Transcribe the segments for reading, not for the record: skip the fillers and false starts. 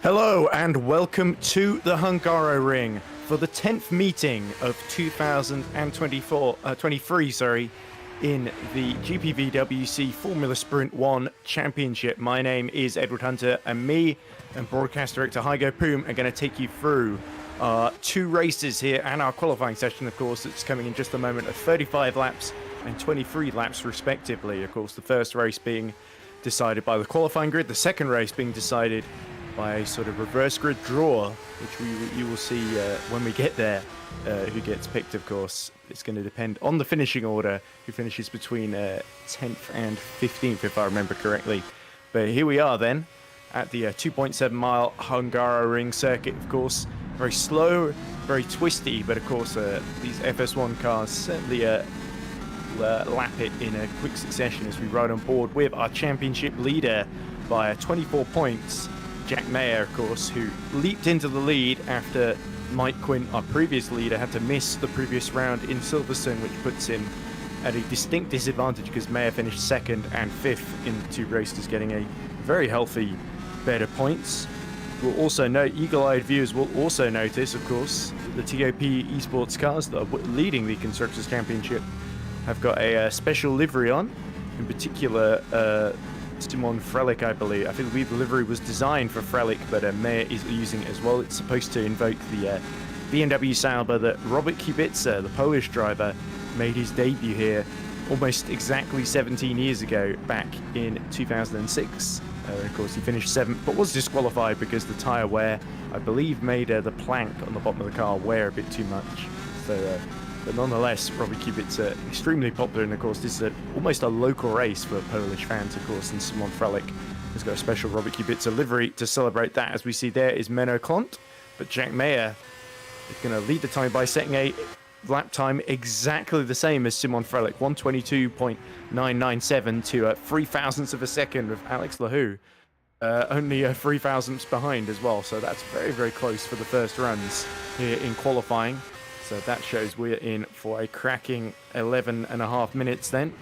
Hello and welcome to the Hungaroring for the 10th meeting of 2023 in the GPVWC Formula Sprint 1 Championship. My name is Edward Hunter, and me and broadcast director Heigo Poom are going to take you through two races here and our qualifying session, of course. It's coming in just a moment of 35 laps and 23 laps respectively. Of course, the first race being decided by the qualifying grid, the second race being decided by a sort of reverse grid draw, which you will see when we get there, who gets picked, of course. It's going to depend on the finishing order, who finishes between 10th and 15th, if I remember correctly. But here we are then, at the 2.7 mile Hungaroring circuit, of course. Very slow, very twisty, but of course these FS1 cars certainly lap it in a quick succession as we ride on board with our championship leader by 24 points. Jack Mayer, of course, who leaped into the lead after Mike Quinn, our previous leader, had to miss the previous round in Silverstone, which puts him at a distinct disadvantage because Mayer finished second and fifth in the two races, getting a very healthy bed of points. We'll also note, eagle-eyed viewers will also notice, of course, the TOP esports cars that are leading the Constructors' Championship have got a special livery on. In particular, Simon Frelick, I believe. I believe the livery was designed for Frelick, but Mayer is using it as well. It's supposed to invoke the BMW Sauber that Robert Kubica, the Polish driver, made his debut here almost exactly 17 years ago, back in 2006. Of course, he finished 7th, but was disqualified because the tyre wear, I believe, made the plank on the bottom of the car wear a bit too much. So, but nonetheless, Robert Kubica, extremely popular, and of course this is almost a local race for Polish fans, of course, and Simon Frelick has got a special Robert Kubica livery to celebrate that. As we see there is Menno Klont, but Jack Mayer is going to lead the time by setting a lap time exactly the same as Simon Frelick, 1:22.997 to 3 thousandths of a second with Alex Lahou. Only 3 thousandths behind as well, so that's very, very close for the first runs here in qualifying. So that shows we're in for a cracking 11.5 minutes then.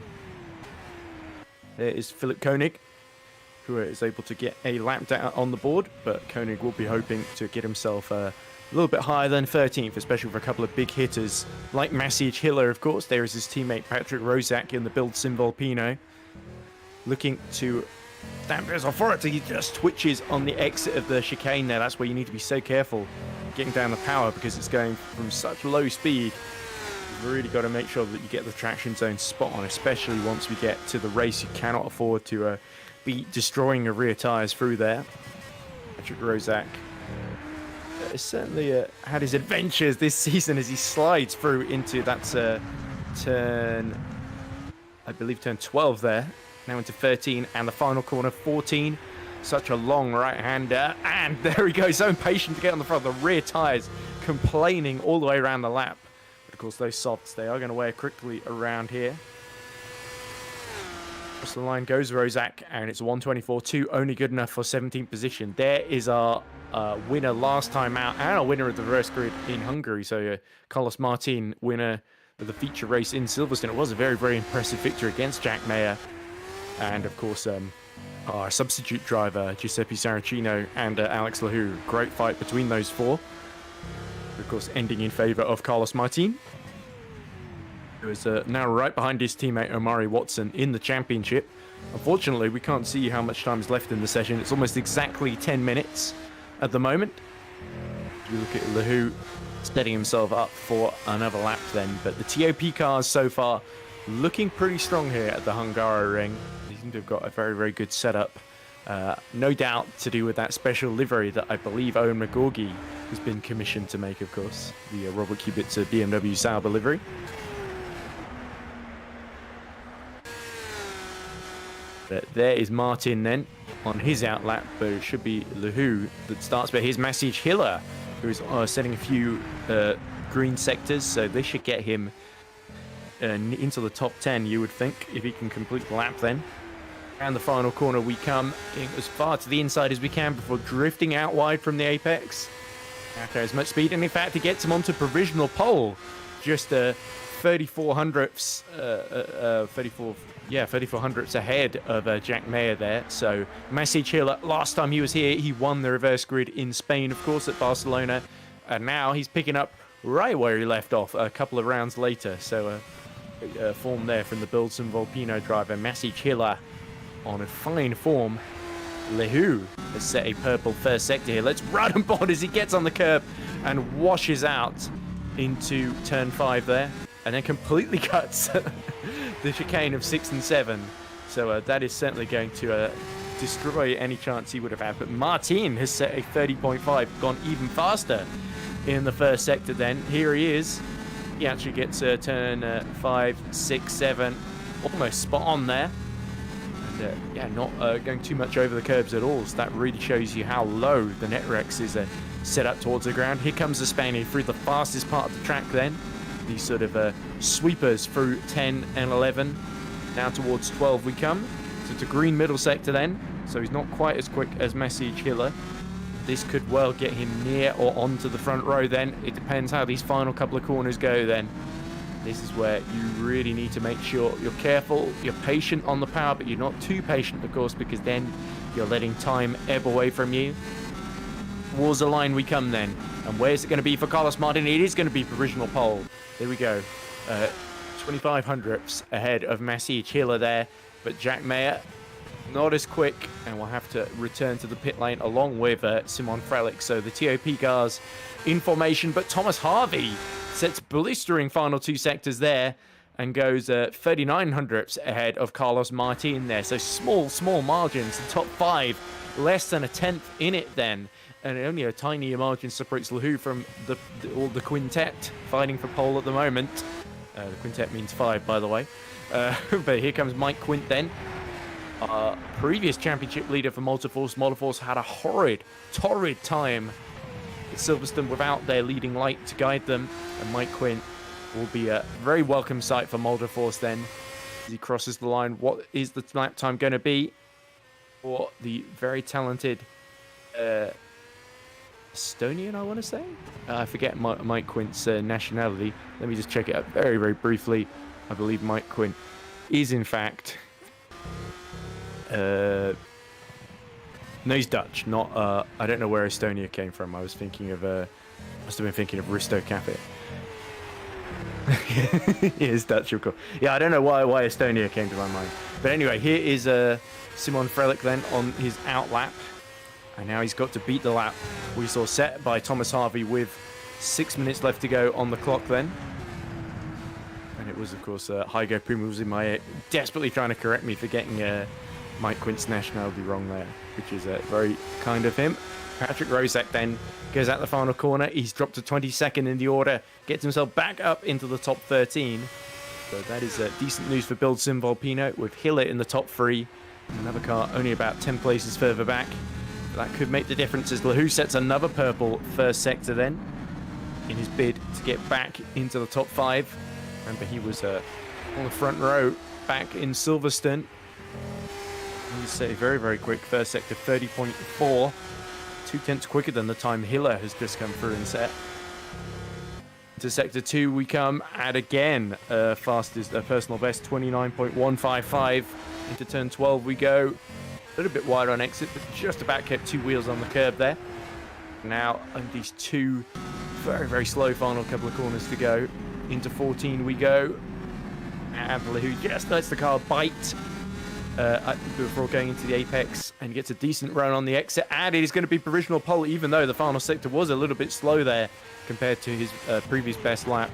There is Philip Koenig, who is able to get a lap down on the board, but Koenig will be hoping to get himself a little bit higher than 13th, especially for a couple of big hitters like Maciej Hiller, of course. There is his teammate Patrick Rozak in the Build Sim Volpino, looking to stamp his authority. He just twitches on the exit of the chicane there. That's where you need to be so careful getting down the power because it's going from such low speed. You've really got to make sure that you get the traction zone spot on, especially once we get to the race. You cannot afford to be destroying your rear tyres through there. Patrick Rozak certainly had his adventures this season as he slides through into that's turn, I believe turn 12 there, now into 13, and the final corner 14. Such a long right-hander, and there he goes, so impatient to get on the front. The rear tyres complaining all the way around the lap. But of course, those softs, they are going to wear quickly around here. Across the line goes Rozak, and it's 124.2, only good enough for 17th position. There is our winner last time out, and a winner of the reverse grid in Hungary. So Carlos Martin, winner of the feature race in Silverstone. It was a very, very impressive victory against Jack Mayer. And of course, our substitute driver, Giuseppe Saracino, and Alex Lahu. Great fight between those four. Of course, ending in favour of Carlos Martin, who is now right behind his teammate Omari Watson in the championship. Unfortunately, we can't see how much time is left in the session. It's almost exactly 10 minutes at the moment. You look at Lahu setting himself up for another lap then. But the TOP cars so far looking pretty strong here at the Hungaroring. They seem to have got a very, very good setup. No doubt to do with that special livery that I believe Owen McGorgy has been commissioned to make, of course. The Robert Kubica BMW Sauber livery. But there is Martin then on his outlap, but it should be Lahu that starts. But here's Maciej Hiller, who is setting a few green sectors, so this should get him into the top 10, you would think, if he can complete the lap then. And the final corner we come as far to the inside as we can before drifting out wide from the apex. After as much speed, and in fact, he gets him onto provisional pole, just 34 hundredths, 34 hundredths ahead of Jack Mayer there. So Maciej Hiller, last time he was here, he won the reverse grid in Spain, of course, at Barcelona, and now he's picking up right where he left off a couple of rounds later. So form there from the Bilson Volpino driver, Maciej Hiller, on a fine form. Lahu has set a purple first sector here. Let's run on board as he gets on the curb and washes out into turn 5 there, and then completely cuts the chicane of 6 and 7. So that is certainly going to destroy any chance he would have had. But Martin has set a 30.5, gone even faster in the first sector then. Here he is. He actually gets turn 5, 6, 7, almost spot on there. And yeah, not going too much over the curbs at all. So that really shows you how low the Netrex is set up towards the ground. Here comes the Spaniard through the fastest part of the track then. These sort of sweepers through 10 and 11. Now towards 12 we come. So it's a green middle sector then. So he's not quite as quick as Maciej Hiller. This could well get him near or onto the front row then. It depends how these final couple of corners go then. This is where you really need to make sure you're careful, you're patient on the power, but you're not too patient, of course, because then you're letting time ebb away from you. Towards the line we come then. And where's it going to be for Carlos Martin? It is going to be provisional pole. There we go. 25 hundredths ahead of Maciej Hiller there. But Jack Mayer, not as quick, and we'll have to return to the pit lane along with Simon Frelick. So the TOP cars in formation, but Thomas Harvey sets blistering final 2 sectors there and goes 39 hundredths ahead of Carlos Martin there. So small margins. The top 5, less than a tenth in it then. And only a tiny margin separates Lahu from the quintet fighting for pole at the moment. The quintet means 5, by the way. But here comes Mike Quint then. Previous championship leader for Multiforce. Multiforce had a torrid time at Silverstone without their leading light to guide them. And Mike Quint will be a very welcome sight for Multiforce then. As he crosses the line, what is the lap time going to be for the very talented Estonian, I want to say? I forget Mike Quint's nationality. Let me just check it out very, very briefly. I believe Mike Quint is, in fact... no, he's Dutch. Not. I don't know where Estonia came from. I was thinking of. Must have been thinking of Risto Capit. He is Dutch, of course. Yeah, I don't know why Estonia came to my mind. But anyway, here is Simon Frelick then on his outlap, and now he's got to beat the lap we saw set by Thomas Harvey with 6 minutes left to go on the clock then. And it was, of course, Heigo Poom was in my ear, desperately trying to correct me for getting Mike Quint's nationality wrong there, which is very kind of him. Patrick Rozak then goes out the final corner. He's dropped to 22nd in the order, gets himself back up into the top 13. So that is decent news for Bildsim Volpino, with Hiller in the top 3. Another car only about 10 places further back. That could make the difference as Lahu sets another purple first sector then, in his bid to get back into the top 5. Remember, he was on the front row back in Silverstone. He's a very, very quick first sector, 30.4. 2/10 quicker than the time Hiller has just come through and set. To sector 2 we come, and again, fastest personal best, 29.155. Into turn 12 we go. A little bit wide on exit, but just about kept 2 wheels on the curb there. Now, on these 2 very, very slow final couple of corners to go. Into 14 we go. And Lahu just lets the car bite before going into the apex, and gets a decent run on the exit. And it is going to be provisional pole, even though the final sector was a little bit slow there compared to his previous best lap.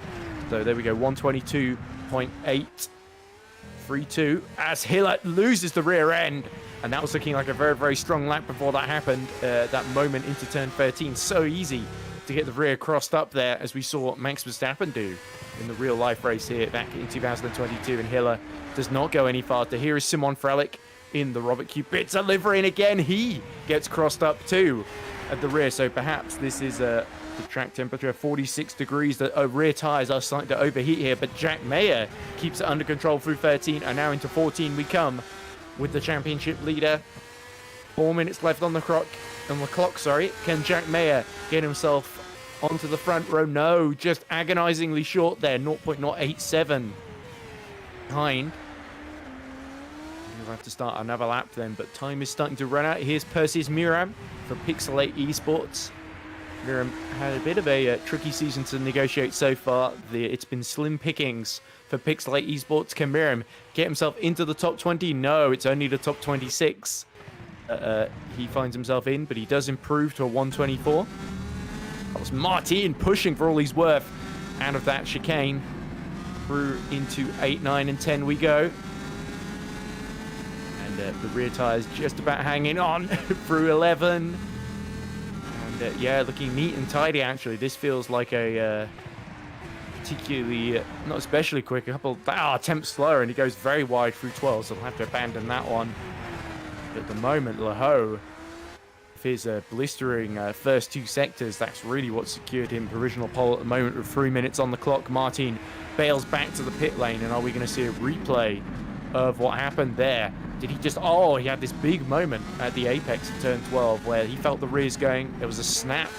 So there we go, 122.832 as Hiller loses the rear end. And that was looking like a very, very strong lap before that happened. That moment into turn 13, so easy to get the rear crossed up there, as we saw Max Verstappen do in the real life race here back in 2022. And Hiller does not go any faster. Here is Simon Frelick in the Robert Kubica livery, and again he gets crossed up too at the rear. So perhaps this is the track temperature, 46 degrees. The rear tires are starting to overheat here, but Jack Mayer keeps it under control through 13, and now into 14 we come with the championship leader. 4 minutes left on the clock. Can Jack Mayer get himself onto the front row? No, just agonizingly short there, 0.087 behind. He'll have to start another lap then, but time is starting to run out. Here's Perseus Miram for Pixel 8 Esports. Miram had a bit of a tricky season to negotiate so far. It's been slim pickings for Pixel 8 Esports. Can Miram get himself into the top 20? No, it's only the top 26. He finds himself in, but he does improve to a 124. That was Martin pushing for all he's worth out of that chicane. Through into 8, 9, and 10 we go. And the rear tyres just about hanging on through 11. And yeah, looking neat and tidy actually. This feels like a particularly, not especially quick, a couple attempts slower, and he goes very wide through 12, so we'll have to abandon that one. But at the moment, Laho, with his blistering first 2 sectors, that's really what secured him provisional pole at the moment with 3 minutes on the clock. Martin bails back to the pit lane, and are we going to see a replay of what happened there? Did he just, he had this big moment at the apex of turn 12 where he felt the rears going, there was a snap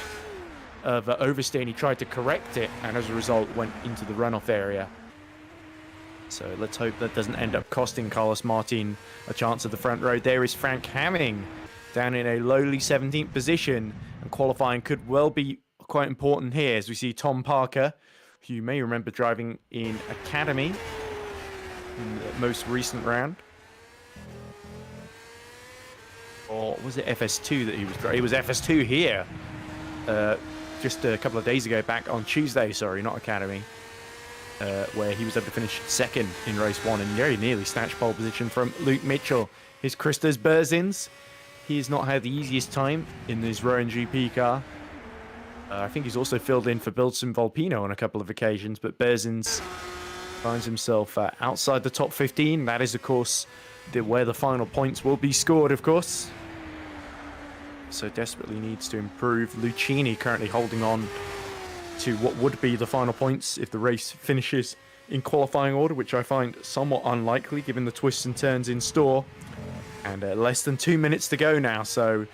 of oversteer, and he tried to correct it, and as a result went into the runoff area. So let's hope that doesn't end up costing Carlos Martin a chance at the front row. There is Frank Hamming down in a lowly 17th position, and qualifying could well be quite important here, as we see Tom Parker, who you may remember driving in Academy in the most recent round. Or was it FS2 that he was driving? It was FS2 here. Just a couple of days ago, back on Tuesday, sorry, not Academy, where he was able to finish second in race 1 and very nearly snatched pole position from Luke Mitchell. Here's Christos Berzins. He has not had the easiest time in this Rowan GP car. I think he's also filled in for Bildsim Volpino on a couple of occasions, but Berzins finds himself outside the top 15. That is, of course, where the final points will be scored, of course. So desperately needs to improve. Lucchini currently holding on to what would be the final points if the race finishes in qualifying order, which I find somewhat unlikely given the twists and turns in store. And less than 2 minutes to go now, so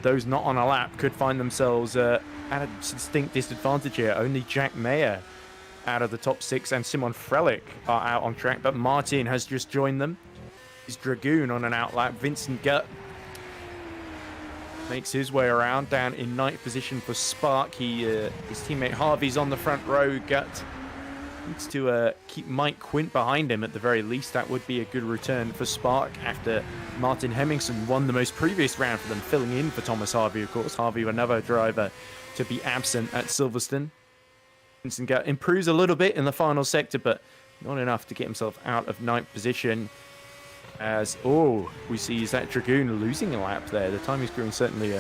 those not on a lap could find themselves at a distinct disadvantage here. Only Jack Mayer out of the top 6 and Simon Frelick are out on track, but Martin has just joined them. His Dragoon on an outlap. Vincent Gutt makes his way around down in 9th position for Spark. His teammate Harvey's on the front row. Gutt needs to keep Mike Quint behind him at the very least. That would be a good return for Spark after Martin Hemmingson won the most previous round for them, filling in for Thomas Harvey, of course. Harvey, another driver to be absent at Silverstone. Vincent Gutt improves a little bit in the final sector, but not enough to get himself out of 9th position. As, we see is that Dragoon losing a lap there. The timing screen certainly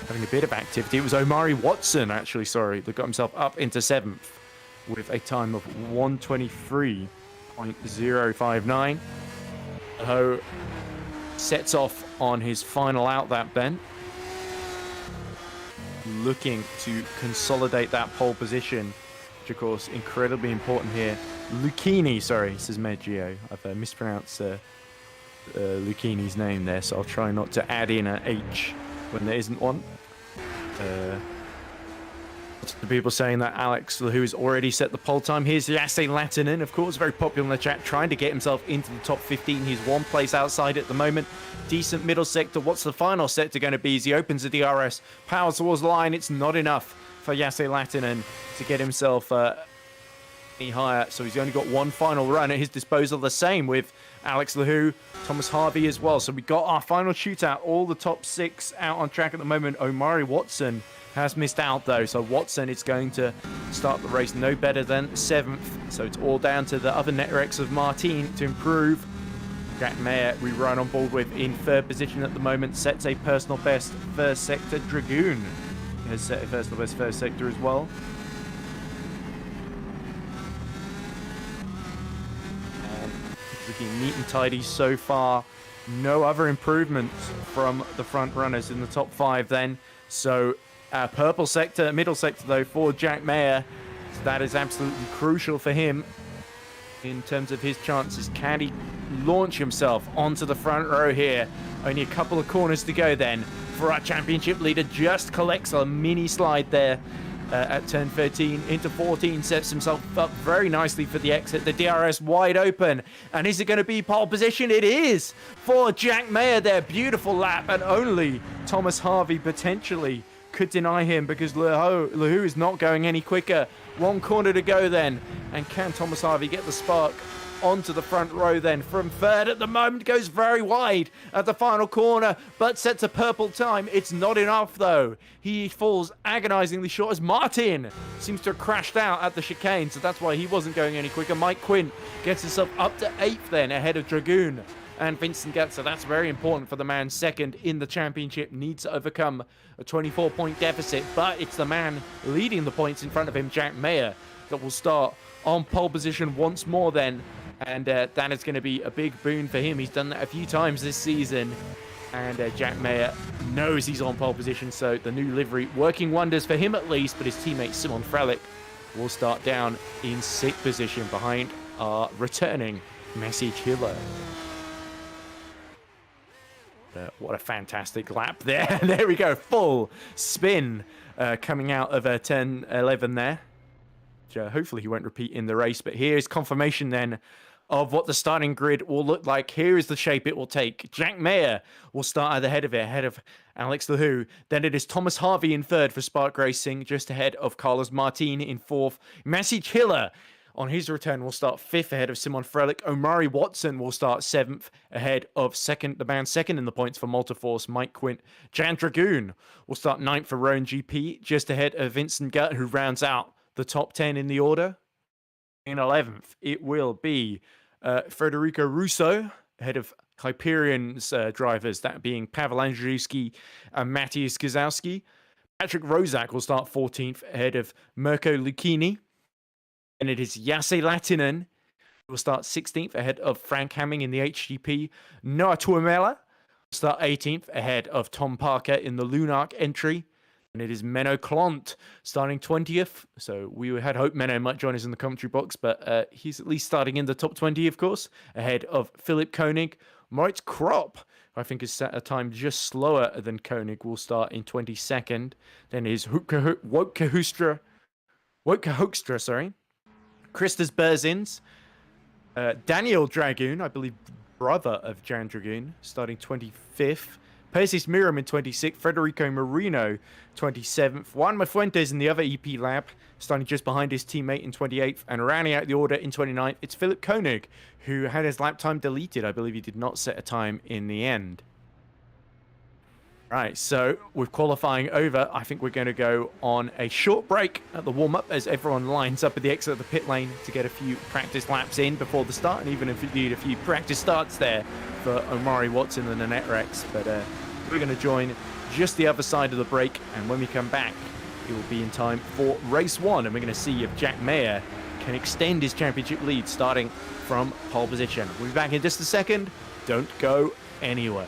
having a bit of activity. It was Omari Watson, actually, sorry, that got himself up into 7th with a time of 123.059. Ho sets off on his final out lap then. Looking to consolidate that pole position, which of course incredibly important here. Lucchini, sorry, this is Meggio. I've mispronounced Lucchini's name there, so I'll try not to add in an H when there isn't one. Lots of people saying that Alex, who has already set the pole time. Here's Lasse Latinen, of course, very popular in the chat, trying to get himself into the top 15. He's one place outside at the moment. Decent middle sector. What's the final sector going to be as he opens the DRS, powers towards the line? It's not enough for Lasse Latinen to get himself any higher, so he's only got one final run at his disposal. The same with Alex Lahou, Thomas Harvey as well. So we got our final shootout, all the top 6 out on track at the moment. Omari Watson has missed out though, so Watson is going to start the race no better than 7th. So it's all down to the other Netrex of Martin to improve. Jack Mayer we run on board with in 3rd position at the moment, sets a personal best first sector. Dragoon has set a personal best first sector as well. Looking neat and tidy so far. No other improvements from the front runners in the top 5 then. So purple sector, middle sector though for Jack Mayer. So that is absolutely crucial for him in terms of his chances. Can he launch himself onto the front row here? Only a couple of corners to go then for our championship leader. Just collects a mini slide there. At turn 13 into 14, sets himself up very nicely for the exit. The DRS wide open, and is it going to be pole position? It is for Jack Mayer there. Beautiful lap, and only Thomas Harvey potentially could deny him because Lahou is not going any quicker. One corner to go then, and can Thomas Harvey get the spark onto the front row then? From 3rd at the moment, goes very wide at the final corner, but sets a purple time. It's not enough though. He falls agonizingly short as Martin seems to have crashed out at the chicane, so that's why he wasn't going any quicker. Mike Quint gets himself up to 8th then, ahead of Dragoon and Vincent Gatt, so that's very important for the man 2nd in the championship. Needs to overcome a 24-point deficit, but it's the man leading the points in front of him, Jack Mayer, that will start on pole position once more then. And that is going to be a big boon for him. He's done that a few times this season. And Jack Mayer knows he's on pole position, so the new livery working wonders for him at least. But his teammate Simon Frelick will start down in 6th position behind our returning Messi Chiller. What a fantastic lap there. There we go. Full spin coming out of turn 11 there. Hopefully he won't repeat in the race, but here's confirmation then of what the starting grid will look like. Here is the shape it will take. Jack Mayer will start at the head of it, ahead of Alex Lahou. Then it is Thomas Harvey in 3rd for Spark Racing, just ahead of Carlos Martin in 4th. Messi Chiller on his return will start 5th ahead of Simon Frelick. Omari Watson will start 7th ahead of the man 2nd in the points for Multiforce, Mike Quint. Jan Dragoon will start 9th for Rowan GP, just ahead of Vincent Gatt, who rounds out the top 10 in the order. In 11th, it will be Federico Russo, ahead of Hyperion's drivers, that being Pavel Andrzejewski and Matthias Gazowski. Patrick Rozak will start 14th, ahead of Mirko Lucchini. And it is Lasse Latinen who will start 16th, ahead of Frank Hamming in the HGP. Noah Tuomela will start 18th, ahead of Tom Parker in the Lunark entry. And it is Menno Klont starting 20th. So we had hoped Menno might join us in the commentary box, but he's at least starting in the top 20, of course, ahead of Philip Koenig. Moritz Kropp, who I think is set a time just slower than Koenig, will start in 22nd. Then is Woke Hoekstra, sorry. Christus Berzins. Daniel Dragoon, I believe brother of Jan Dragoon, starting 25th. Persis Miram in 26th, Federico Marino 27th, Juan Mafuentes in the other EP lap, starting just behind his teammate in 28th, and rounding out the order in 29th, it's Philip Koenig, who had his lap time deleted. I believe he did not set a time in the end. Right, so with qualifying over, I think we're going to go on a short break at the warm-up as everyone lines up at the exit of the pit lane to get a few practice laps in before the start, and even if you need a few practice starts there for Omari Watson and Annette Rex. But we're going to join just the other side of the break, and when we come back, it will be in time for race 1, and we're going to see if Jack Mayer can extend his championship lead starting from pole position. We'll be back in just a second. Don't go anywhere.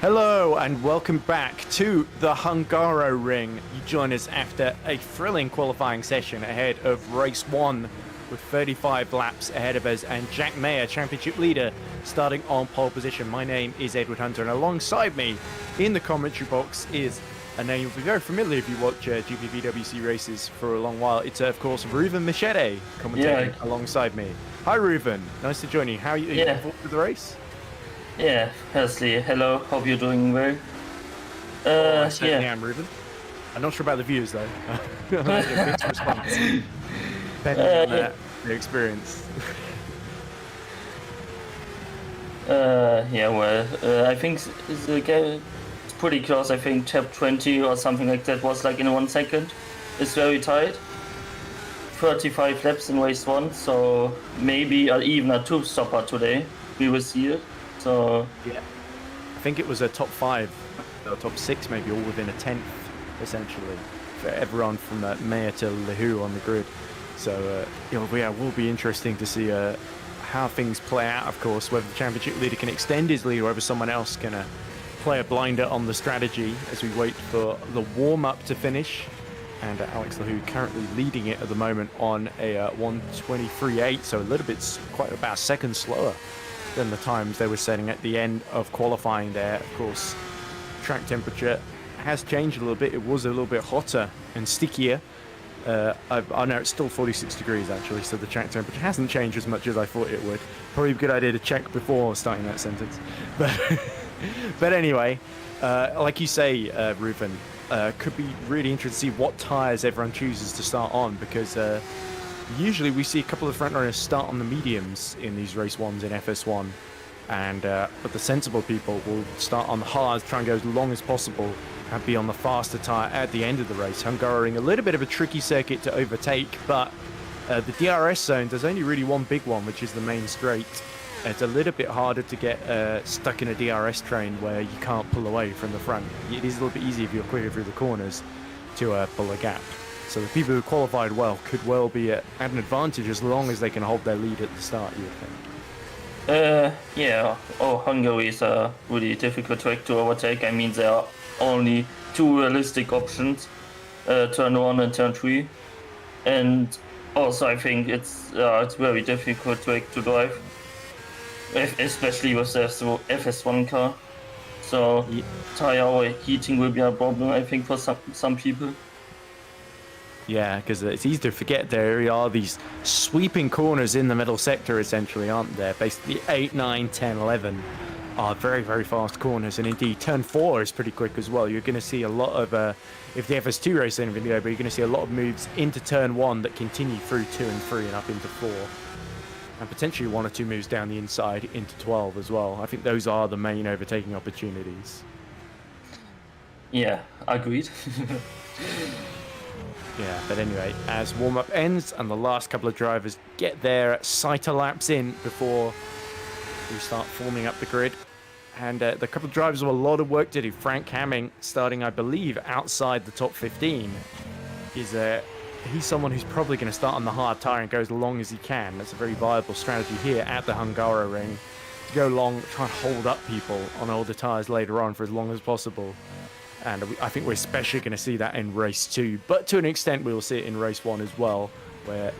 Hello and welcome back to the Hungaroring. You join us after a thrilling qualifying session ahead of race 1 with 35 laps ahead of us and Jack Mayer, championship leader, starting on pole position. My name is Edward Hunter and alongside me in the commentary box is a name you'll be very familiar if you watch GPVWC races for a long while. It's of course Reuven Machete commentating alongside me. Hi Reuven, nice to join you. How are you looking forward to the race? Yeah, firstly, hello, hope you're doing well. I certainly am, Reuven. I'm not sure about the views though. Like a mixed response, depending on the experience. I think it's pretty close. I think top 20 or something like that was like in 1 second. It's very tight. 35 laps in race 1, so maybe even a two-stopper today. We will see it. So yeah, I think it was a top 5 or top 6 maybe, all within a tenth essentially for everyone from Mayer to Lehu on the grid. So will be interesting to see how things play out, of course, whether the championship leader can extend his lead or whether someone else can play a blinder on the strategy as we wait for the warm-up to finish. And Alex Lehu currently leading it at the moment on a 1:23.8, so a little bit, quite about a second slower than the times they were setting at the end of qualifying there. Of course, track temperature has changed a little bit. It was a little bit hotter and stickier. I know it's still 46 degrees actually, so the track temperature hasn't changed as much as I thought it would. Probably a good idea to check before starting that sentence. But anyway, like you say, Reuven, could be really interesting to see what tyres everyone chooses to start on, because usually we see a couple of front runners start on the mediums in these race 1s in FS1, and but the sensible people will start on the hards, try and go as long as possible and be on the faster tyre at the end of the race. Hungaroring, a little bit of a tricky circuit to overtake, but the DRS zone, there's only really one big one, which is the main straight. It's a little bit harder to get stuck in a DRS train where you can't pull away from the front. It is a little bit easier if you're quicker through the corners to pull a gap. So the people who qualified well could well be at an advantage as long as they can hold their lead at the start, you would think. Hungary is a really difficult track to overtake. I mean, there are only two realistic options, turn 1 and turn 3. And also I think it's very difficult to drive, especially with the FS1 car. So tire heating will be a problem, I think, for some people. Yeah, because it's easy to forget there are these sweeping corners in the middle sector, essentially, aren't there? Basically, 8, 9, 10, 11 are very, very fast corners. And indeed, turn 4 is pretty quick as well. You're going to see a lot of, if the FS2 race in video, but you're going to see a lot of moves into turn 1 that continue through 2 and 3 and up into 4. And potentially 1 or 2 moves down the inside into 12 as well. I think those are the main overtaking opportunities. Yeah, agreed. Yeah, but anyway, as warm-up ends and the last couple of drivers get their sighter laps in before we start forming up the grid. And the couple of drivers have a lot of work to do. Frank Hamming, starting, I believe, outside the top 15, is he's someone who's probably going to start on the hard tyre and go as long as he can. That's a very viable strategy here at the Hungaroring. To go long, try and hold up people on older tyres later on for as long as possible. And I think we're especially going to see that in race 2. But to an extent, we'll see it in race 1 as well, where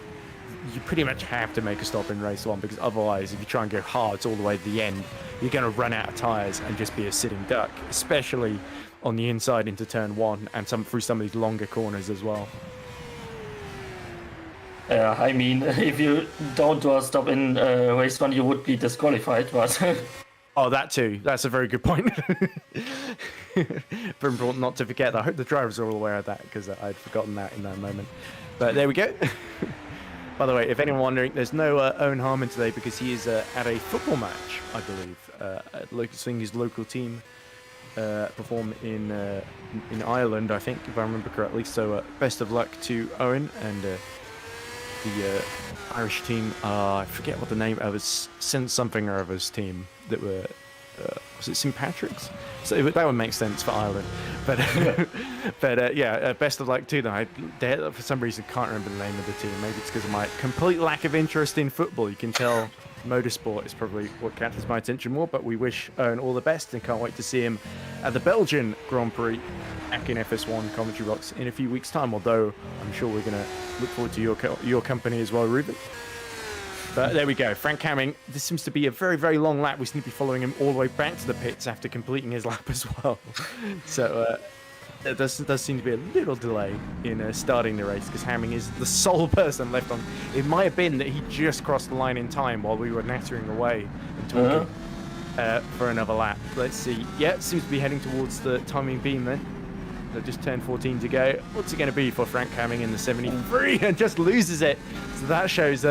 you pretty much have to make a stop in race 1, because otherwise, if you try and go hard all the way to the end, you're going to run out of tyres and just be a sitting duck, especially on the inside into turn 1 and through some of these longer corners as well. Yeah, I mean, if you don't do a stop in race 1, you would be disqualified, but... Oh, that too. That's a very good point. Very important not to forget. I hope the drivers are all aware of that, because I'd forgotten that in that moment. But there we go. By the way, if anyone wondering, there's no Owen Harmon today because he is at a football match, I believe, seeing his local team perform in Ireland, I think, if I remember correctly. So best of luck to Owen and the Irish team. I forget what the name of his something or other's team that were. Was it St Patrick's? So that would make sense for Ireland. But yeah, best of luck to them. I for some reason can't remember the name of the team. Maybe it's because of my complete lack of interest in football. You can tell motorsport is probably what catches my attention more. But we wish Owen all the best and can't wait to see him at the Belgian Grand Prix back in FS1 commentary box in a few weeks' time. Although I'm sure we're going to look forward to your company as well, Ruben. But there we go. Frank Hamming, this seems to be a very, very long lap. We seem to be following him all the way back to the pits after completing his lap as well. So there does seem to be a little delay in starting the race, because Hamming is the sole person left on. It might have been that he just crossed the line in time while we were nattering away and talking for another lap. Let's see. Yeah, it seems to be heading towards the timing beam then. So just turned 14 to go. What's it going to be for Frank Hamming in the 73 and just loses it? So that shows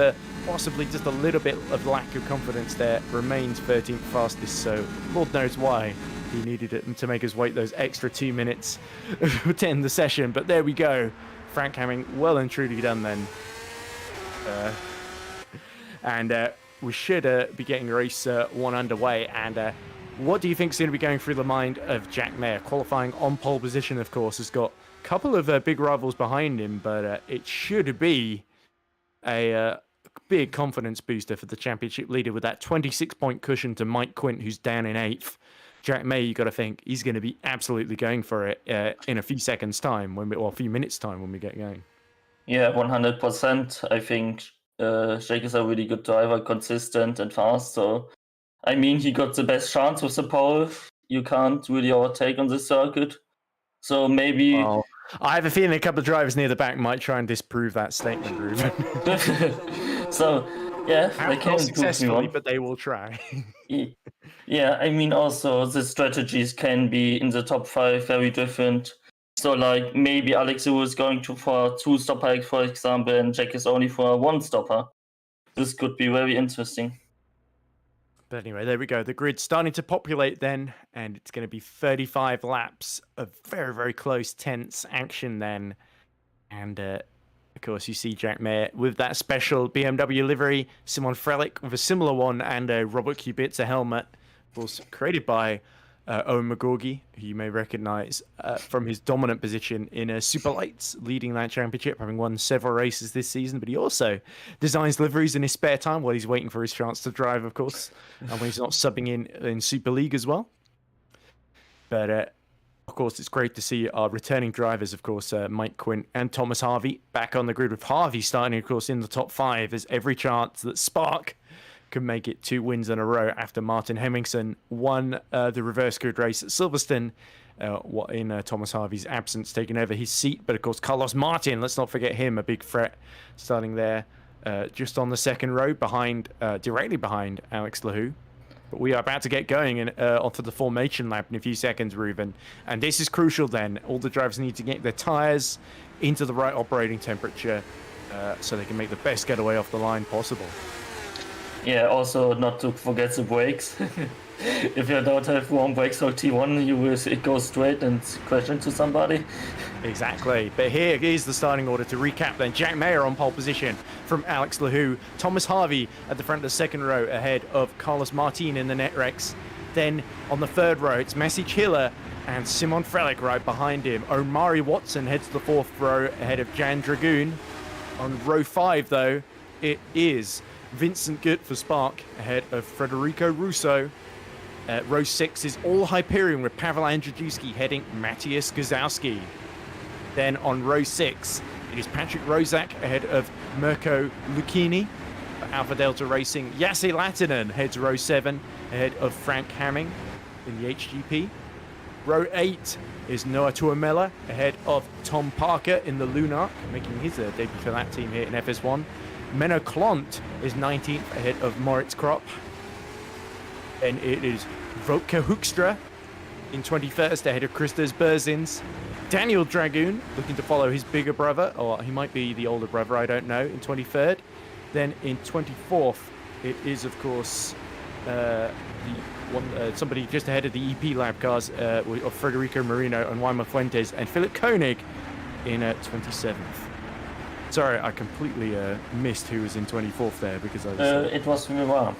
possibly just a little bit of lack of confidence there. Remains 13th fastest, so Lord knows why he needed it to make us wait those extra 2 minutes to end the session. But there we go. Frank Hamming well and truly done then. And we should be getting race 1 underway. And what do you think is going to be going through the mind of Jack Mayer? Qualifying on pole position, of course, has got a couple of big rivals behind him, but it should be a big confidence booster for the championship leader with that 26-point cushion to Mike Quint, who's down in 8th. Jack Mayer, you got to think he's going to be absolutely going for it in a few seconds' time, or a few minutes' time when we get going. Yeah, 100%. I think Jake is a really good driver, consistent and fast. So, I mean, he got the best chance with the pole. You can't really overtake on this circuit. So maybe... Well, I have a feeling a couple of drivers near the back might try and disprove that statement, Ruben. So, yeah, they can successfully, but they will try. Yeah, I mean, also the strategies can be in the top 5 very different. So, like, maybe Alex is going for a 2-stopper, for example, and Jack is only for a 1-stopper. This could be very interesting. But anyway, there we go. The grid's starting to populate then, and it's going to be 35 laps of very, very close, tense action then. And, of course, you see Jack Mayer with that special BMW livery, Simon Frelick with a similar one, and a Robert Kubica helmet, of course, created by Owen McGorgy, who you may recognize from his dominant position in Super Lights, leading that championship, having won several races this season. But he also designs liveries in his spare time while he's waiting for his chance to drive, of course, and when he's not subbing in Super League as well. But Of course, it's great to see our returning drivers, of course, Mike Quint and Thomas Harvey back on the grid, with Harvey starting, of course, in the top 5. There's every chance that Spark can make it 2 wins in a row after Martin Hemmingsen won the reverse grid race at Silverstone in Thomas Harvey's absence, taking over his seat. But, of course, Carlos Martin, let's not forget him, a big threat, starting there just on the second row, directly behind Alex Lahou. But we are about to get going onto the formation lap in a few seconds, Reuven. And this is crucial then. All the drivers need to get their tyres into the right operating temperature so they can make the best getaway off the line possible. Yeah, also not to forget the brakes. If you don't have warm brakes for T1, it goes straight and crash into somebody. Exactly. But here is the starting order to recap then. Jack Mayer on pole position from Alex Lahou. Thomas Harvey at the front of the second row ahead of Carlos Martin in the Netrex. Then on the third row, it's Masic Hiller and Simon Frelick right behind him. Omari Watson heads to the fourth row ahead of Jan Dragoon. On row 5, though, it is Vincent Gutt for Spark ahead of Federico Russo. Row 6 is all Hyperion with Pavel Andrzejewski heading Matthias Gazowski. Then on row 6, it is Patrick Rozak ahead of Mirko Lucchini. For Alpha Delta Racing, Jesse Latinen heads row 7 ahead of Frank Hamming in the HGP. Row 8 is Noah Tuomela ahead of Tom Parker in the Lunark, making his debut for that team here in FS1. Menno Klont is 19th ahead of Moritz Kropp. Then it is Wopke Hoekstra in 21st ahead of Christos Berzins. Daniel Dragoon looking to follow his bigger brother, or he might be the older brother, I don't know, in 23rd. Then in 24th, it is, of course, somebody just ahead of the EP lab cars of Federico Marino and Weimar Fuentes, and Philip Koenig in 27th. Sorry, I completely missed who was in 24th there because I was... It was Miriam.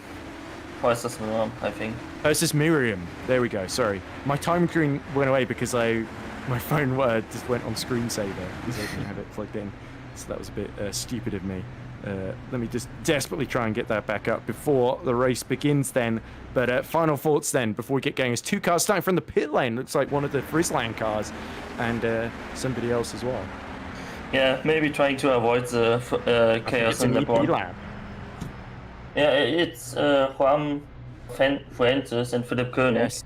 It's Miriam, I think. Oh, it's just Miriam. There we go. Sorry. My time screen went away because my phone just went on screensaver because I didn't have it plugged in. So that was a bit stupid of me. Let me just desperately try and get that back up before the race begins then. But final thoughts then before we get going is 2 cars starting from the pit lane. Looks like one of the Frisland cars and somebody else as well. Yeah, maybe trying to avoid the chaos in the board. Lab. Yeah, it's Juan Fuentes and Philip Koenig. Yes.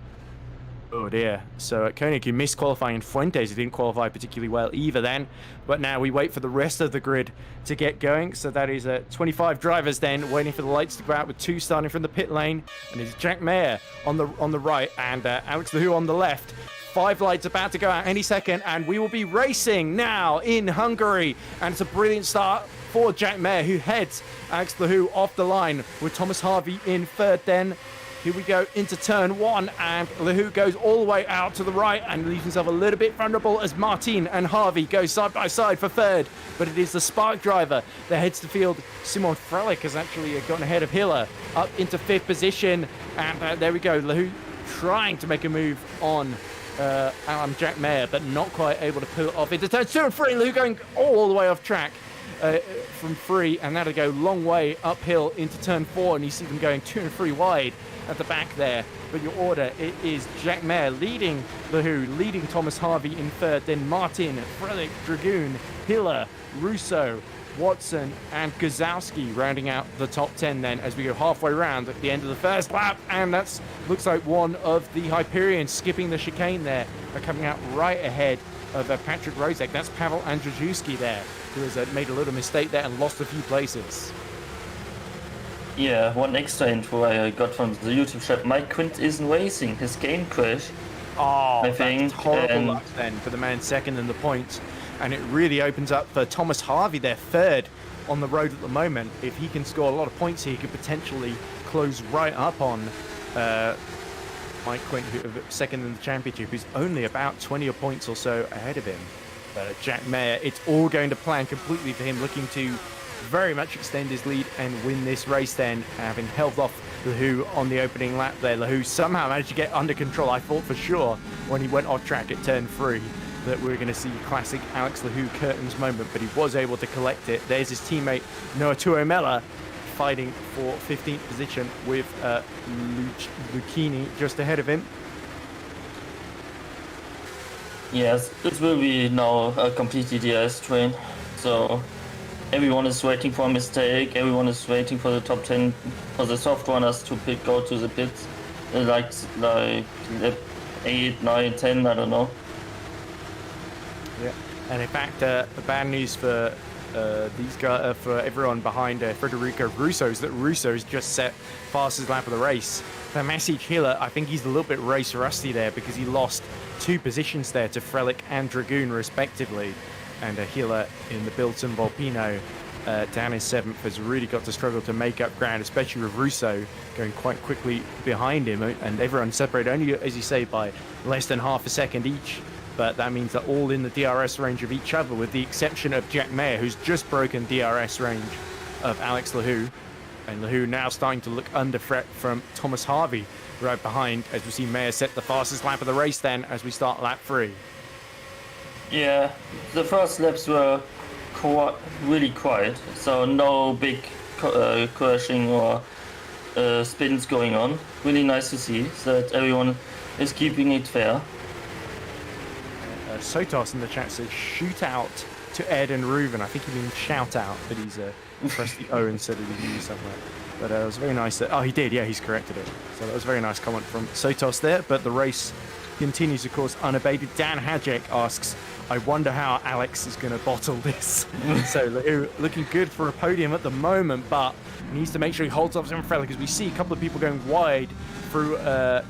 Oh dear. So Koenig, who missed qualifying, and Fuentes, who didn't qualify particularly well either then. But now we wait for the rest of the grid to get going. So that is 25 drivers then waiting for the lights to go out, with 2 starting from the pit lane. And it's Jack Mayer on the right and Alex Lahou on the left. 5 lights about to go out any second, and we will be racing now in Hungary. And it's a brilliant start for Jack Mayer, who heads Alex Lahou off the line with Thomas Harvey in third then. Here we go into turn 1, and Lahou goes all the way out to the right and leaves himself a little bit vulnerable as Martin and Harvey go side by side for third. But it is the Spark driver that heads to field. Simon Frelick has actually gotten ahead of Hiller up into 5th position. And there we go, Lahou trying to make a move on Jack Mayer, but not quite able to pull it off into turns 2 and 3. Lahou going all the way off track from 3, and that'll go long way uphill into turn 4, and you see them going 2 and 3 wide at the back there. But your order, it is Jack Mayer leading Lahou, leading Thomas Harvey in third, then Martin, Frelick, Dragoon, Hiller, Russo, Watson and Gazowski rounding out the top 10 then as we go halfway round at the end of the first lap. And that's looks like one of the Hyperions skipping the chicane there, coming out right ahead of Patrick Rozak. That's Pavel Andrzejewski there, who has made a little mistake there and lost a few places. Yeah, one extra info I got from the YouTube chat. Mike Quint isn't racing. His game crashed. Oh, I think, that's horrible luck then for the man second in the points. And it really opens up for Thomas Harvey, their third on the road at the moment. If he can score a lot of points here, he could potentially close right up on Mike Quint, second in the championship, who's only about 20 points or so ahead of him. But Jack Mayer, it's all going to plan completely for him, looking to very much extend his lead and win this race then, having held off Lahou on the opening lap there. Lahou somehow managed to get under control. I thought for sure when he went off track at turn 3 that we were going to see classic Alex Lahou curtains moment, but he was able to collect it. There's his teammate Noah Tuomela fighting for 15th position with Lucchini just ahead of him. Yes, it will be now a completely DRS train. So everyone is waiting for a mistake. Everyone is waiting for the top 10 for the soft runners to go to the pits. Like lap 8, 9, 10, I don't know. Yeah, and in fact, bad news for these guys, for everyone behind Federico Russo, is that Russo's just set fastest lap of the race. For Masic Hiller, I think he's a little bit race rusty there because he lost 2 positions there to Frelick and Dragoon respectively, and Hiller in the Bilton Volpino down in 7th has really got to struggle to make up ground, especially with Russo going quite quickly behind him, and everyone separated only, as you say, by less than half a second each. But that means they're all in the DRS range of each other, with the exception of Jack Mayer, who's just broken DRS range of Alex Lahou. And Lahou now starting to look under threat from Thomas Harvey right behind, as we see Mayer set the fastest lap of the race then as we start lap 3. Yeah, the first laps were really quiet, so no big crashing or spins going on. Really nice to see that everyone is keeping it fair. Sotos in the chat says shoot out to Ed and Reuven. I think he means shout out, but he's pressed the O instead of the U somewhere. But it was very nice. Oh, he did. Yeah, he's corrected it. So that was a very nice comment from Sotos there. But the race continues, of course, unabated. Dan Hajek asks, I wonder how Alex is going to bottle this. So looking good for a podium at the moment, but needs to make sure he holds off Zimmerfeld, because we see a couple of people going wide through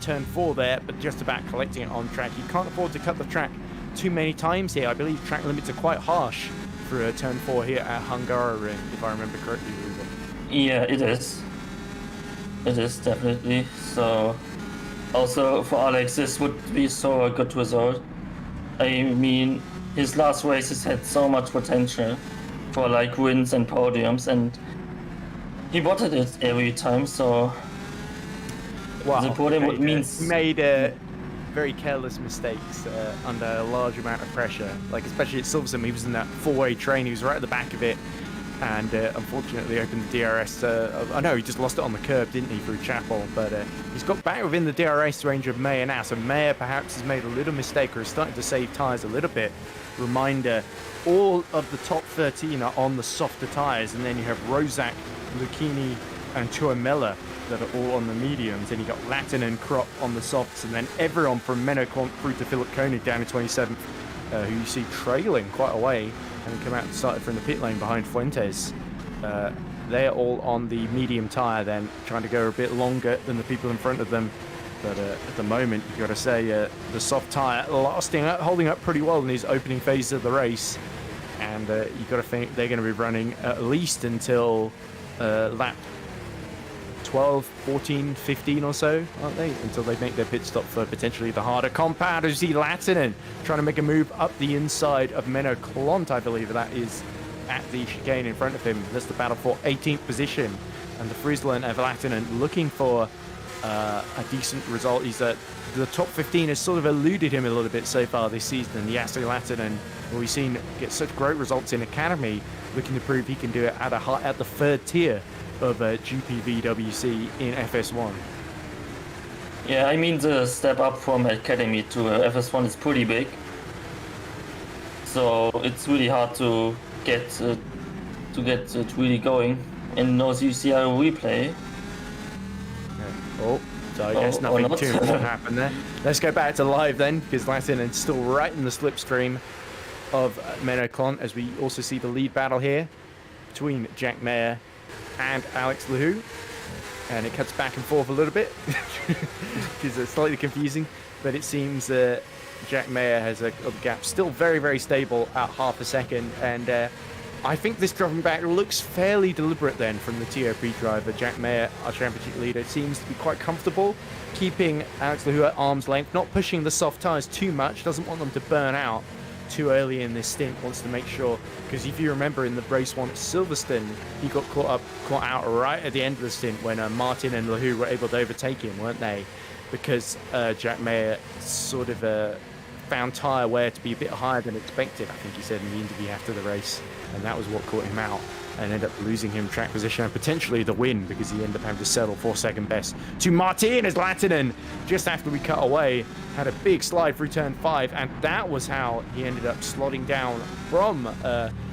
turn 4 there, but just about collecting it on track. You can't afford to cut the track too many times here. I believe track limits are quite harsh for turn 4 here at Hungary, if I remember correctly, Ruben. Yeah, it is. It is definitely. So also for Alex, this would be so a good result. I mean, his last races had so much potential for like wins and podiums, and he bottled it every time. So the podium means he made very careless mistakes under a large amount of pressure. Like especially at Silverstone, he was in that 4-way train. He was right at the back of it, and unfortunately opened the DRS. I know he just lost it on the curb, didn't he, through Chapel? But he's got back within the DRS range of Mayer now. So Mayer perhaps has made a little mistake, or is starting to save tyres a little bit. Reminder: all of the top 13 are on the softer tyres, and then you have Rozak, Lucchini, and Tuamella that are all on the mediums. Then you got Latin and Krop on the softs, and then everyone from Menno through to Philip Koenig down in 27th, who you see trailing quite a way, and come out and started from the pit lane behind Fuentes. They're all on the medium tyre then, trying to go a bit longer than the people in front of them. But at the moment, you've got to say the soft tyre holding up pretty well in these opening phases of the race. And you've got to think they're going to be running at least until lap 12, 14, 15 or so, aren't they? Until they make their pit stop for potentially the harder compound. As you see Latinen trying to make a move up the inside of Menno Klont, I believe that is at the chicane in front of him. That's the battle for 18th position. And the Friesland of Latinen looking for a decent result. He's the top 15 has sort of eluded him a little bit so far this season. And Jasi Latinen, who we've seen get such great results in Academy, looking to prove he can do it at the 3rd tier of GPVWC in FS1. Yeah, I mean the step up from Academy to FS1 is pretty big. So it's really hard to get it really going. And no UCI replay. Oh, so I guess nothing too much happened there. Let's go back to live then, because Latinen still right in the slipstream of Menno Klont, as we also see the lead battle here between Jack Mayer and Alex Lahou, and it cuts back and forth a little bit because it's slightly confusing, but it seems Jack Mayer has a gap still very, very stable at half a second, and I think this dropping back looks fairly deliberate then from the TOP driver. Jack Mayer, our championship leader, seems to be quite comfortable keeping Alex Lahou at arm's length, not pushing the soft tyres too much, doesn't want them to burn out too early in this stint, wants to make sure, because if you remember in the race 1 at Silverstone, he got caught out right at the end of the stint when Martin and Lahou were able to overtake him, weren't they? Because Jack Mayer sort of found tyre wear to be a bit higher than expected, I think he said in the interview after the race, and that was what caught him out. and end up losing him track position and potentially the win because he ended up having to settle for second best to Martin as Lattinen, just after we cut away, had a big slide through turn 5, and that was how he ended up slotting down from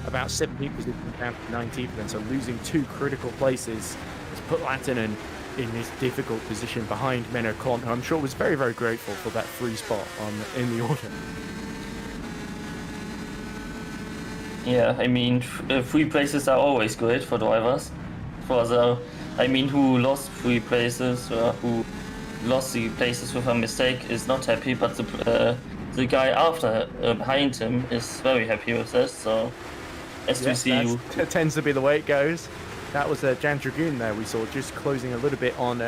about 17th position down to 19th, and so losing 2 critical places has put Lattinen in this difficult position behind Menno Klont, who I'm sure was very, very grateful for that free spot in the order. Yeah, I mean, 3 places are always great for drivers. Who lost 3 places or who lost the places with a mistake is not happy, but the guy after behind him is very happy with this. So, as we see, that tends to be the way it goes. That was Jan Dragoon there we saw just closing a little bit on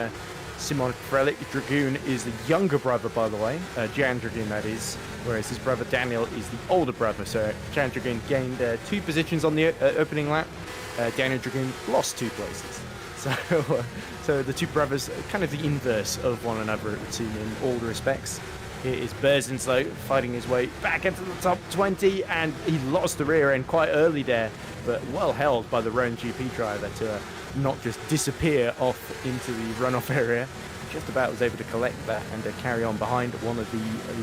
Simon Frelick. Dragoon is the younger brother, by the way, Jan Dragoon that is, whereas his brother Daniel is the older brother. So Jan Dragoon gained 2 positions on the opening lap. Daniel Dragoon lost 2 places. So the 2 brothers are kind of the inverse of one another, it would seem, in all respects. Here is Berzins, though, fighting his way back into the top 20, and he lost the rear end quite early there, but well held by the Roan GP driver to not just disappear off into the runoff area. Just about was able to collect that and carry on behind one of the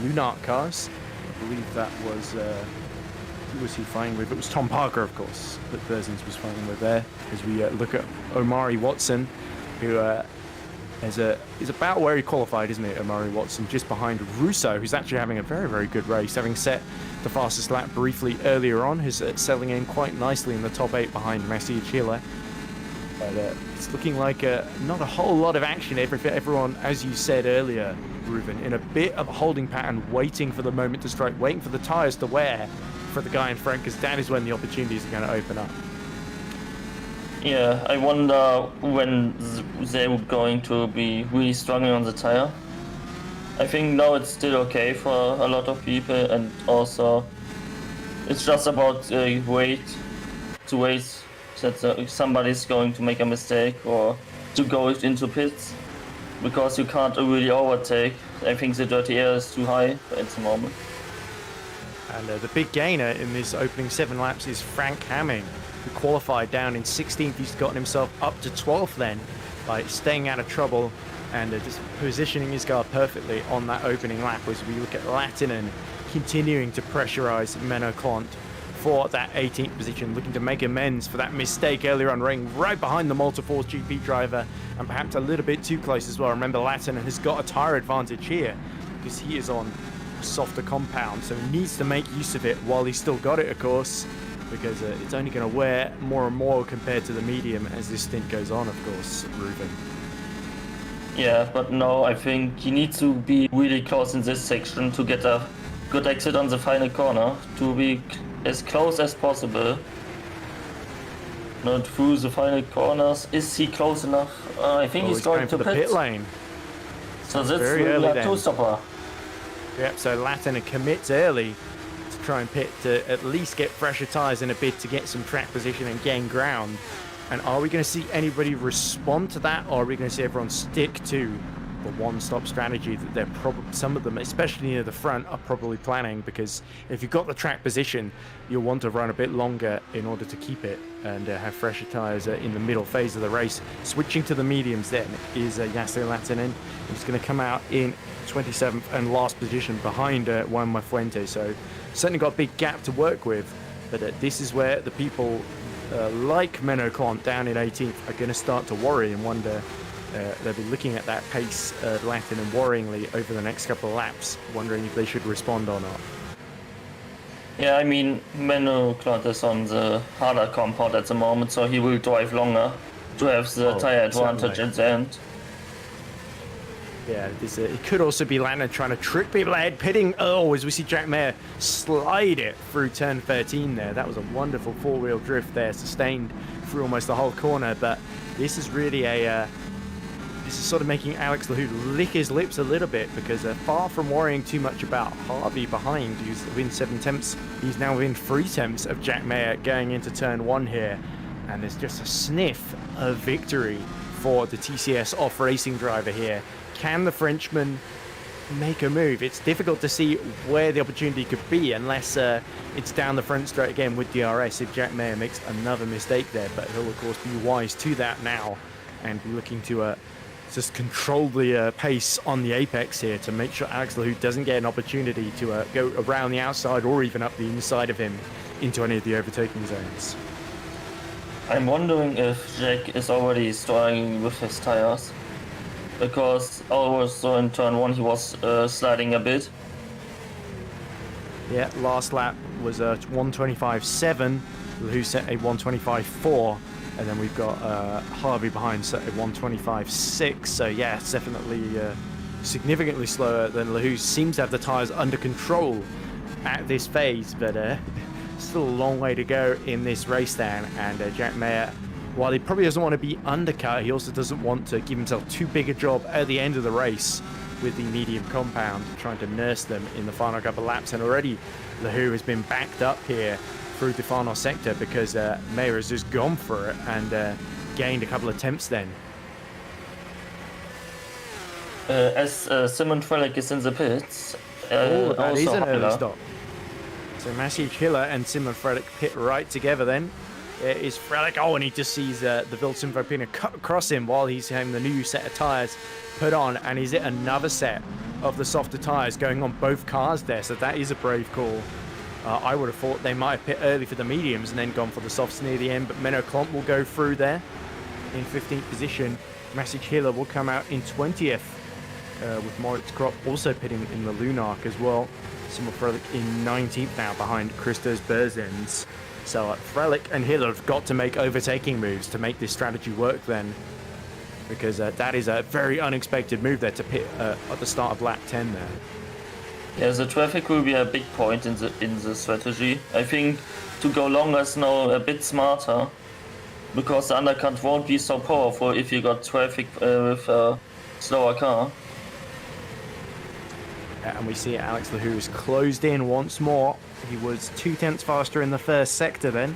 Lunart cars. I believe that was, who was he fighting with? It was Tom Parker, of course, that Berzins was fighting with there. As we look at Omari Watson, who is about where he qualified, isn't it, Omari Watson, just behind Russo, who's actually having a very, very good race, having set the fastest lap briefly earlier on, who's settling in quite nicely in the top 8 behind Messi Chile. But it's looking like not a whole lot of action. Everyone, as you said earlier, Ruben, in a bit of a holding pattern, waiting for the moment to strike, waiting for the tyres to wear for the guy in front, because that is when the opportunities are going to open up. Yeah, I wonder when they're going to be really struggling on the tire. I think now it's still okay for a lot of people, and also it's just about wait that somebody's going to make a mistake or to go into pits, because you can't really overtake. I think the dirty air is too high at the moment. And the big gainer in this opening 7 laps is Frank Hamming, who qualified down in 16th. He's gotten himself up to 12th then by staying out of trouble and just positioning his car perfectly on that opening lap, as we look at Lattinen continuing to pressurize Menno Klont for that 18th position, looking to make amends for that mistake earlier on, running right behind the Multiforce GP driver and perhaps a little bit too close as well. Remember, Lattinen has got a tire advantage here because he is on a softer compound, so he needs to make use of it while he's still got it, of course, because it's only going to wear more and more compared to the medium as this stint goes on, of course, Ruben. Yeah, but no, I think you need to be really close in this section to get a good exit on the final corner, to be as close as possible. Not through the final corners. Is he close enough? I think he's going to the pit lane. So that's the two-stopper. Yep, so Lattinen commits early to try and pit to at least get fresher tyres in a bid to get some track position and gain ground. And are we going to see anybody respond to that, or are we going to see everyone stick to the one-stop strategy that they're probably, some of them, especially near the front, are probably planning? Because if you've got the track position, you'll want to run a bit longer in order to keep it and have fresher tyres in the middle phase of the race. Switching to the mediums then is Yasser Lattinen. He's going to come out in 27th and last position behind Juan Mafuente. So certainly got a big gap to work with, but this is where the people like Menno Klont down in 18th are going to start to worry and wonder. They'll be looking at that pace of Lattinen worryingly over the next couple of laps, wondering if they should respond or not. Yeah, I mean, Menno Klont is on the harder compound at the moment, so he will drive longer to have the tyre advantage certainly at the end. Yeah, it could also be Lattinen trying to trick people ahead, pitting. Oh, as we see Jack Mayer slide it through turn 13 there. That was a wonderful four-wheel drift there, sustained through almost the whole corner. But this is really this is sort of making Alex Lahoud lick his lips a little bit, because far from worrying too much about Harvey behind, who's within 7 tenths, he's now within 3 tenths of Jack Mayer going into turn 1 here. And there's just a sniff of victory for the TCS off-racing driver here. Can the Frenchman make a move. It's difficult to see where the opportunity could be unless it's down the front straight again with DRS if Jack Mayer makes another mistake there. But he'll, of course, be wise to that now and be looking to just control the pace on the apex here to make sure Alex Lahou doesn't get an opportunity to go around the outside or even up the inside of him into any of the overtaking zones. I'm wondering if Jack is already struggling with his tires, because also in turn 1 he was sliding a bit. Yeah, last lap was a 125.7. Lahou set a 125.4. And then we've got Harvey behind set at 125.6. So yeah, it's definitely significantly slower than Lahou. Seems to have the tyres under control at this phase, but still a long way to go in this race then. And Jack Mayer, while he probably doesn't want to be undercut, he also doesn't want to give himself too big a job at the end of the race with the medium compound, trying to nurse them in the final couple of laps. And already Lahou has been backed up here through the final sector because Mayer has just gone for it and gained a couple of attempts then. As Simon Frelick is in the pits, that is an early Hiller. stop. So Maciej Hiller and Simon Frelick pit right together then. There is Frelick. Oh, and he just sees the Vilsenvo Pina cut across him while he's having the new set of tyres put on. And he's hit another set of the softer tyres going on both cars there. So that is a brave call. I would have thought they might have pit early for the mediums and then gone for the softs near the end, but Menno Klomp will go through there in 15th position. Maciej Hiller will come out in 20th, with Moritz Kropp also pitting in the Lunark as well. Simon Frelick in 19th now behind Christos Berzins. So Frelick and Hiller have got to make overtaking moves to make this strategy work then, because that is a very unexpected move there to pit at the start of lap 10 there. Yeah, the traffic will be a big point in the strategy. I think to go longer is now a bit smarter, because the undercut won't be so powerful if you got traffic with a slower car. And we see Alex Lahou is closed in once more. He was 2 tenths faster in the first sector then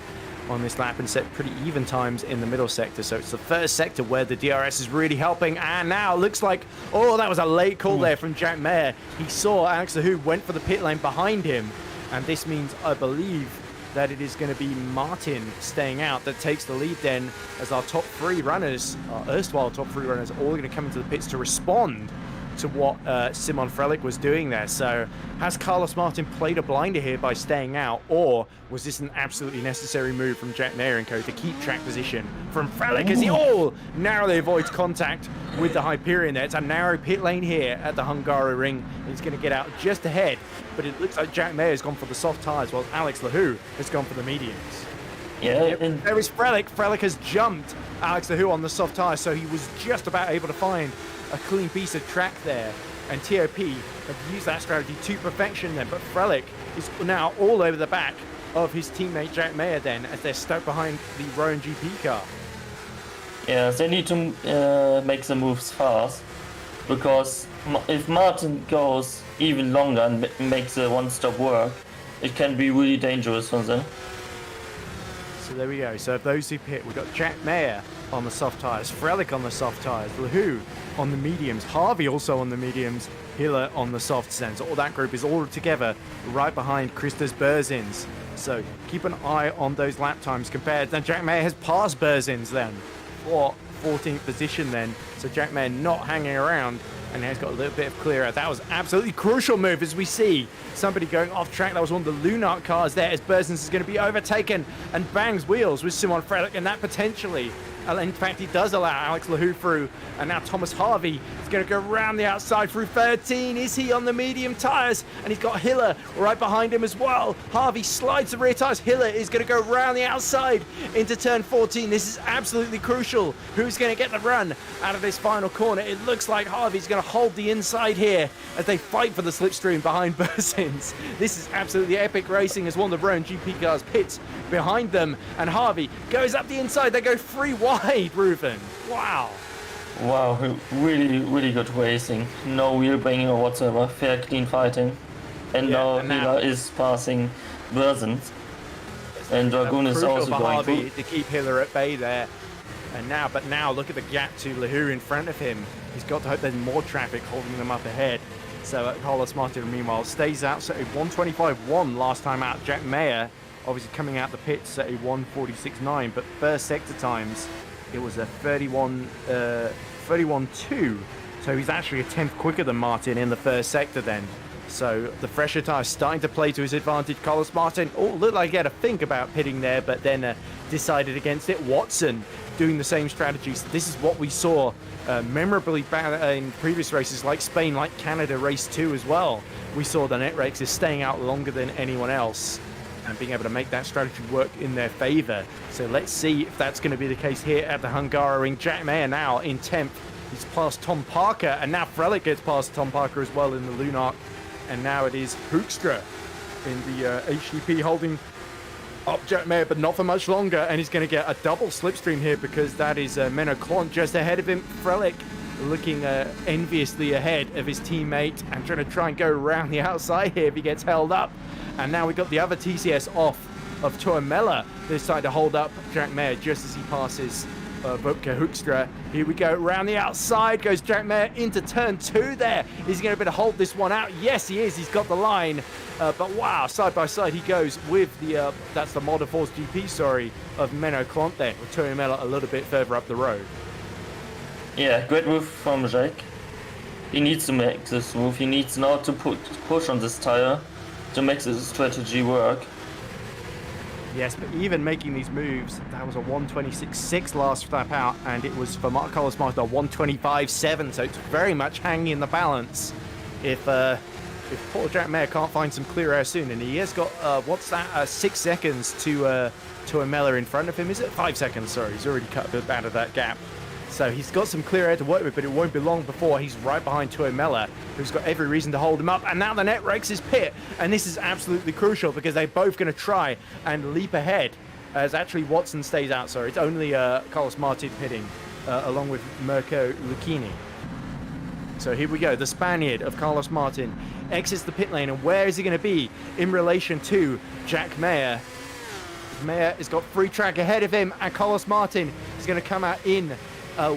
on this lap and set pretty even times in the middle sector. So it's the first sector where the DRS is really helping. And now it looks like, oh, that was a late call there from Jack Mayer. He saw Alex Lahou went for the pit lane behind him. And this means, I believe, that it is going to be Martin staying out that takes the lead then, as our top 3 runners, our erstwhile top 3 runners, are all going to come into the pits to respond to what Simon Frelick was doing there. So has Carlos Martin played a blinder here by staying out, or was this an absolutely necessary move from Jack Mayer and co to keep track position from Frelick as he narrowly avoids contact with the Hyperion there? It's a narrow pit lane here at the Hungary ring. He's going to get out just ahead, but it looks like Jack Mayer has gone for the soft tyres while Alex Lahou has gone for the mediums. Yeah, there is Frelick. Frelick has jumped Alex Lahou on the soft tyres, so he was just about able to find a clean piece of track there, and TOP have used that strategy to perfection then, but Frelick is now all over the back of his teammate Jack Mayer then, as they're stuck behind the Rowan GP car. yeah, they need to make the moves fast, because if Martin goes even longer and makes the one-stop work, it can be really dangerous for them. So there we go. So of those who pit, we've got Jack Mayer on the soft tyres, Frelick on the soft tyres, Lahou on the mediums, Harvey also on the mediums, Hiller on the softs then. So all that group is all together right behind Christos Berzins. So keep an eye on those lap times compared. Then Jack Mayer has passed Berzins then for 14th position then. So Jack Mayer not hanging around and has got a little bit of clear out. That was absolutely crucial move, as we see somebody going off track. That was one of the Lunark cars there, as Berzins is going to be overtaken and bangs wheels with Simon Frelick, and that potentially, in fact, he does allow Alex Lahou through. And now Thomas Harvey is going to go around the outside through 13. Is he on the medium tyres? And he's got Hiller right behind him as well. Harvey slides the rear tyres. Hiller is going to go around the outside into turn 14. This is absolutely crucial. Who's going to get the run out of this final corner? It looks like Harvey's going to hold the inside here as they fight for the slipstream behind Berzins. This is absolutely epic racing as one of the Rowan GP cars pits behind them. And Harvey goes up the inside. They go 3 wide, Ruben. Wow. Wow, really, really good racing. No wheel banging or whatsoever. Fair, clean fighting. And now Hiller is passing Berzins. And Dragoon is also for going Harvey through. to keep Hiller at bay there. And now look at the gap to Lahou in front of him. He's got to hope there's more traffic holding them up ahead. So Carlos Martin, meanwhile, stays out. So a 125.1 last time out. Jack Mayer, obviously coming out the pits at a 146.9, but first sector times, it was a 31.2. So he's actually a tenth quicker than Martin in the first sector then. So the fresher tire starting to play to his advantage. Carlos Martin, looked like he had a think about pitting there, but then decided against it. Watson doing the same strategy. So this is what we saw memorably in previous races like Spain, like Canada race 2 as well. We saw the net racers staying out longer than anyone else and being able to make that strategy work in their favor. So let's see if that's going to be the case here at the Hungaroring. Jack Mayer now in 10th. He's past Tom Parker, and now Frelick gets past Tom Parker as well in the Lunark. And now it is Hoekstra in the HDP holding up Jack Mayer, but not for much longer. And he's going to get a double slipstream here because that is Menno Klont just ahead of him. Frelick looking enviously ahead of his teammate and trying to go around the outside here if he gets held up. And now we've got the other TCS off of Tuomela. They're starting to hold up Jack Mayer just as he passes Bubka Hoekstra. Here we go, around the outside goes Jack Mayer into turn 2 there. Is he going to be able to hold this one out? Yes, he is. He's got the line. But wow, side by side he goes with the, that's the Modern Force GP, sorry, of Menno Klont there, with Tuomela a little bit further up the road. Yeah, great move from Jack. He needs to make this move. He needs now to push on this tire to make this strategy work. Yes, but even making these moves, that was a 126.6 last lap out, and it was for Carlos Martin a 125.7, so it's very much hanging in the balance. If poor Jack Mayer can't find some clear air soon, and he has got, 6 seconds to Tuomela in front of him, is it? 5 seconds, sorry, he's already cut a bit out of that gap. So he's got some clear air to work with, but it won't be long before he's right behind Tuomela, who's got every reason to hold him up. And now the net rakes his pit, and this is absolutely crucial because they're both going to try and leap ahead. As actually Watson stays out, sorry, it's only Carlos Martin pitting, along with Mirko Lucchini. So here we go, the Spaniard of Carlos Martin exits the pit lane, and where is he going to be in relation to Jack Mayer? Mayer has got free track ahead of him, and Carlos Martin is going to come out in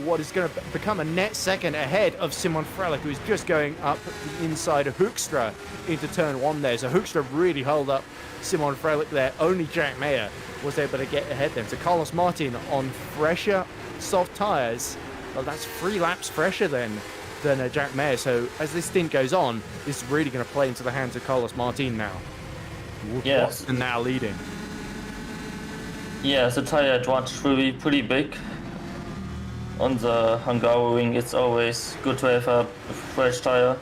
what is going to become a net second ahead of Simon Frelick, who is just going up the inside of Hoekstra into turn 1 there. So Hoekstra really held up Simon Frelick there. Only Jack Mayer was able to get ahead then. So Carlos Martin on fresher soft tyres. Well, that's 3 laps fresher than Jack Mayer. So as this stint goes on, this is really going to play into the hands of Carlos Martin now. Yes. And now leading. Yeah, the tire advantage will be pretty big. On the Hungaroring, it's always good to have a fresh tire.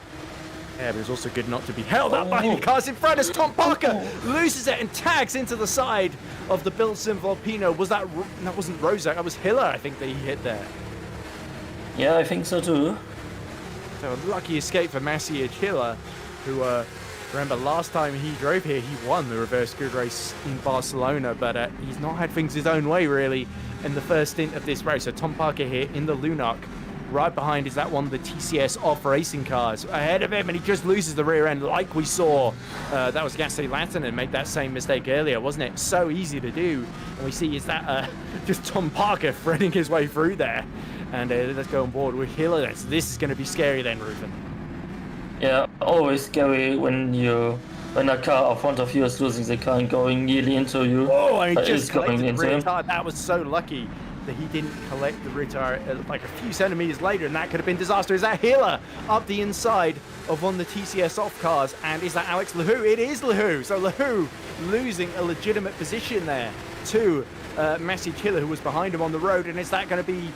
Yeah, but it's also good not to be held up by the cars in front as Tom Parker loses it and tags into the side of the Bilson Volpino. That wasn't Rozak, that was Hiller, I think, that he hit there. Yeah, I think so too. So a lucky escape for Maciej Hiller, who, remember, last time he drove here, he won the reverse grid race in Barcelona, but he's not had things his own way, really, in the first stint of this race. So Tom Parker here in the Lunark. Right behind is that one of the TCS off racing cars. Ahead of him, and he just loses the rear end like we saw. That was Gasly Lattinen make that same mistake earlier, wasn't it? So easy to do. And we see is that just Tom Parker threading his way through there. And let's go on board with Hiller. So this is going to be scary then, Ruben. Yeah, always scary when a car in front of you is losing the car and going nearly into you. Oh, and he just collected the rear tire. That was so lucky that he didn't collect the rear tire like a few centimeters later, and that could have been disaster. Is that Hiller up the inside of one of the TCS off cars? And is that Alex Lahou? It is Lahou. So Lahou losing a legitimate position there to Maciej Hiller, who was behind him on the road. And is that going to be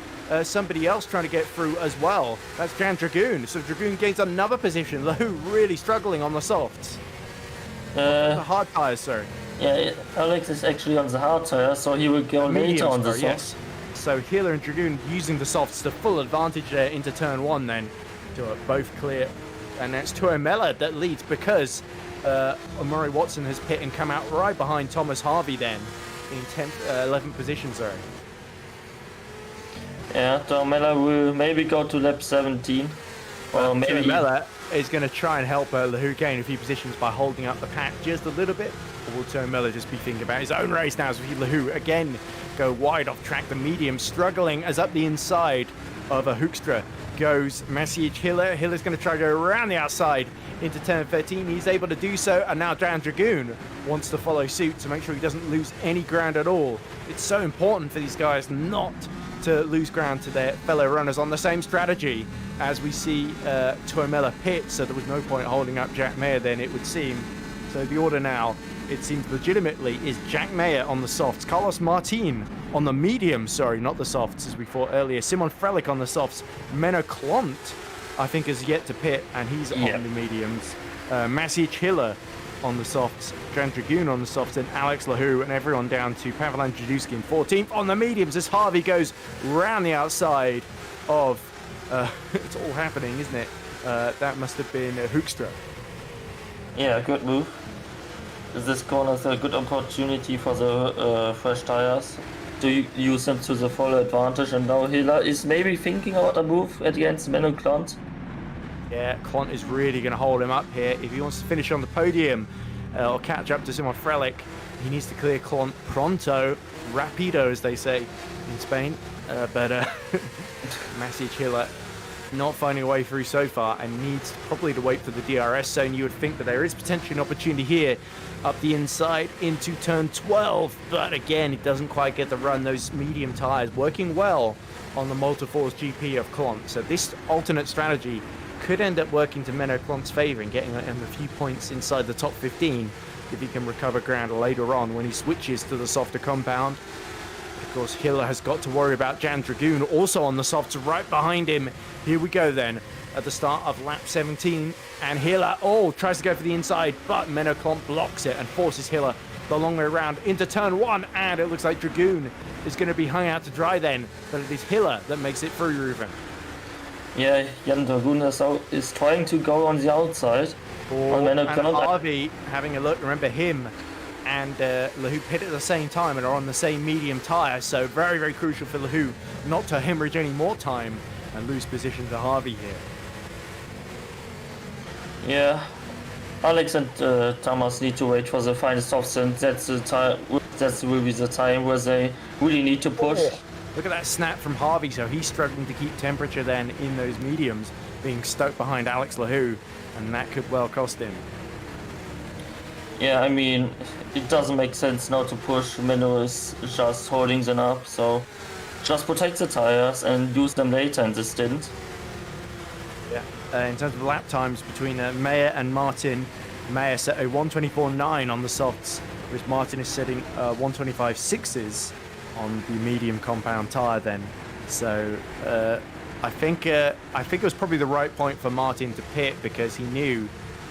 somebody else trying to get through as well? That's Jan Dragoon. So Dragoon gains another position. Lahou really struggling on the softs. The hard tires, sorry. Yeah, Alex is actually on the hard tire, so he will go later on the softs. Yes. So Hiller and Dragoon using the softs to full advantage there into turn 1 then. To both clear. And that's Tuomela that leads because Omori Watson has pit and come out right behind Thomas Harvey then in 10th, 11th position, sorry. Yeah, Tuomela will maybe go to lap 17. Or maybe Tuomela is going to try and help Lahou gain a few positions by holding up the pack just a little bit. Or will Tuomela just be thinking about his own race now as Lahou again go wide off track? The medium struggling as up the inside of Hoekstra goes Maciej Hiller. Hiller's going to try to go around the outside into turn 13. He's able to do so, and now Dan Dragoon wants to follow suit to make sure he doesn't lose any ground at all. It's so important for these guys not to lose ground to their fellow runners on the same strategy as we see Tuomela pit, so there was no point holding up Jack Mayer then, it would seem. So the order now, it seems legitimately, is Jack Mayer on the softs, Carlos Martin on the mediums, sorry, not the softs as we thought earlier, Simon Frelick on the softs, Menno Klont, I think, has yet to pit, and he's on the mediums, Maciej Hiller on the softs, Dan Dragoon on the softs, and Alex Lahou, and everyone down to Pavel Andrzejewski in 14th on the mediums as Harvey goes round the outside of, it's all happening, isn't it? That must have been Hoekstra. Yeah, good move. This corner is a good opportunity for the fresh tires to use them to the full advantage, and now Hiller is maybe thinking about a move against Menno Klont. Yeah, Klont is really going to hold him up here. If he wants to finish on the podium or catch up to Simon Frelick, he needs to clear Klont pronto, rapido as they say in Spain. But Maciej Hiller not finding a way through so far and needs probably to wait for the DRS zone. You would think that there is potentially an opportunity here up the inside into turn 12, but again, it doesn't quite get the run. Those medium tires working well on the Multiforce GP of Klont. So this alternate strategy could end up working to Menno Klont's favor and getting him a few points inside the top 15 if he can recover ground later on when he switches to the softer compound. Of course, Hiller has got to worry about Jan Dragoon, also on the softs right behind him. Here we go then, at the start of lap 17, and Hiller, tries to go for the inside, but Menno Klont blocks it and forces Hiller the long way around into turn 1, and it looks like Dragoon is going to be hung out to dry then, but it is Hiller that makes it through, Ruben. Yeah, Jan Dragoon is trying to go on the outside. And Harvey having a look, remember him and Lahou pit at the same time and are on the same medium tyre, so very, very crucial for Lahou not to hemorrhage any more time and lose position to Harvey here. Yeah, Alex and Thomas need to wait for the final stops, and that's the time. That will be the time where they really need to push. Look at that snap from Harvey, so he's struggling to keep temperature then in those mediums, being stuck behind Alex Lahou, and that could well cost him. Yeah, I mean, it doesn't make sense now to push. Menno is just holding them up, so just protect the tires and use them later in the stint. Yeah, in terms of lap times between Mayer and Martin, Mayer set a 1:24.9 on the softs, whereas Martin is setting 1:25.6s on the medium compound tyre then. So I think it was probably the right point for Martin to pit because he knew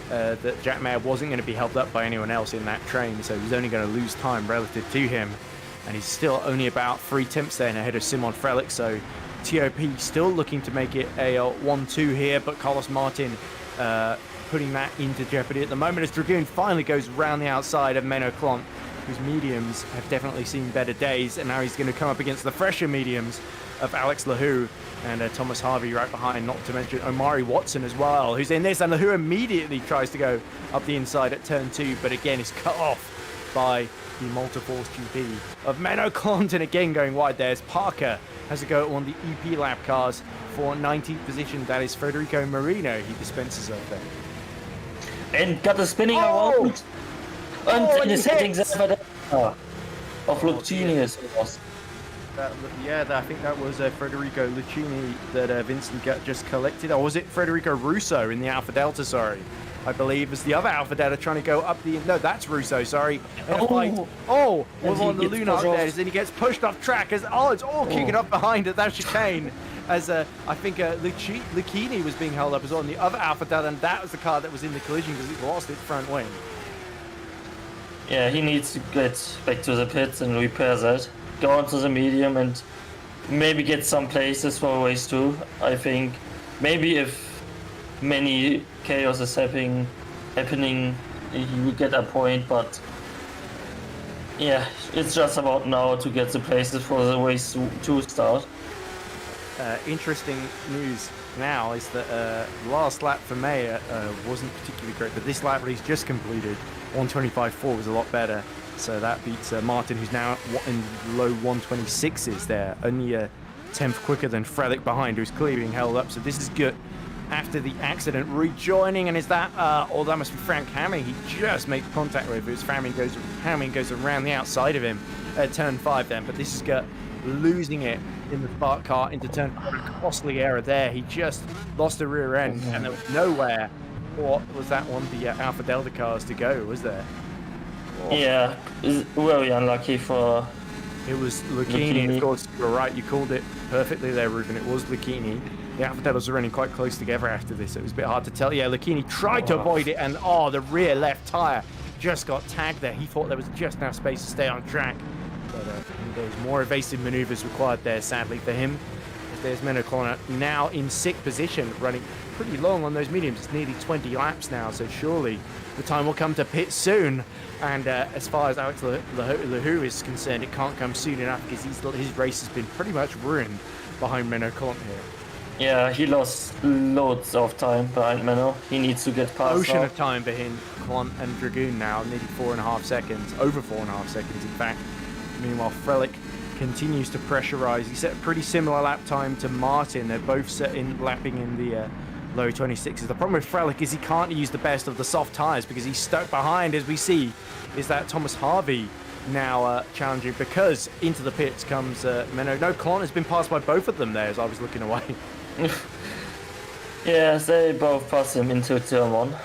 that Jack Mayer wasn't going to be held up by anyone else in that train, so he's only going to lose time relative to him. And he's still only about 3 tenths then ahead of Simon Frelick, so TOP still looking to make it a 1-2 here, but Carlos Martin putting that into jeopardy at the moment as Dragoon finally goes round the outside of Menno Klont, whose mediums have definitely seen better days, and now he's going to come up against the fresher mediums of Alex Lahou and Thomas Harvey right behind, not to mention Omari Watson as well, who's in this, and Lahou immediately tries to go up the inside at turn 2, but again is cut off by the Multiforce GP of Menno Klont, and again going wide there as Parker has a go on the EP lap cars for 19th position. That is Federico Marino he dispenses of there. And got the spinning around. And the settings of Lucchini as it was. I think that was Federico Lucchini that Vincent just collected. Or was it Federico Russo in the Alpha Delta, sorry. I believe is the other Alpha Delta trying to go up the... No, that's Russo, sorry. Was on the Lunark there, and he gets pushed off track as... it's all kicking up behind at that chicane. As I think Lucchini was being held up as well on the other Alpha Delta, and that was the car that was in the collision because it lost its front wing. Yeah, he needs to get back to the pits and repair that. Go onto the medium and maybe get some places for race 2. I think maybe if many chaos is happening, he will get a point, but yeah, it's just about now to get the places for the race 2 start. Interesting news now is that the last lap for Mayer wasn't particularly great, but this lap that he's just completed, 1:25.4, was a lot better. So that beats Martin, who's now in low 1:26s there. Only tenth quicker than Frelick behind, who's clearly being held up. So this is good. After the accident, rejoining, and is that, oh, that must be Frank Hamming. He just makes contact with it. Hamming goes around the outside of him at turn 5 then, but this is good. Losing it in the spark car into turn 4. Costly error there. He just lost the rear end, and there was nowhere, or was that one of the Alpha Delta cars to go, was there? Oh. Yeah, very unlucky for... It was Lucchini. Of course, you're right, you called it perfectly there, Ruben. It was Lucchini. The Alpha Deltas are running quite close together after this. It was a bit hard to tell. Yeah, Lucchini tried to avoid it, and the rear left tyre just got tagged there. He thought there was just enough space to stay on track. But there was more evasive maneuvers required there, sadly, for him. There's Menno Corner now in 6th position, running pretty long on those mediums. It's nearly 20 laps now, so surely the time will come to pit soon. And as far as Alex Lahou is concerned, it can't come soon enough because his race has been pretty much ruined behind Menno Corner here. Yeah, he lost loads of time behind Menno. He needs to get past Ocean of time behind Klon and Dragoon now, nearly 4.5 seconds, over 4.5 seconds in fact. Meanwhile, Frelick continues to pressurize. He set a pretty similar lap time to Martin. They're both lapping in the low 26s. The problem with Frelick is he can't use the best of the soft tires because he's stuck behind, as we see, is that Thomas Harvey now challenging, because into the pits comes Menno. No, Klon has been passed by both of them there as I was looking away. Yes, they both pass him into turn 1. Yeah,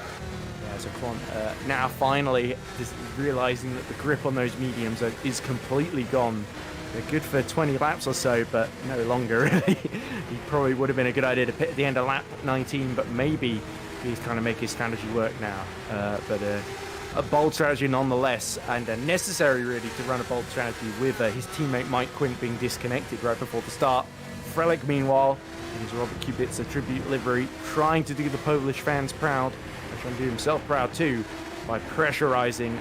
so Klon now finally just realizing that the grip on those mediums is completely gone. They're good for 20 laps or so, but no longer really. He probably would have been a good idea to pit at the end of lap 19, but maybe he's trying to make his strategy work now. But a bold strategy nonetheless, and necessary really to run a bold strategy with his teammate Mike Quint being disconnected right before the start. Frelick, meanwhile, in his Robert Kubica tribute livery, trying to do the Polish fans proud, and trying to do himself proud too, by pressurizing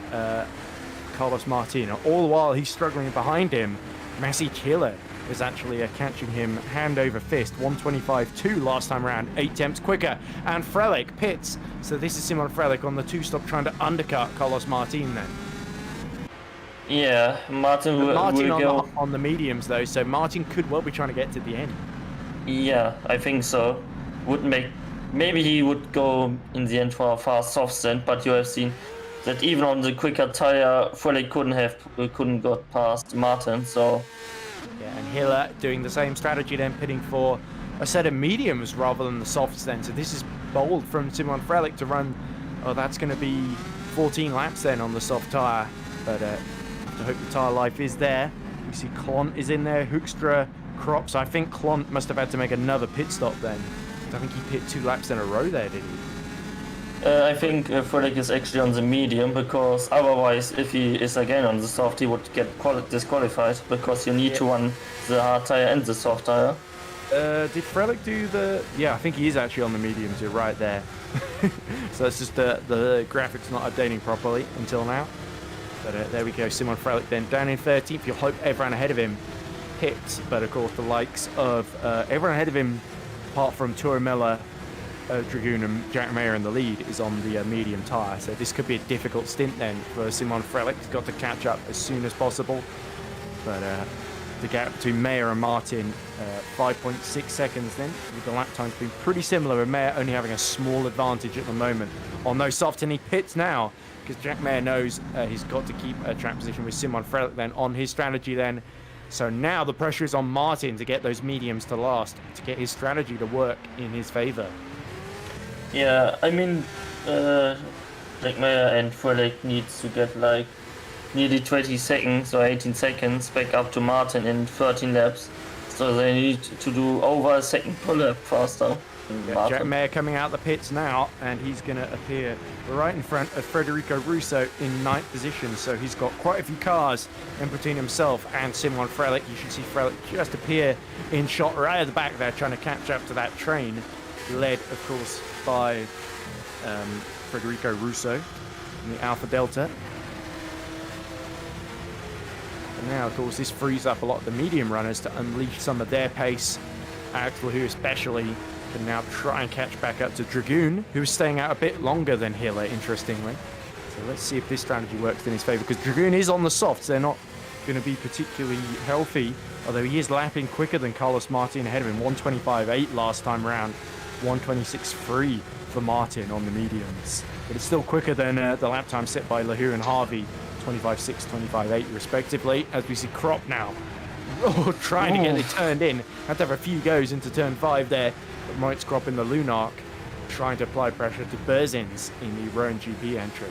Carlos Martin. All the while he's struggling behind him. Massey Killer is actually catching him hand over fist. 125.2 last time around, 8 tenths quicker. And Frelick pits. So this is Simon Frelick on the 2-stop trying to undercut Carlos Martin then. Yeah, Martin will go on the mediums though, so Martin could well be trying to get to the end. Yeah, I think so. Maybe he would go in the end for a fast soft stand, but you have seen that even on the quicker tire, Frelick couldn't got past Martin. So yeah, and Hiller doing the same strategy then, pitting for a set of mediums rather than the softs then. So this is bold from Simon Frelick to run. Oh, that's going to be 14 laps then on the soft tire, but I hope the tire life is there. You see Klont is in there, Hoekstra, Crops. I think Klont must have had to make another pit stop then. I think he pit 2 laps in a row there, did he? I think Frelick is actually on the medium, because otherwise if he is again on the soft he would get disqualified, because you need to run the hard tire and the soft tire. Did Frelick do the... Yeah, I think he is actually on the mediums, you're right there. So it's just the graphics not updating properly until now. But there we go, Simon Frelick then down in 13th. You'll hope everyone ahead of him hits, but of course the likes of everyone ahead of him, apart from Turo Miller, Dragoon and Jack Mayer in the lead, is on the medium tyre. So this could be a difficult stint then for Simon Frelick. He's got to catch up as soon as possible. But the gap between Mayer and Martin, 5.6 seconds then, with the lap times being pretty similar, and Mayer only having a small advantage at the moment on those soft, and he pits now because Jack Mayer knows he's got to keep a track position with Simon Frelick then on his strategy then. So now the pressure is on Martin to get those mediums to last, to get his strategy to work in his favour. Yeah, I mean, Jack Mayer and Frelick needs to get like nearly 20 seconds or 18 seconds back up to Martin in 13 laps. So they need to do over a second per lap faster. Jack Mayer coming out the pits now, and he's going to appear right in front of Federico Russo in 9th position. So he's got quite a few cars in between himself and Simon Frelick. You should see Frelick just appear in shot right at the back there, trying to catch up to that train, led, of course, by Federico Russo in the Alpha Delta. And now, of course, this frees up a lot of the medium runners to unleash some of their pace. Alex Lahou especially can now try and catch back up to Dragoon, who is staying out a bit longer than Hiller, interestingly. So let's see if this strategy works in his favour, because Dragoon is on the softs. They're not going to be particularly healthy, although he is lapping quicker than Carlos Martin ahead of him. 125.8 last time round, 126.3 for Martin on the mediums. But it's still quicker than the lap time set by Lahu and Harvey, 25.6, 25.8 respectively. As we see Crop now, trying to get it turned in. Had to have a few goes into turn 5 there. But Moritz Crop in the Lunark trying to apply pressure to Berzins in the Rowan GP entry.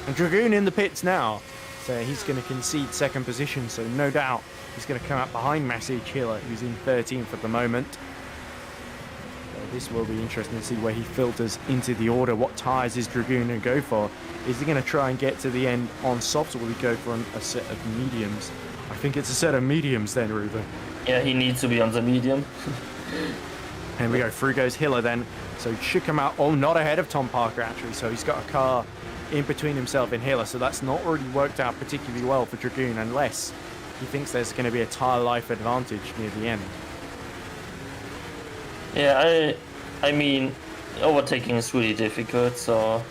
And Dragoon in the pits now. So he's going to concede second position. So no doubt he's going to come out behind Maciej Hiller, who's in 13th at the moment. So this will be interesting to see where he filters into the order. What tyres is Dragoon going to go for? Is he going to try and get to the end on softs, or will he go for a set of mediums? I think it's a set of mediums then, Ruben. Yeah, he needs to be on the medium. And we go, through goes Hiller then. So he should come out, not ahead of Tom Parker actually. So he's got a car in between himself and Hiller. So that's not really worked out particularly well for Dragoon, unless he thinks there's going to be a tyre life advantage near the end. Yeah, I mean, overtaking is really difficult, so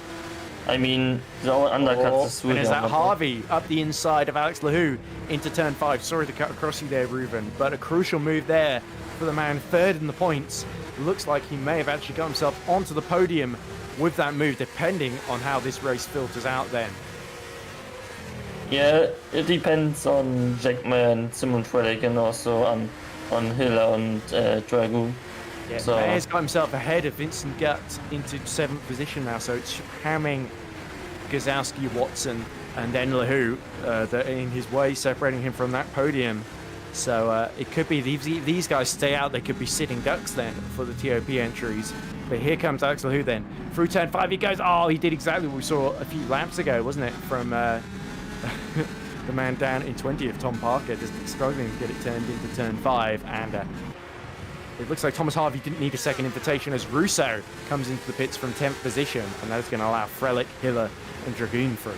I mean, the undercut is really. And is that Harvey up the inside of Alex Lahu into turn 5? Sorry to cut across you there, Ruben, but a crucial move there for the man third in the points. Looks like he may have actually got himself onto the podium with that move, depending on how this race filters out then. Yeah, it depends on Jack Mayer and Simon Frelick, and also on Hiller and Dragoon. Yeah, so Mayer's got himself ahead of Vincent Gutt into 7th position now, so it's Hamming, Gazowski, Watson, and then Lahu that are in his way, separating him from that podium. So it could be these guys stay out, they could be sitting ducks then for the TOP entries. But here comes Alex Lahu then. Through turn 5 he goes. Oh, he did exactly what we saw a few laps ago, wasn't it? From the man down in 20th, Tom Parker, just struggling to get it turned into turn 5. And it looks like Thomas Harvey didn't need a second invitation as Russo comes into the pits from 10th position. And that's going to allow Frelick, Hiller, and Dragoon through.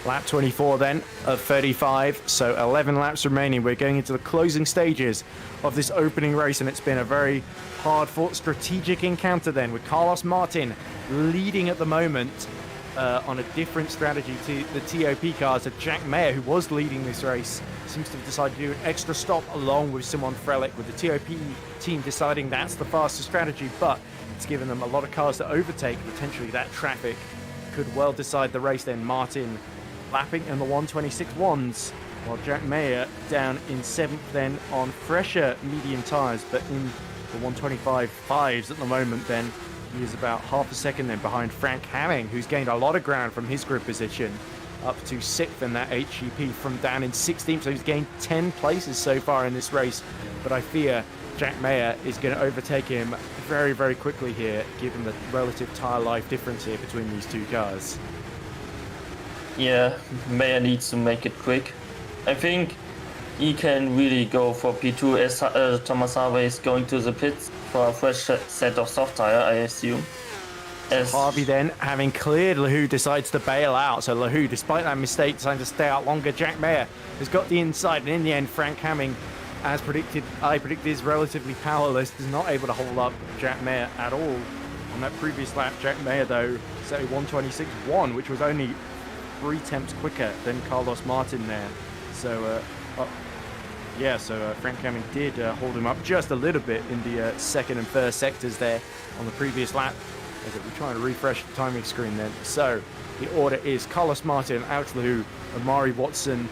Lap 24 then of 35, so 11 laps remaining. We're going into the closing stages of this opening race, and it's been a very hard-fought strategic encounter then, with Carlos Martin leading at the moment on a different strategy to the TOP cars. Jack Mayer, who was leading this race, seems to have decided to do an extra stop along with Simon Frelick, with the TOP team deciding that's the fastest strategy, but it's given them a lot of cars to overtake. Potentially that traffic could well decide the race then. Martin lapping in the 126.1s, while Jack Mayer down in 7th then on fresher medium tyres, but in the 125.5s at the moment then. He is about half a second then behind Frank Hamming, who's gained a lot of ground from his grid position up to 6th in that HGP from down in 16th. So he's gained 10 places so far in this race, but I fear Jack Mayer is going to overtake him very, very quickly here, given the relative tyre life difference here between these two cars. Yeah, Mayer needs to make it quick. I think he can really go for P2 as Thomas Harvey is going to the pits for a fresh set of soft tyre, I assume. As Harvey then, having cleared Lahu, decides to bail out. So Lahu, despite that mistake, deciding to stay out longer. Jack Mayer has got the inside, and in the end, Frank Hamming, as predicted, I predicted, is relatively powerless, is not able to hold up Jack Mayer at all. On that previous lap, Jack Mayer, though, set a 126.1, which was only 3 tenths quicker than Carlos Martin there. So, Frank Hamming did hold him up just a little bit in the second and first sectors there on the previous lap. As we're trying to refresh the timing screen then. So, the order is Carlos Martin, Alex Lahu, Amari Watson,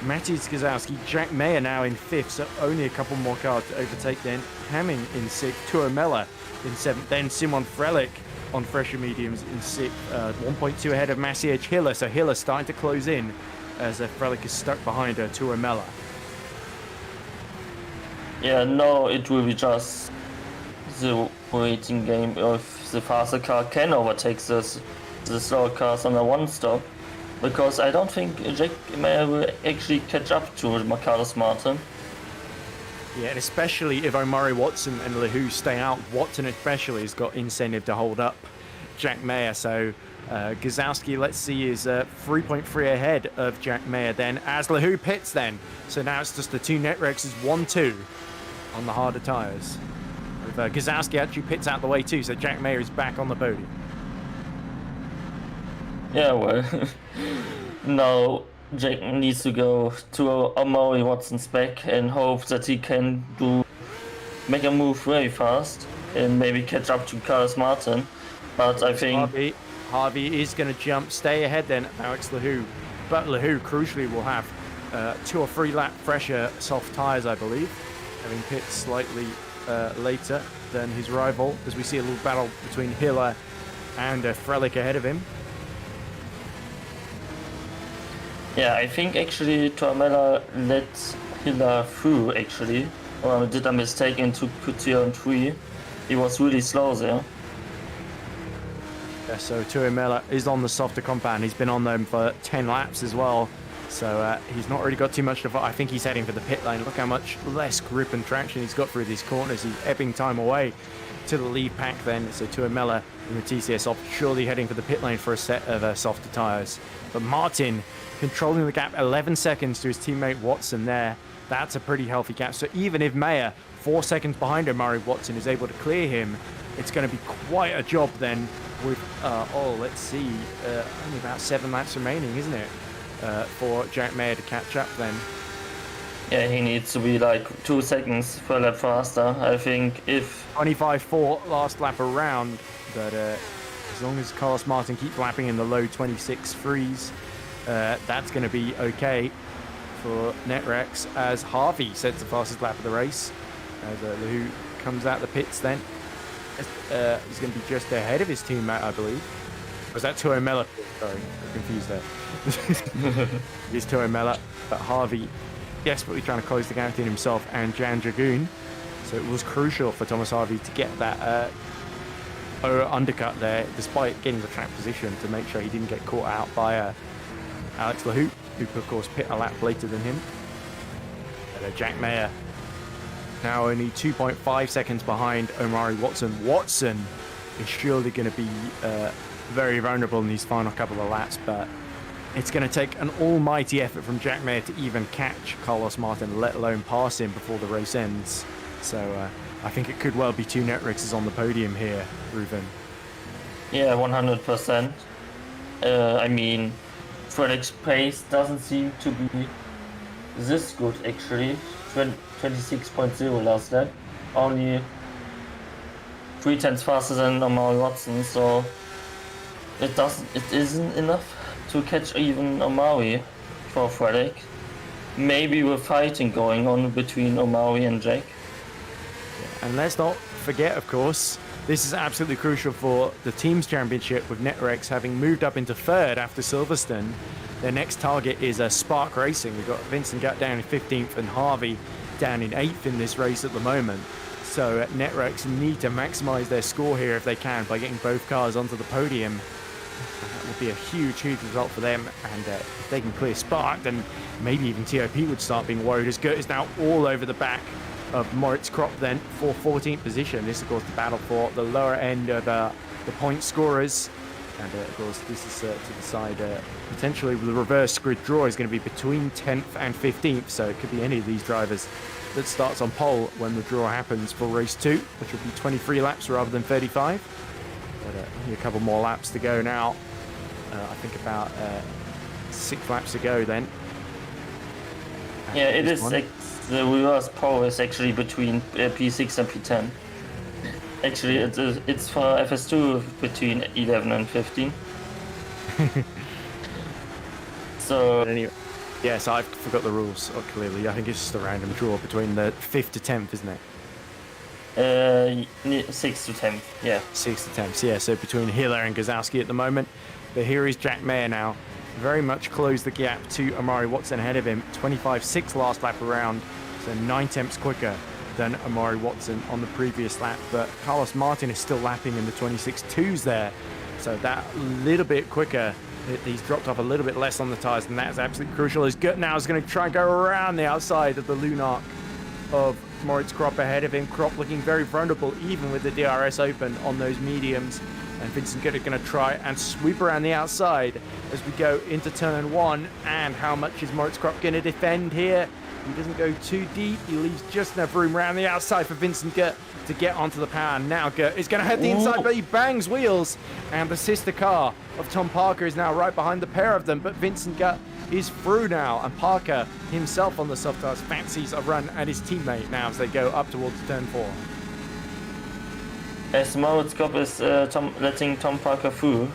Maciej Gazowski, Jack Mayer now in 5th, so only a couple more cars to overtake then. Hamming in 6th, Tuomela in 7th, then Simon Frelick on fresher mediums in 6th, 1.2 ahead of Maciej Hiller. So Hiller starting to close in as Frelick is stuck behind Tuomela. Yeah, no, it will be just the waiting game if the faster car can overtake the slower cars on a one stop, because I don't think Jack Mayer will actually catch up to Carlos Martin. Yeah, and especially if Omari Watson and Lahu stay out, Watson especially has got incentive to hold up Jack Mayer. So Gazowski, let's see, is 3.3 ahead of Jack Mayer then, as Lahu pits then. So now it's just the two Netrexes, 1-2 on the harder tyres. Gazowski actually pits out the way too, so Jack Mayer is back on the podium. Yeah, well, now Jack needs to go to Omari Watson's back and hope that he can make a move very fast and maybe catch up to Carlos Martin. But I think Harvey is going to jump, stay ahead then of Alex Lahou. But Lahou, crucially, will have 2 or 3 lap fresher soft tyres, I believe, having pit slightly later than his rival, as we see a little battle between Hiller and Frelick ahead of him. Yeah, I think actually Tormella let Hiller through actually, or did a mistake and took Couture on 3. He was really slow there. Yeah, so Tuamela is on the softer compound. He's been on them for 10 laps as well. So he's not really got too much to fight. I think he's heading for the pit lane. Look how much less grip and traction he's got through these corners. He's ebbing time away to the lead pack then. So Tuamela in the TCS off, surely heading for the pit lane for a set of softer tyres. But Martin controlling the gap 11 seconds to his teammate Watson there. That's a pretty healthy gap. So even if Mayer, 4 seconds behind Omari Watson, is able to clear him, it's going to be quite a job then with, let's see, only about 7 laps remaining, isn't it? For Jack Mayer to catch up then. Yeah, he needs to be like 2 seconds per lap faster. I think if 25.4 last lap around, but as long as Carlos Martin keeps lapping in the low 26 threes, that's going to be okay for Netrex, as Harvey sets the fastest lap of the race as Lahou comes out the pits then. He's going to be just ahead of his teammate, I believe. Was that Tuamela? Sorry, I'm confused there. It's Tuamela, but Harvey desperately trying to close the gap between himself and Jan Dragoon. So it was crucial for Thomas Harvey to get that undercut there, despite getting the track position, to make sure he didn't get caught out by Alex Lahou, who of course pit a lap later than him. But, Jack Mayer now only 2.5 seconds behind Omari Watson. Watson is surely going to be very vulnerable in these final couple of laps, but it's going to take an almighty effort from Jack Mayer to even catch Carlos Martin, let alone pass him before the race ends. So I think it could well be 2 Netrixes on the podium here, Ruben. Yeah, 100%. I mean, Frelick's pace doesn't seem to be this good actually. 26.0 last lap, only 3 tenths faster than Omari Watson, so it isn't enough to catch even Omari for Frelick. Maybe with fighting going on between Omari and Jack. And let's not forget, of course, this is absolutely crucial for the team's championship, with Netrex having moved up into 3rd after Silverstone. Their next target is Spark Racing. We've got Vincent Gutt down in 15th and Harvey down in 8th in this race at the moment. So Netrex need to maximize their score here if they can by getting both cars onto the podium. And that would be a huge result for them. And if they can clear Spark, then maybe even TOP would start being worried, as Gutt is now all over the back of Moritz Kropp then for 14th position. This, of course, the battle for the lower end of the point scorers. And of course, this is to decide potentially the reverse grid draw is going to be between 10th and 15th. So it could be any of these drivers that starts on pole when the draw happens for race 2, which will be 23 laps rather than 35. But only a couple more laps to go now. I think about 6 laps to go then. Yeah, it is. The reverse pole is actually between P6 and P10. Actually, it's for FS2 between 11 and 15. So anyway, yes, I forgot the rules clearly. I think it's just a random draw between the 5th to 10th, isn't it? 6th to 10th, yeah. 6th to 10th, yeah. So between Hiller and Gazowski at the moment. But here is Jack Mayer now. Very much closed the gap to Omari Watson ahead of him. 25.6 last lap around, so 9 tenths quicker than Omari Watson on the previous lap. But Carlos Martin is still lapping in the 26.2s there. So that little bit quicker. He's dropped off a little bit less on the tyres, and that's absolutely crucial. As Gutt now is going to try and go around the outside of the Lunark of Moritz Kropp ahead of him. Kropp looking very vulnerable, even with the DRS open on those mediums. And Vincent Good are going to try and sweep around the outside as we go into turn 1. And how much is Moritz Krop going to defend here? He doesn't go too deep. He leaves just enough room around the outside for Vincent Gut to get onto the power. Now Gut is going to head the inside, but he bangs wheels. And the sister car of Tom Parker is now right behind the pair of them. But Vincent Gut is through now. And Parker himself on the soft tires fancies a run at his teammate now as they go up towards turn 4. As Moritz Krop is letting Tom Parker through,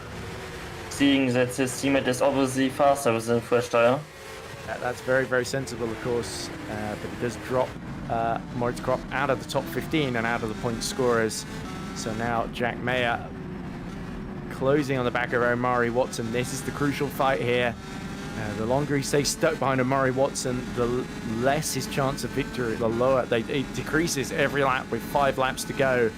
seeing that his teammate is obviously faster with the fresh tire. That's very, very sensible, of course, but it does drop Moritz Krop out of the top 15 and out of the point scorers. So now Jack Mayer closing on the back of Omari Watson. This is the crucial fight here. The longer he stays stuck behind Omari Watson, the less his chance of victory, the lower it decreases every lap with 5 laps to go.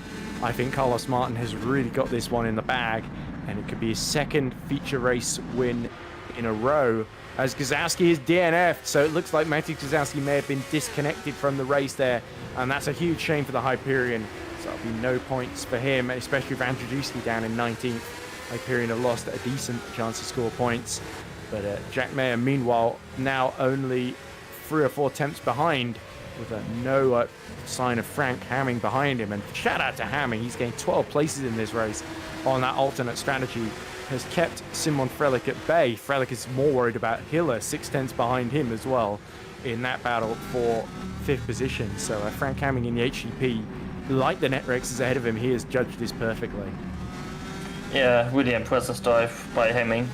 I think Carlos Martin has really got this one in the bag, and it could be his second feature race win in a row as Gazowski is DNF'd. So it looks like Maciej Gazowski may have been disconnected from the race there, and that's a huge shame for the Hyperion. So that'll be no points for him, especially for Andrzejewski down in 19th. Hyperion have lost a decent chance to score points. But Jack Mayer, meanwhile, now only 3 or 4 attempts behind, with no sign of Frank Hamming behind him. And shout out to Hamming, he's gained 12 places in this race on that alternate strategy. Has kept Simon Frelich at bay. Frelich is more worried about Hiller, 6 tenths behind him as well in that battle for 5th position. So Frank Hamming in the HGP, like the Netrex is ahead of him, he has judged this perfectly. Yeah, really impressive dive by Hamming.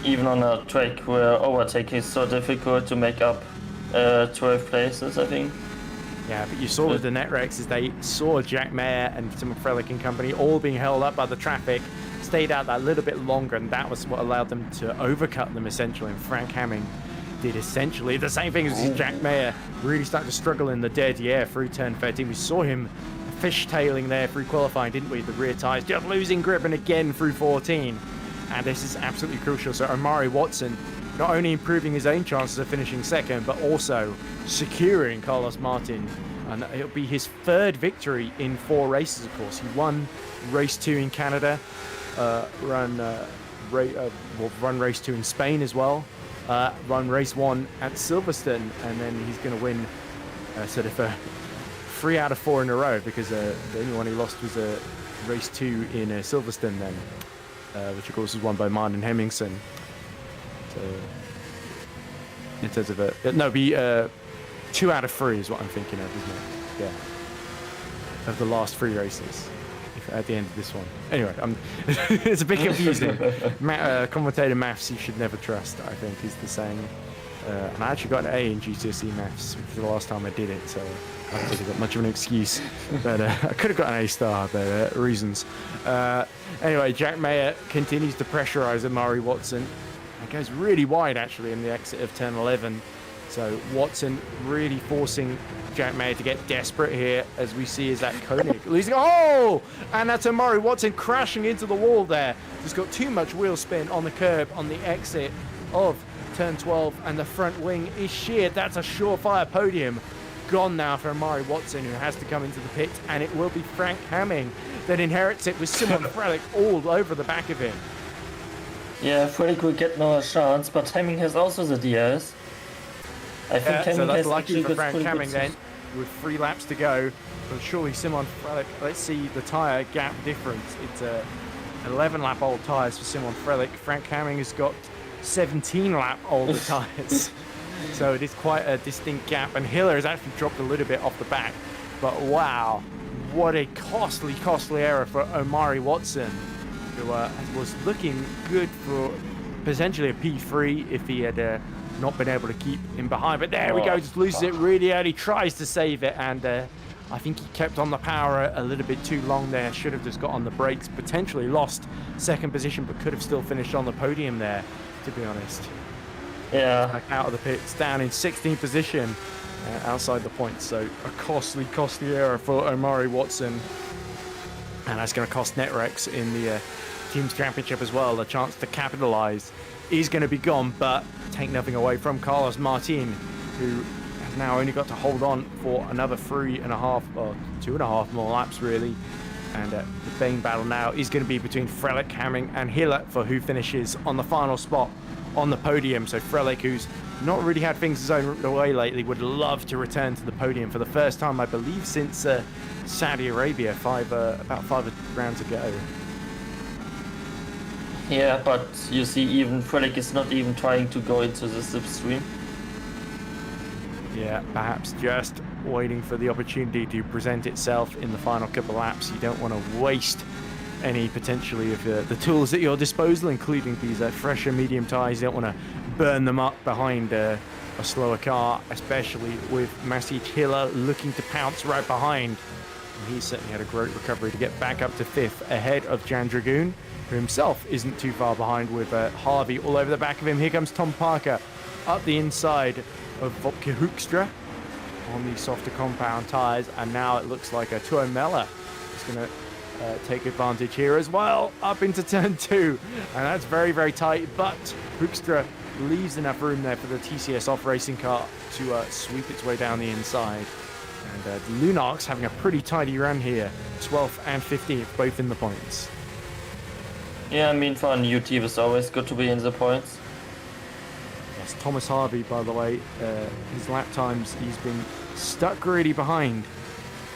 Even on a track where overtake is so difficult to make up 12 places, I think. Yeah, but you saw with the Netrexes, they saw Jack Mayer and Simon Frelich and company all being held up by the traffic, stayed out that little bit longer, and that was what allowed them to overcut them essentially. And Frank Hamming did essentially the same thing as Jack Mayer, really starting to struggle in the dead air through turn 13. We saw him fishtailing there through qualifying, didn't we? The rear tyres just losing grip, and again through 14. And this is absolutely crucial. So Omari Watson not only improving his own chances of finishing second, but also securing Carlos Martin. And it'll be his 3rd victory in 4 races, of course. He won race 2 in Canada, run race 2 in Spain as well, run race 1 at Silverstone, and then he's going to win sort of 3 out of 4 in a row, because the only one he lost was race 2 in Silverstone then, which of course was won by Martin Hemmingsen. So in terms of 2 out of 3 is what I'm thinking of, isn't it? Yeah. Of the last 3 races at the end of this one. Anyway, it's a bit confusing. Commentator maths you should never trust, I think, is the saying. And I actually got an A in GCSE maths for the last time I did it, so I haven't really got much of an excuse. But I could have got an A star, but reasons. Anyway, Jack Mayer continues to pressurize Omari Watson. It goes really wide, actually, in the exit of turn 11. So Watson really forcing Jack Mayer to get desperate here, as we see is that Koenig losing. Oh! And that's Omari Watson crashing into the wall there. Just got too much wheel spin on the curb on the exit of turn 12, and the front wing is sheared. That's a surefire podium. Gone now for Omari Watson, who has to come into the pit, and it will be Frank Hamming that inherits it with Simon Frelich all over the back of him. Yeah, Frelich will get no chance, but Hamming has also the DS. I think Hamming so that's has lucky for Frank Hamming then, with 3 laps to go. But surely Simon Frelich, let's see the tyre gap difference. It's 11 lap old tyres for Simon Frelich. Frank Hamming has got 17 lap older tyres. So it is quite a distinct gap, and Hiller has actually dropped a little bit off the back. But wow, what a costly error for Omari Watson, who was looking good for potentially a P3 if he had not been able to keep him behind. But there we go, just loses it really early, tries to save it, and I think he kept on the power a little bit too long there. Should have just got on the brakes, potentially lost 2nd position, but could have still finished on the podium there, to be honest. Yeah. Back out of the pits, down in 16th position, outside the points. So a costly error for Omari Watson. And that's going to cost Netrex in the Teams Championship as well. The chance to capitalise is going to be gone, but take nothing away from Carlos Martin, who has now only got to hold on for another 3.5 or 2.5 more laps, really. And the main battle now is going to be between Frelick, Hamming, and Hiller for who finishes on the final spot on the podium. So Frelick, who's not really had things his own way lately, would love to return to the podium for the first time, I believe, since Saudi Arabia about 5 rounds ago. Yeah, but you see, even Frelick is not even trying to go into the slipstream. Yeah, perhaps just waiting for the opportunity to present itself in the final couple laps. You don't want to waste any potentially of the tools at your disposal, including these fresher medium tyres. You don't want to burn them up behind a slower car, especially with Masic Hiller looking to pounce right behind. And he's certainly had a great recovery to get back up to 5th ahead of Jan Dragoon, who himself isn't too far behind with Harvey all over the back of him. Here comes Tom Parker up the inside of Vopke Hoekstra on the softer compound tyres, and now it looks like a Tuo Mella is going to take advantage here as well, up into turn 2, and that's very, very tight, but Hoekstra leaves enough room there for the TCS off racing car to sweep its way down the inside. And Lunark's having a pretty tidy run here, 12th and 15th, both in the points. Yeah, I mean, for a new team, it's always good to be in the points. Yes, Thomas Harvey, by the way, his lap times, he's been stuck really behind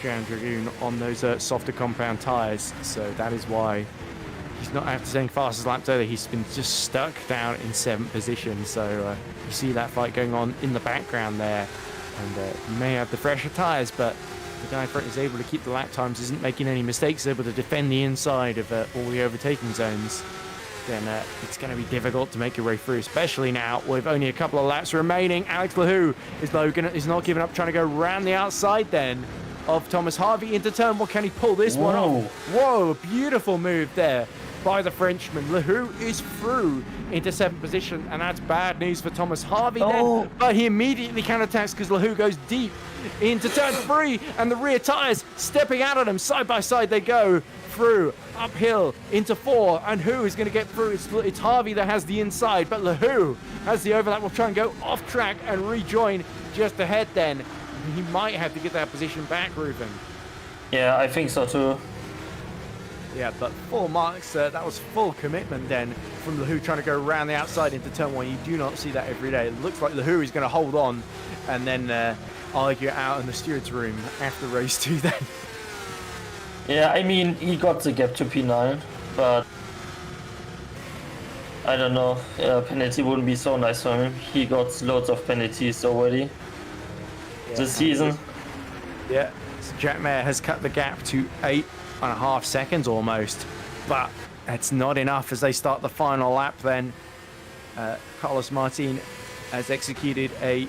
Jan Dragoon on those softer compound tyres, so that is why he's not, after saying fastest lap earlier, he's been just stuck down in 7th position. So you see that fight going on in the background there, and he may have the fresher tyres, but the guy is able to keep the lap times, isn't making any mistakes, able to defend the inside of all the overtaking zones. Then it's going to be difficult to make your way through, especially now with only a couple of laps remaining. Alex Lahou is not giving up, trying to go around the outside then of Thomas Harvey into turn 1. Can he pull this one off? Whoa, beautiful move there by the Frenchman. Lahou is through into 7th position, and that's bad news for Thomas Harvey then. But he immediately counterattacks because Lahou goes deep into turn 3, and the rear tyres stepping out of them. Side by side they go through, uphill into 4, and who is going to get through? It's Harvey that has the inside, but Lahou has the overlap. Will try and go off track and rejoin just ahead then. He might have to get that position back, Ruben. Yeah, I think so too. Yeah, but full marks, that was full commitment then from Lahou trying to go around the outside into turn 1. You do not see that every day. It looks like Lahou is going to hold on and then argue it out in the steward's room after race 2 then. Yeah, I mean, he got the gap to P9, but I don't know, penalty wouldn't be so nice for him. He got loads of penalties already this season. Yeah, so Jack Mayer has cut the gap to 8.5 seconds almost, but it's not enough as they start the final lap then. Carlos Martin has executed a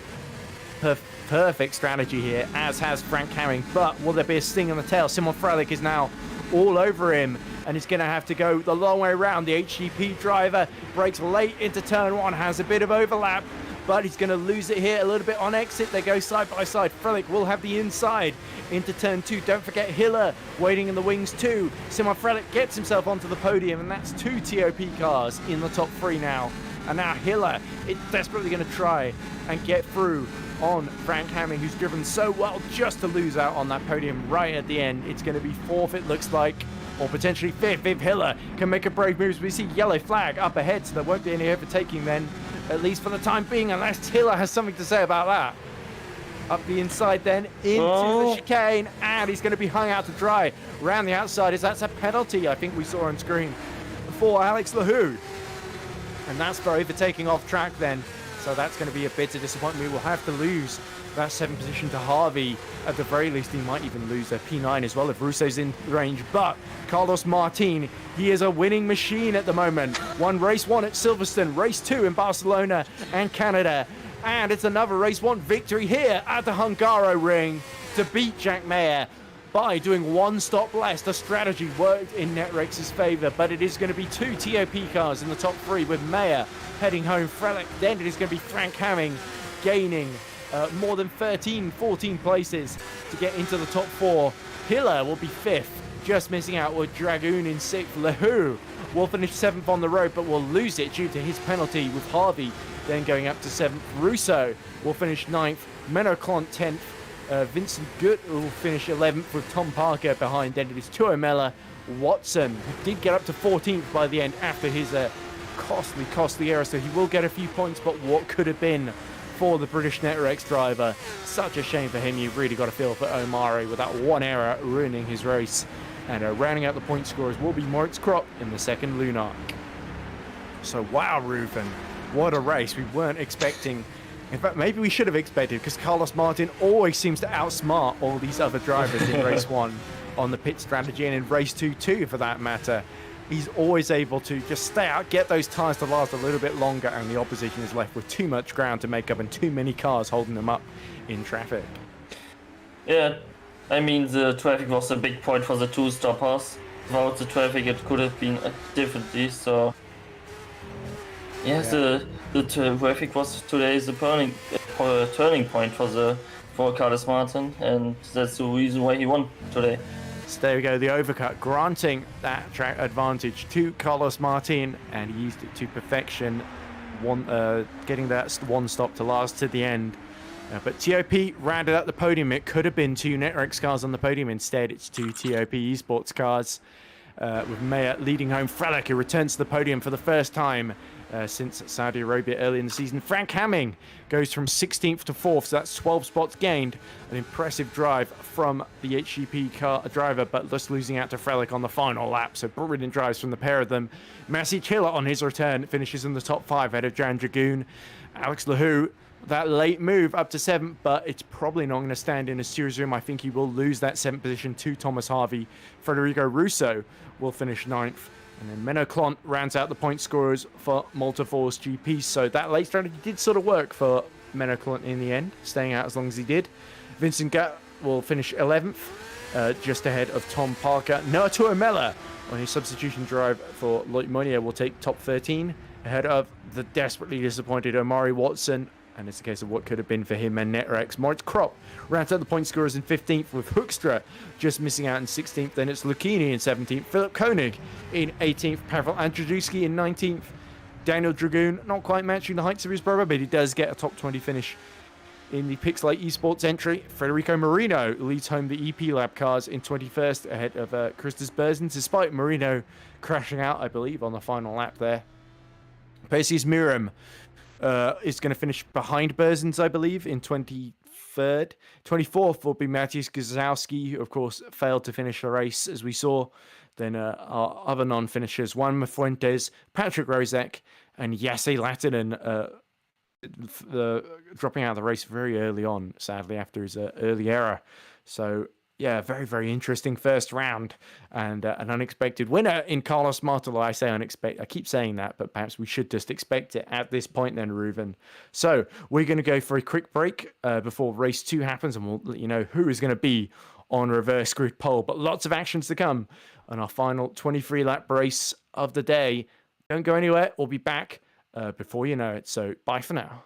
perfect strategy here, as has Frank Hamming, but will there be a sting on the tail? Simon Frelick is now all over him, and he's going to have to go the long way around. The HGP driver breaks late into turn 1, has a bit of overlap, but he's going to lose it here a little bit on exit. They go side by side. Frelick will have the inside into turn 2. Don't forget Hiller waiting in the wings too. Simon Frelick gets himself onto the podium, and that's 2 TOP cars in the top 3 now. And now Hiller is desperately going to try and get through on Frank Hamming, who's driven so well just to lose out on that podium right at the end. It's going to be 4th, it looks like, or potentially 5th if Hiller can make a brave move. We see yellow flag up ahead, so there won't be any overtaking then, at least for the time being, unless Hiller has something to say about that. Up the inside then, into the chicane, and he's going to be hung out to dry. Round the outside, that's a penalty, I think we saw on screen, for Alex Lahou. And that's for overtaking off track then. So that's going to be a bit of disappointment. We will have to lose that 7th position to Harvey. At the very least, he might even lose their P9 as well if Russo's in range. But Carlos Martin, he is a winning machine at the moment. Won race 1 at Silverstone, race 2 in Barcelona and Canada. And it's another race 1 victory here at the Hungaroring to beat Jack Mayer by doing 1 stop less. The strategy worked in Netrex's favour, but it is going to be 2 TOP cars in the top 3 with Mayer heading home. Frelick, then it is going to be Frank Hamming gaining more than 13, 14 places to get into the top 4. Hiller will be 5th, just missing out with Dragoon in 6th. Lahou will finish 7th on the road, but will lose it due to his penalty, with Harvey then going up to 7th. Russo will finish 9th, Menoclont 10th, Vincent Gut will finish 11th with Tom Parker behind. Then it is Tuomela Watson, who did get up to 14th by the end after his costly error, so he will get a few points, but what could have been for the British Netrex driver. Such a shame for him. You've really got to feel for Omari with that one error ruining his race. And rounding out the point scorers will be Moritz Kropp in the second Lunark. So wow, Ruven, what a race. We weren't expecting. In fact, maybe we should have expected, because Carlos Martin always seems to outsmart all these other drivers in race 1 on the pit strategy, and in race 2 too, for that matter. He's always able to just stay out, get those tyres to last a little bit longer, and the opposition is left with too much ground to make up and too many cars holding them up in traffic. Yeah, I mean, the traffic was a big point for the two stoppers. Without the traffic, it could have been differently, so... Yeah, the traffic was today the turning point for Carlos Martin, and that's the reason why he won today. So there we go, the overcut, granting that track advantage to Carlos Martin, and he used it to perfection, getting that one stop to last to the end. But TOP rounded out the podium. It could have been 2 Netrex cars on the podium. Instead, it's 2 TOP esports cars, with Meyer leading home Frelick, who returns to the podium for the first time since Saudi Arabia early in the season. Frank Hamming goes from 16th to 4th, so that's 12 spots gained. An impressive drive from the HGP car driver, but just losing out to Frelick on the final lap. So brilliant drives from the pair of them. Massey Chiller on his return finishes in the top 5 ahead of Jan Dragoon. Alex Lahou, that late move up to 7th, but it's probably not going to stand in a series room. I think he will lose that 7th position to Thomas Harvey. Federico Russo will finish 9th. And then Menno Klont rounds out the point scorers for Multiforce GP. So that late strategy did sort of work for Menno Klont in the end, staying out as long as he did. Vincent Gut will finish 11th, just ahead of Tom Parker. Noah Tuomela on his substitution drive for Loic Meunier will take top 13, ahead of the desperately disappointed Omari Watson. And it's a case of what could have been for him and Netrex. Moritz Kropp rounds out the point scorers in 15th, with Hoekstra just missing out in 16th. Then it's Lucchini in 17th, Philip Koenig in 18th, Pavel Andrzejewski in 19th. Daniel Dragoon not quite matching the heights of his brother, but he does get a top 20 finish in the Pixelate Esports entry. Federico Marino leads home the EP Lab cars in 21st, ahead of Christus Berzins, despite Marino crashing out, I believe, on the final lap there. Perseus Miram is going to finish behind Berzins, I believe, in 23rd. 24th will be Maciej Gzowski, who, of course, failed to finish the race, as we saw. Then our other non-finishers, Juan Fuentes, Patrick Rozek, and Jesse Latinen, dropping out of the race very early on, sadly, after his early error. So, yeah, very, very interesting first round, and an unexpected winner in Carlos Martin. I say unexpected, I keep saying that, but perhaps we should just expect it at this point then, Ruven. So we're going to go for a quick break before race 2 happens, and we'll let you know who is going to be on reverse grid pole. But lots of actions to come on our final 23-lap race of the day. Don't go anywhere. We'll be back before you know it. So bye for now.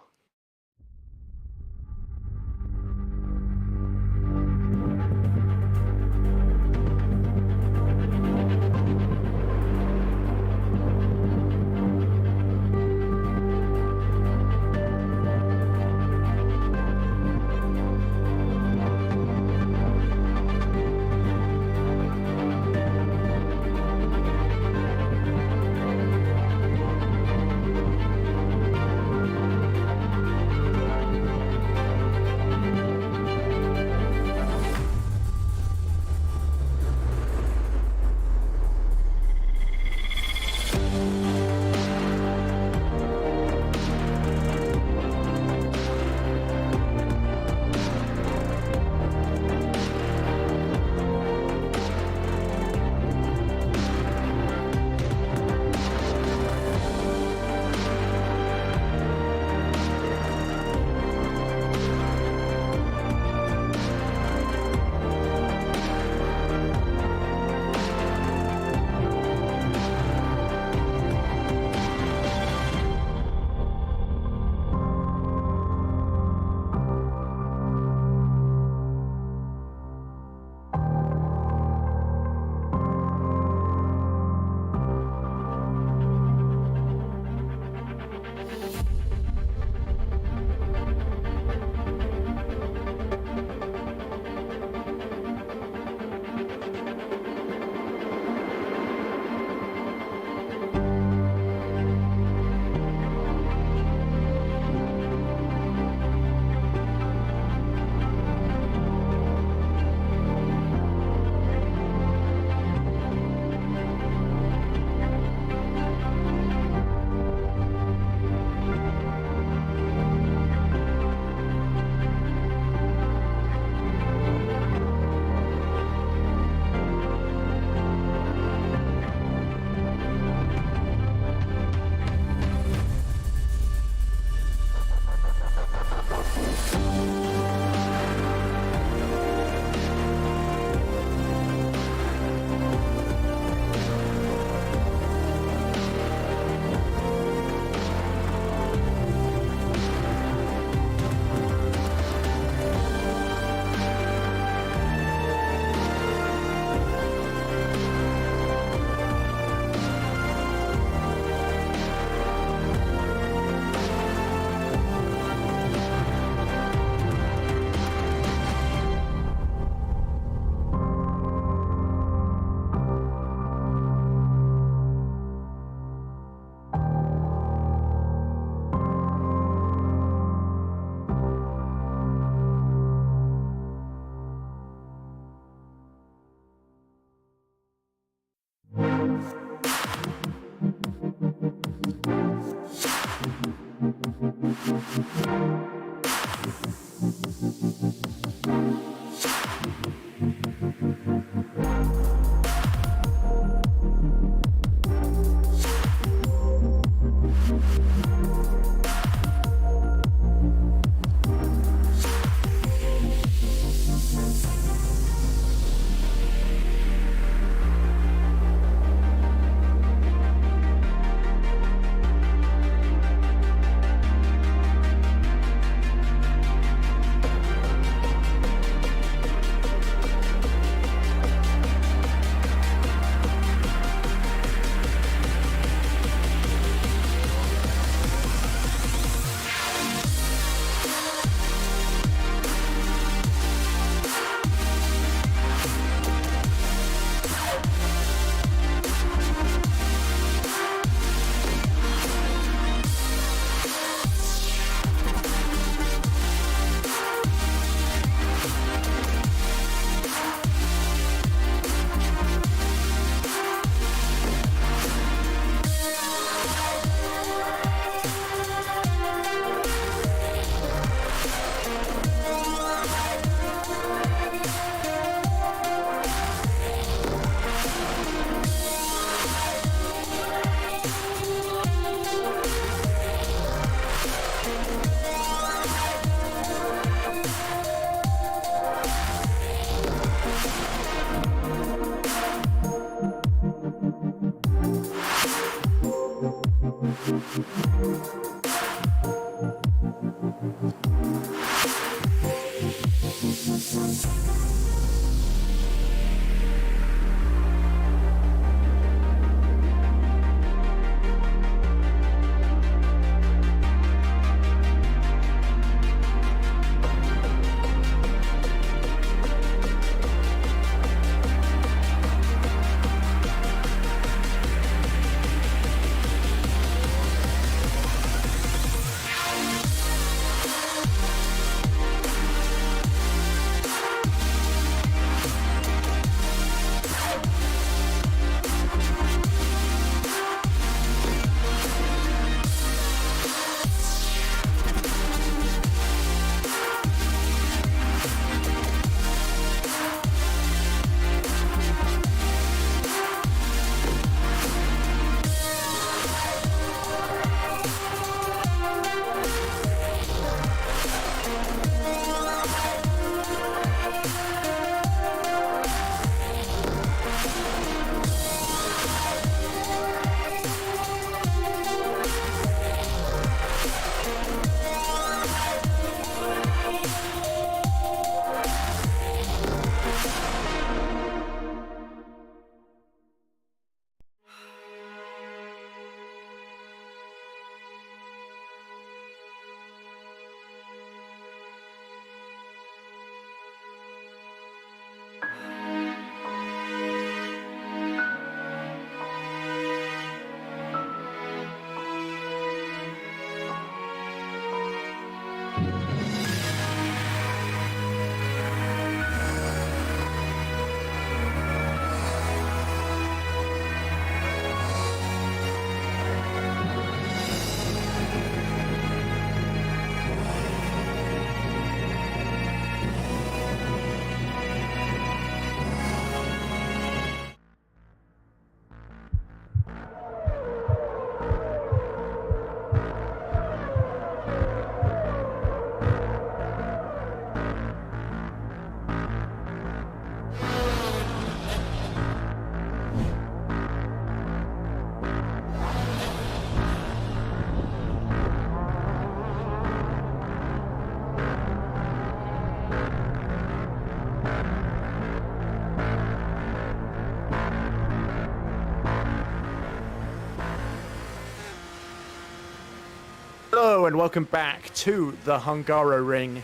Hello and welcome back to the Hungaroring.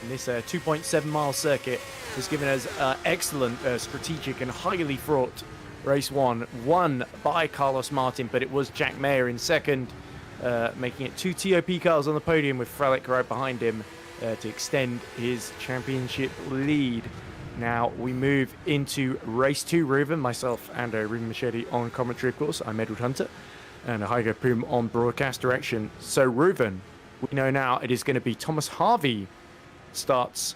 And this 2.7 mile circuit has given us excellent, strategic and highly fraught race one, won by Carlos Martin, but it was Jack Mayer in second, making it two TOP cars on the podium with Frelick right behind him to extend his championship lead. Now we move into race two, Reuven, myself and Reuven Machete on commentary, of course. I'm Edward Hunter and Heigo Poom on broadcast direction. So Reuven, we know now it is going to be Thomas Harvey starts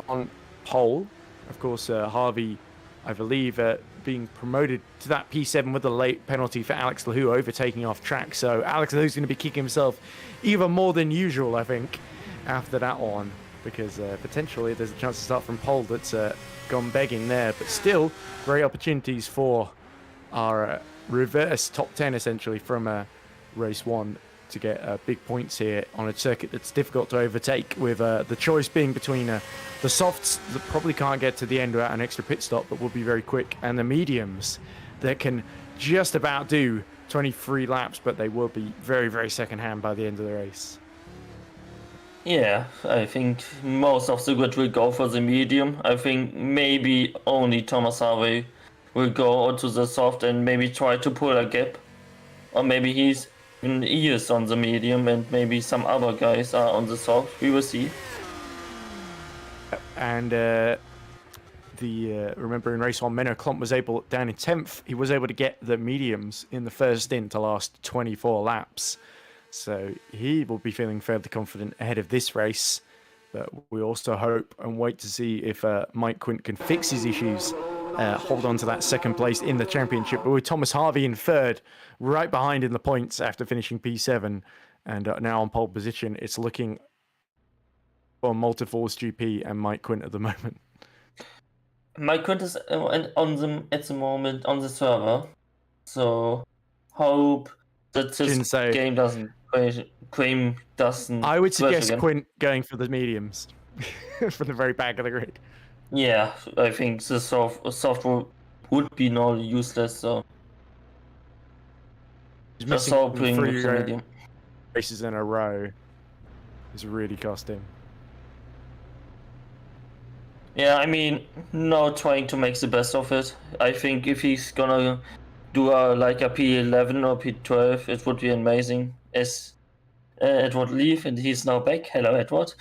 on pole. Of course, Harvey, I believe, being promoted to that P7 with a late penalty for Alex Lahou overtaking off track. So Alex Lahou's going to be kicking himself even more than usual, I think, after that one, because potentially there's a chance to start from pole that's gone begging there. But still, great opportunities for our reverse top 10 essentially from race one to get big points here on a circuit that's difficult to overtake, with the choice being between the softs that probably can't get to the end without an extra pit stop but will be very quick, and the mediums that can just about do 23 laps, but they will be very, very second hand by the end of the race. Yeah, I think most of the good will go for the medium. I think maybe only Thomas Harvey will go to the soft and maybe try to pull a gap. Or maybe he is on the medium and maybe some other guys are on the soft. We will see. And remember in race one, Menno Klomp was able, down in 10th, he was able to get the mediums in the first stint to last 24 laps. So he will be feeling fairly confident ahead of this race. But we also hope and wait to see if Mike Quint can fix his issues, hold on to that second place in the championship. But with Thomas Harvey in third, right behind in the points after finishing P7, and now on pole position, it's looking for Multiforce GP and Mike Quint at the moment. Mike Quint is at the moment on the server, so hope That this Didn't say. game doesn't. Game doesn't. I would crash suggest again. Quint going for the mediums from the very back of the grid. Yeah, I think the soft would be now useless. So He's just missing hoping with the 3 medium. races in a row. It's really cost him. Yeah, I mean, now trying to make the best of it. I think if he's gonna do like a P11 or P12, it would be amazing. As Edward leave and he's now back. Hello, Edward.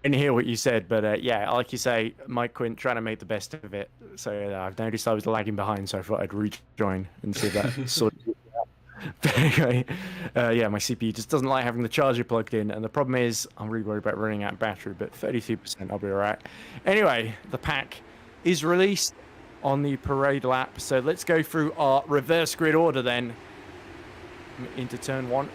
I didn't hear what you said, but yeah, like you say, Mike Quint trying to make the best of it. So I've noticed I was lagging behind, so I thought I'd rejoin and see if that sort of... But anyway, yeah, my CPU just doesn't like having the charger plugged in, and the problem is I'm really worried about running out of battery, but 32% I'll be alright. Anyway, the pack is released on the parade lap, so let's go through our reverse grid order then into turn 1.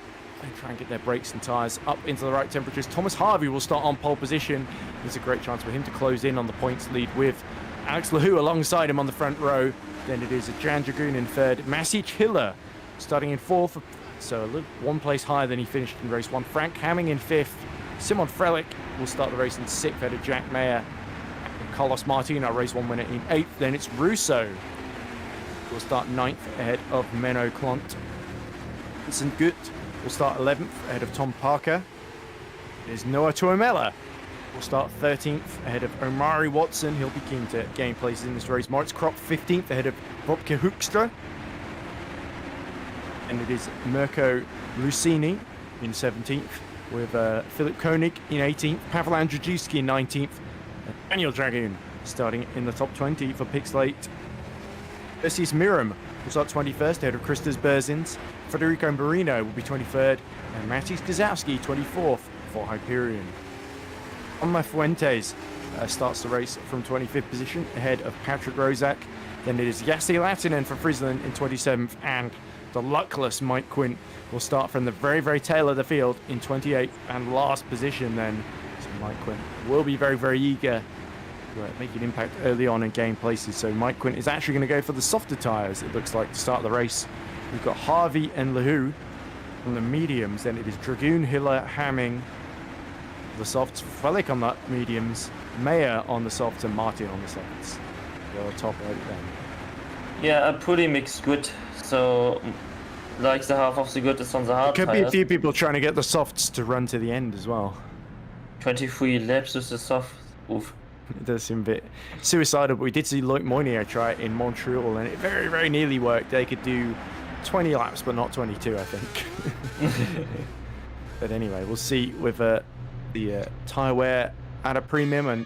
And try and get their brakes and tyres up into the right temperatures. Thomas Harvey will start on pole position. There's a great chance for him to close in on the points lead with Alex Lahou alongside him on the front row. Then it is Jan Dragoon in third. Maciej Hiller starting in fourth, so a little, 1 place higher than he finished in race 1. Frank Hamming in fifth. Simon Frelick will start the race in sixth ahead of Jack Mayer. And Carlos Martin, our race 1 winner, in eighth. Then it's Russo will start ninth ahead of Menno Klont. Vincent Gut will start 11th ahead of Tom Parker. It is Noah Tuamela will start 13th ahead of Omari Watson. He'll be keen to gain places in this race. Moritz Kropp 15th ahead of Bobke Hoekstra. And it is Mirko Lucini in 17th with Philip Koenig in 18th, Pavel Andrzejewski in 19th, and Daniel Dragoon starting in the top 20 for Pixlate. Perseus Miram will start 21st ahead of Christos Berzins. Federico Marino will be 23rd, and Matis Gazowski 24th for Hyperion. Onma Fuentes starts the race from 25th position ahead of Patrick Rozak. Then it is Yassi Latinen from Friesland in 27th, and the luckless Mike Quint will start from the very, very tail of the field in 28th and last position then. So Mike Quint will be very, very eager to make an impact early on and gain places. So Mike Quint is actually going to go for the softer tyres, it looks like, to start the race. We've got Harvey and Lahou on the mediums. Then it is Dragoon, Hiller, Hamming, the softs, Frelick on the mediums, Mayer on the softs, and Martin on the softs. Go top right then. Yeah, a pretty mixed grid. So, like the half of the grid is on the hard Could tires. be a few people trying to get the softs to run to the end as well. 23 laps with the soft. Oof. It does seem a bit suicidal, but we did see Loic Moynier try it in Montreal, and it very, very nearly worked. They could do 20 laps, but not 22, I think. But anyway, we'll see with the tyre wear at a premium and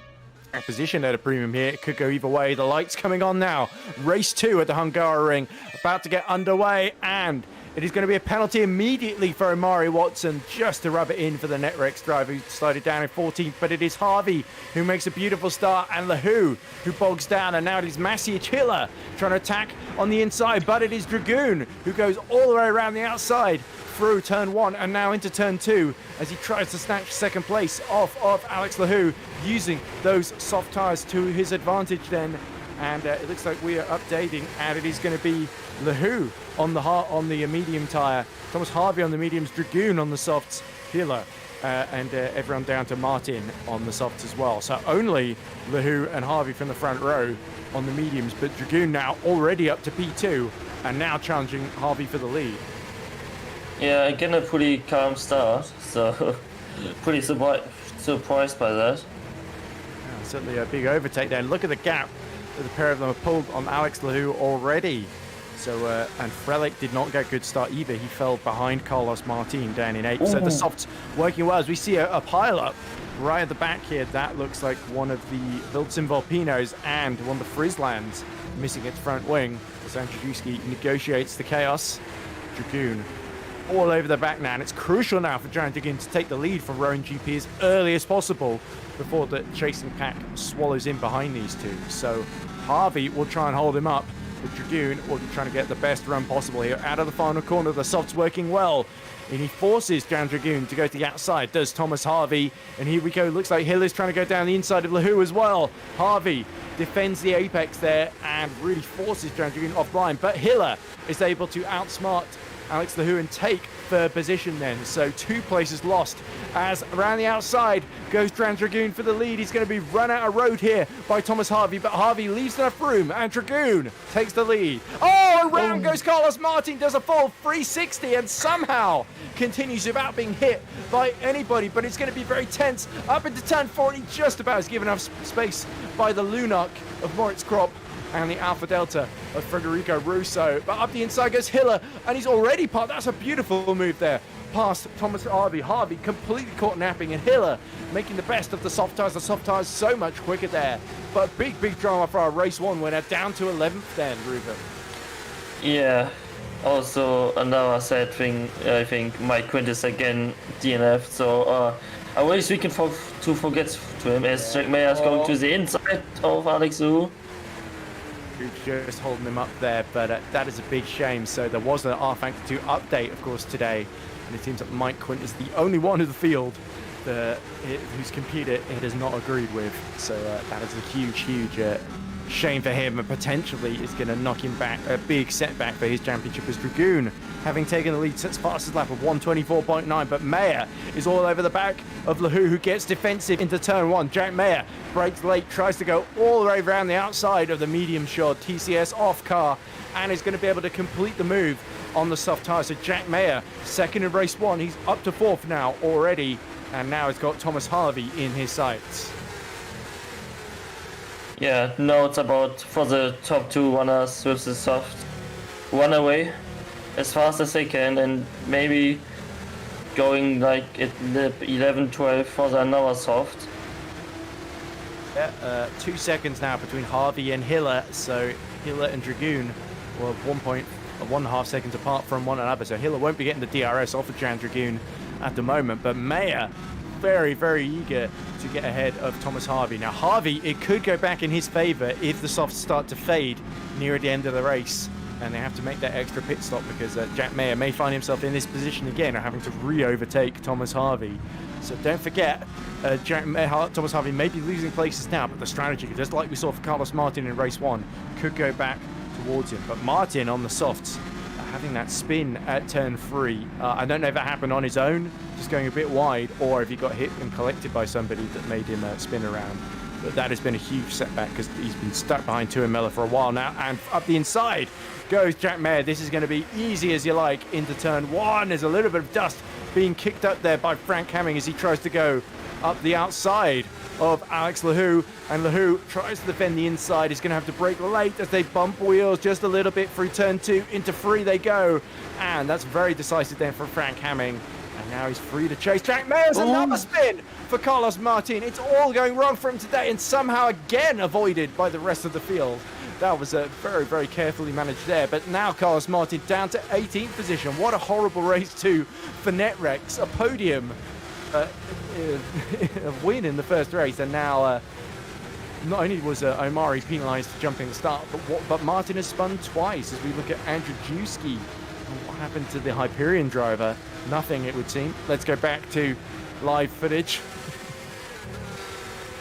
position at a premium here. It could go either way. The lights coming on now. Race 2 at the Hungaroring about to get underway, and it is going to be a penalty immediately for Omari Watson just to rub it in for the Netrex driver who slided down in 14th. But it is Harvey who makes a beautiful start, and Lahou who bogs down, and now it is Maciej Hiller trying to attack on the inside, but it is Dragoon who goes all the way around the outside through turn 1 and now into turn 2 as he tries to snatch second place off of Alex Lahou, using those soft tyres to his advantage then. And it looks like we are updating, and it is going to be Lahou on the medium tyre, Thomas Harvey on the mediums, Dragoon on the softs, Hiller, and everyone down to Martin on the softs as well. So only Lahou and Harvey from the front row on the mediums, but Dragoon now already up to P2 and now challenging Harvey for the lead. Yeah, again a pretty calm start, so pretty surprised by that. Yeah, certainly a big overtake there. Look at the gap that the pair of them have pulled on Alex Lahou already. So, and Frelick did not get a good start either. He fell behind Carlos Martin down in 8th. So the softs working well as we see a pile up right at the back here. That looks like one of the Wilson Volpinos and one of the Frieslands missing its front wing. As Andrzejewski negotiates the chaos. Dragoon all over the back now, and it's crucial now for Giant Dragoon to take the lead from Rowan GP as early as possible before the chasing pack swallows in behind these two. So Harvey will try and hold him up, but Dragoon will be trying to get the best run possible here. Out of the final corner, the softs working well. and he forces Jan Dragoon to go to the outside. Does Thomas Harvey, and here we go. Looks like Hill is trying to go down the inside of Lahoo as well. Harvey defends the apex there and really forces Jan Dragoon offline, but Hiller is able to outsmart Alex Lahoo and take third position then. So 2 places lost as around the outside goes Jan Dragoon for the lead. He's going to be run out of road here by Thomas Harvey, but Harvey leaves enough room and Dragoon takes the lead. Oh, around goes Carlos Martin, does a full 360 and somehow continues without being hit by anybody, but it's going to be very tense up into turn 4, and he just about is given enough space by the Lunark of Moritz Kropp and the Alpha Delta of Federico Russo. But up the inside goes Hiller, and he's already that's a beautiful move there. Past Thomas Harvey. Harvey completely caught napping, and Hiller making the best of the soft tires. The soft tires so much quicker there. But big drama for our race 1 winner, down to 11th then, Ruben. Yeah. Also, another sad thing, I think Mike Quint is again DNF, so I wish we can forget to him, as Jack Mayer is going to the inside of Alex Lahoo. Just holding him up there, but that is a big shame. So there was an R-Factor 2 update, of course, today, and it seems that Mike Quint is the only one of the field whose computer it has not agreed with. So that is a huge shame for him, and potentially is going to knock him back, a big setback for his championship as Dragoon, having taken the lead since fastest lap of 1:24.9. But Mayer is all over the back of Lahoo, who gets defensive into turn 1. Jack Mayer breaks late, tries to go all the way around the outside of the medium shod TCS off car, and is going to be able to complete the move on the soft tire. So Jack Mayer, second in race 1, he's up to 4th now already, and now he's got Thomas Harvey in his sights. Yeah, notes about for the top 2 runners with the soft run away as fast as they can, and maybe going like at lap 11, 12 for the another soft. Yeah, 2 seconds now between Harvey and Hiller, so Hiller and Dragoon were 1.5 seconds apart from one another, so Hiller won't be getting the DRS off of Jan Dragoon at the moment, but Mayer very eager to get ahead of Thomas Harvey. Now Harvey, it could go back in his favor if the softs start to fade near the end of the race, and they have to make that extra pit stop, because Jack Mayer may find himself in this position again of having to re-overtake Thomas Harvey. So don't forget, Thomas Harvey may be losing places now, but the strategy, just like we saw for Carlos Martin in race 1, could go back towards him. But Martin on the softs, having that spin at turn 3, I don't know if that happened on his own, just going a bit wide, or if he got hit and collected by somebody that made him spin around. But that has been a huge setback, because he's been stuck behind Tuamela for a while now, and up the inside goes Jack Mayer. This is going to be easy as you like into turn 1. There's a little bit of dust being kicked up there by Frank Hamming as he tries to go up the outside of Alex Lahoo, and Lahoo tries to defend the inside. He's going to have to brake late as they bump wheels just a little bit through turn 2. Into 3 they go, and that's very decisive then for Frank Hamming, and now he's free to chase. Jack Mayer's another spin for Carlos Martin. It's all going wrong for him today, and somehow again avoided by the rest of the field. That was very carefully managed there, but now Carlos Martin down to 18th position. What a horrible race 2 for Netrex, a podium a win in the first race, and now not only was Omari penalised for jumping the start, but Martin has spun twice. As we look at Andrew Jewski, what happened to the Hyperion driver? Nothing, it would seem. Let's go back to live footage.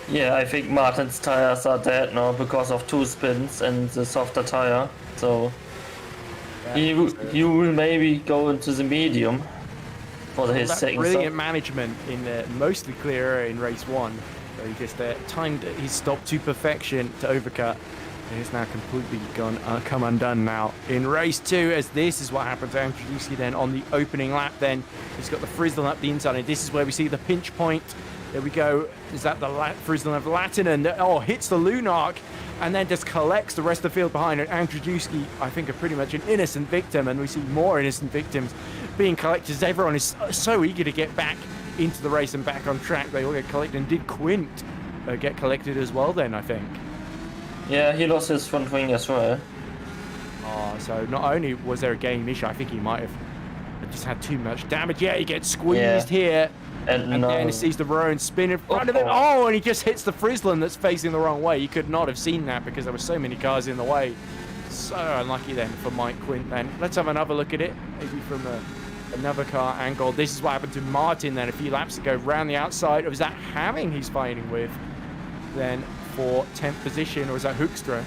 Yeah, I think Martin's tires are dead now because of 2 spins and the softer tire, so yeah, he will maybe go into the medium for his second. Brilliant management in the mostly clear area in race 1. So he just timed his stop to perfection to overcut. And it's now completely come undone now in race 2, as this is what happens to Andrew Jewski then on the opening lap. Then he's got the Frizzle up the inside, and this is where we see the pinch point. There we go. Is that the Frizzle of Latinen that hits the Lunark and then just collects the rest of the field behind it. Andrew Jewski, I think, are pretty much an innocent victim, and we see more innocent victims being collected as everyone is so eager to get back into the race and back on track. They all get collected, and did Quint get collected as well then, I think? Yeah, he lost his front wing as well. Oh, so not only was there a game issue, I think he might have just had too much damage. Yeah, he gets squeezed here. And then he sees the Rowan spin in front of him. Oh, and he just hits the Frizzlin that's facing the wrong way. He could not have seen that because there were so many cars in the way. So unlucky then for Mike Quint then. Let's have another look at it, maybe from Another car angled. This is what happened to Martin then a few laps ago. Round the outside. Or was that Hamming he's fighting with? Then for 10th position. Or was that Hoekstra?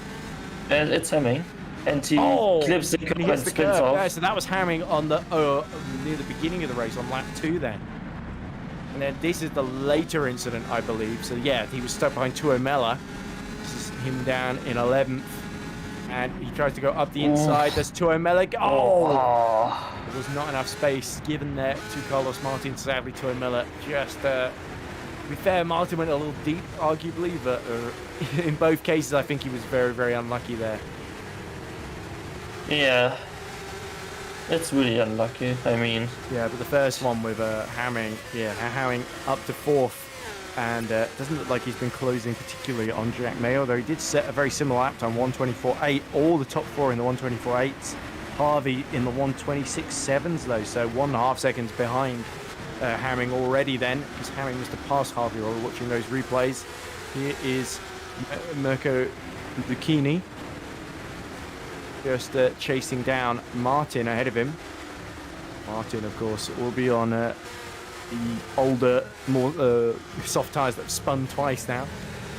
And it's Hemming. And he clips the curb he and hits the spins curb. off. Yeah, so that was Hamming on the near the beginning of the race on lap 2 then. And then this is the later incident, I believe. So yeah, he was stuck behind Tuomela. This is him down in 11th. And he tries to go up the inside. There's Tuomela. There was not enough space given there to Carlos Martin. Sadly, Tuomela just, to be fair, Martin went a little deep, arguably. But in both cases, I think he was very, very unlucky there. Yeah. It's really unlucky. I mean... Yeah, but the first one with Hamming, Hamming up to 4th. And doesn't look like he's been closing particularly on Jack May, although he did set a very similar lap time, 1:24.8. All the top 4 in the 1:24.8s. Harvey in the 1:26.7s though, so 1.5 seconds behind Hamming already then, because Hamming must have passed Harvey while we're watching those replays. Here is Mirko Lucchini, just chasing down Martin ahead of him. Martin, of course, will be on the older, more soft tyres that have spun twice now.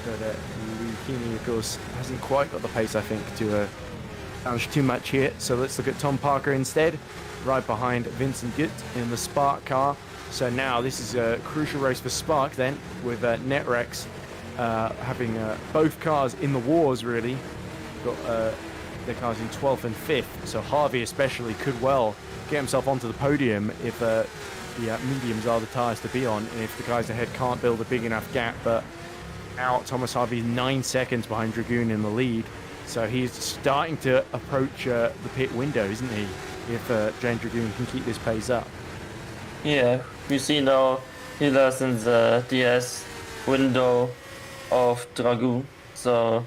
But Lucchini, of course, hasn't quite got the pace, I think, to challenge too much here. So let's look at Tom Parker instead, right behind Vincent Gutt in the Spark car. So now this is a crucial race for Spark then, with Netrex having both cars in the wars, really. Got their cars in 12th and 5th, so Harvey especially could well get himself onto the podium if the mediums are the tyres to be on, and if the guys ahead can't build a big enough gap. But now Thomas Harvey is 9 seconds behind Dragoon in the lead, so he's starting to approach the pit window, isn't he, if Jane Dragoon can keep this pace up. Yeah, we see now Hiller's in the DS window of Dragoon, so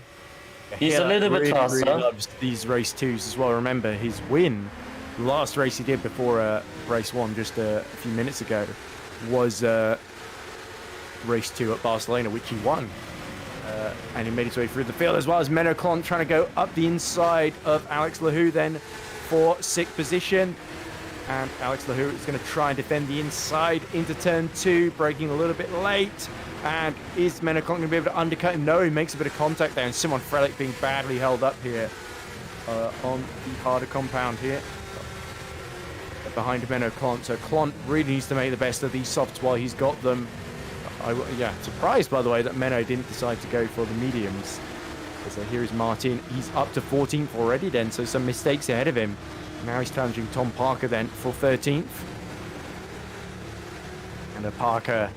he's a little bit faster. Really loves these race 2s as well. Remember, his win, the last race he did before race 1 just a few minutes ago, was race 2 at Barcelona, which he won. And he made his way through the field, as well as Menno Klont trying to go up the inside of Alex Lahou then for 6th position. And Alex Lahou is going to try and defend the inside into turn 2, braking a little bit late. And is Menno Klont going to be able to undercut him? No, he makes a bit of contact there. And Simon Frelick being badly held up here on the harder compound here. Behind Menno Klont. So Klont really needs to make the best of these softs while he's got them. Surprised, by the way, that Menno didn't decide to go for the mediums. So here is Martin. He's up to 14th already then, so some mistakes ahead of him. Now he's challenging Tom Parker then for 13th. And Parker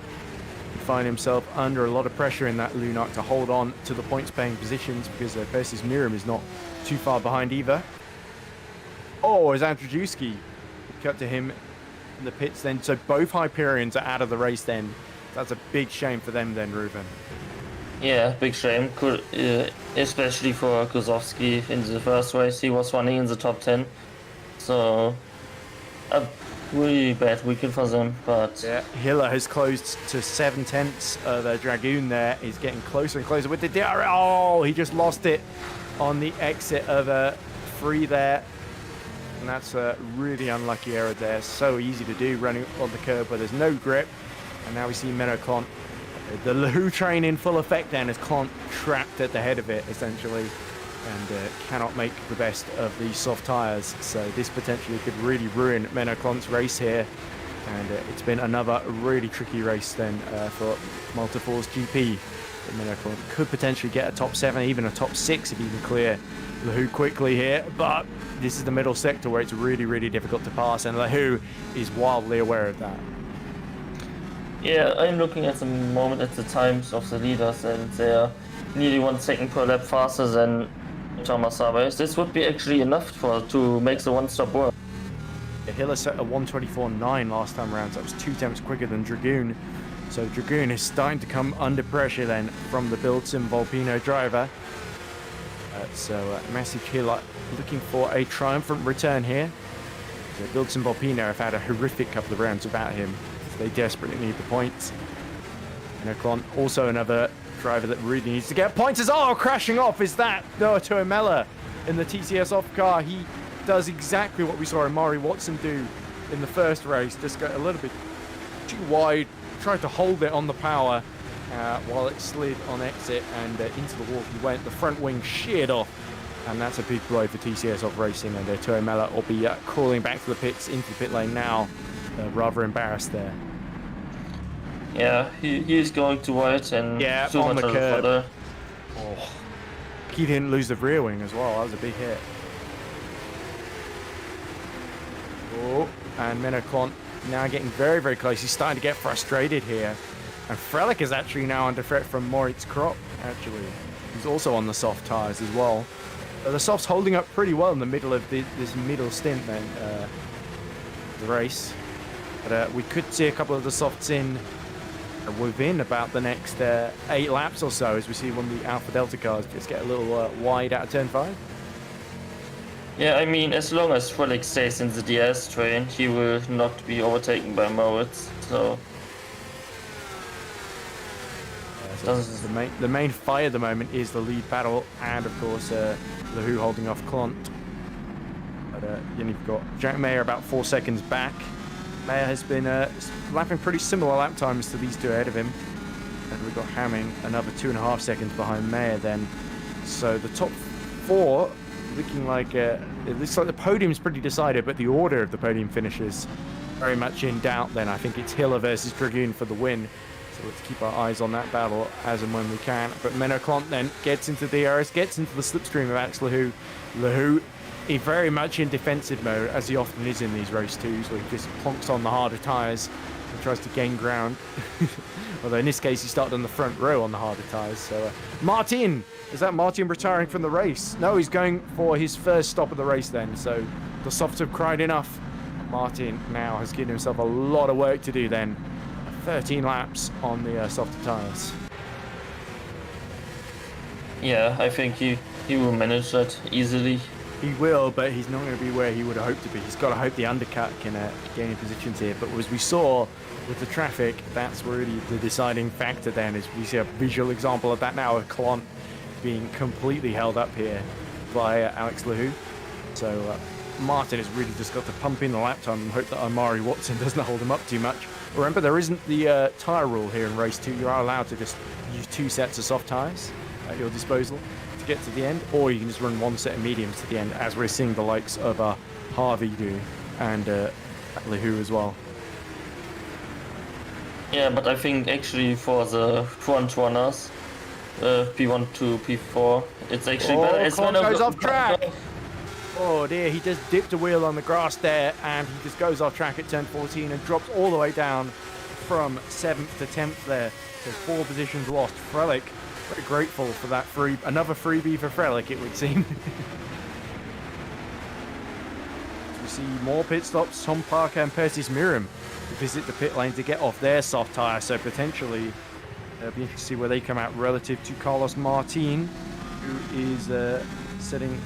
find himself under a lot of pressure in that Lunak to hold on to the points-paying positions, because Persis Miram is not too far behind either. Oh, is Andrzejewski cut to him in the pits then. So both Hyperions are out of the race then. That's a big shame for them then, Ruben. Yeah, big shame, especially for Kozowski in the first race. He was running in the top 10, so a really bad weekend for them. But yeah, Hiller has closed to 7/10. The Dragoon there is getting closer and closer with the DRL. Oh, he just lost it on the exit of free there. And that's a really unlucky error there. So easy to do, running on the curb where there's no grip. And now we see Menno Klont. The Lahou train in full effect then, as Klont trapped at the head of it, essentially. And cannot make the best of these soft tyres. So this potentially could really ruin Menno Klont's race here. And it's been another really tricky race then for Multiforce GP. Menno Klont could potentially get a top 7, even a top 6 if he can clear Lahou quickly here. But this is the middle sector where it's really, really difficult to pass. And Lahou is wildly aware of that. Yeah, I'm looking at the moment at the times of the leaders, and they're nearly 1 second per lap faster than Thomas Savage. This would be actually enough to make the one-stop work. Hiller set a 1:24.9 last time around, so that was 2 tenths quicker than Dragoon. So Dragoon is starting to come under pressure then from the Bildsim Volpino driver. Message Hiller looking for a triumphant return here. So Bildsim Volpino have had a horrific couple of rounds about him. They desperately need the points. And Klont, also another driver that really needs to get points. Crashing off is that Noah Tuomela in the TCS off car. He does exactly what we saw Amari Watson do in the first race, just got a little bit too wide, tried to hold it on the power while it slid on exit, and into the wall he went. The front wing sheared off, and that's a big blow for TCS off racing, and Tuomela will be crawling back to the pits into the pit lane now, rather embarrassed there. Yeah, he's going to wide and yeah, on the curb. Oh, he didn't lose the rear wing as well. That was a big hit. Oh, and Menoclont now getting very, very close. He's starting to get frustrated here. And Frelick is actually now under threat from Moritz Krop, actually. He's also on the soft tyres as well. The softs holding up pretty well in the middle of this middle stint then, the race. But we could see a couple of the softs in within about the next 8 laps or so, as we see one of the Alpha Delta cars just get a little wide out of turn 5. Yeah, I mean, as long as Frelick stays in the DS train, he will not be overtaken by Moritz, so... The main fight at the moment is the lead battle, and of course Lahoo holding off Clont. But then you've got Jack Mayer about 4 seconds back. Mayer has been lapping pretty similar lap times to these two ahead of him. And we've got Hamming another 2.5 seconds behind Mayer then. So the top 4 looking like it looks like the podium's pretty decided, but the order of the podium finishes very much in doubt then. I think it's Hiller versus Dragoon for the win. So let's keep our eyes on that battle as and when we can. But Menoclont then gets into DRS, gets into the slipstream of Alex Lahoo. Lahoo is very much in defensive mode, as he often is in these race twos, where he just plonks on the harder tyres and tries to gain ground. Although in this case, he started on the front row on the harder tyres. So Martin! Is that Martin retiring from the race? No, he's going for his first stop of the race then. So the softs have cried enough. Martin now has given himself a lot of work to do then. 13 laps on the softer tyres. Yeah, I think he will manage that easily. He will, but he's not going to be where he would have hoped to be. He's got to hope the undercut can gain positions here. But as we saw with the traffic, that's really the deciding factor then, is we see a visual example of that now, of Clont being completely held up here by Alex Lahoo. So Martin has really just got to pump in the lap time and hope that Amari Watson doesn't hold him up too much. Remember, there isn't the tyre rule here in race 2. You are allowed to just use 2 sets of soft tyres at your disposal to get to the end, or you can just run 1 set of mediums to the end, as we're seeing the likes of Harvey do, and Lahoo as well. Yeah, but I think actually for the front runners, P1 to P4, it's actually better. It's Clont goes off track! Oh dear, he just dipped a wheel on the grass there, and he just goes off track at turn 14 and drops all the way down from 7th to 10th there. So 4 positions lost. Frelick, very grateful for that another freebie for Frelick, it would seem. We see more pit stops. Tom Parker and Persis Miram visit the pit lane to get off their soft tyre, so potentially it'll be interesting to see where they come out relative to Carlos Martin, who is setting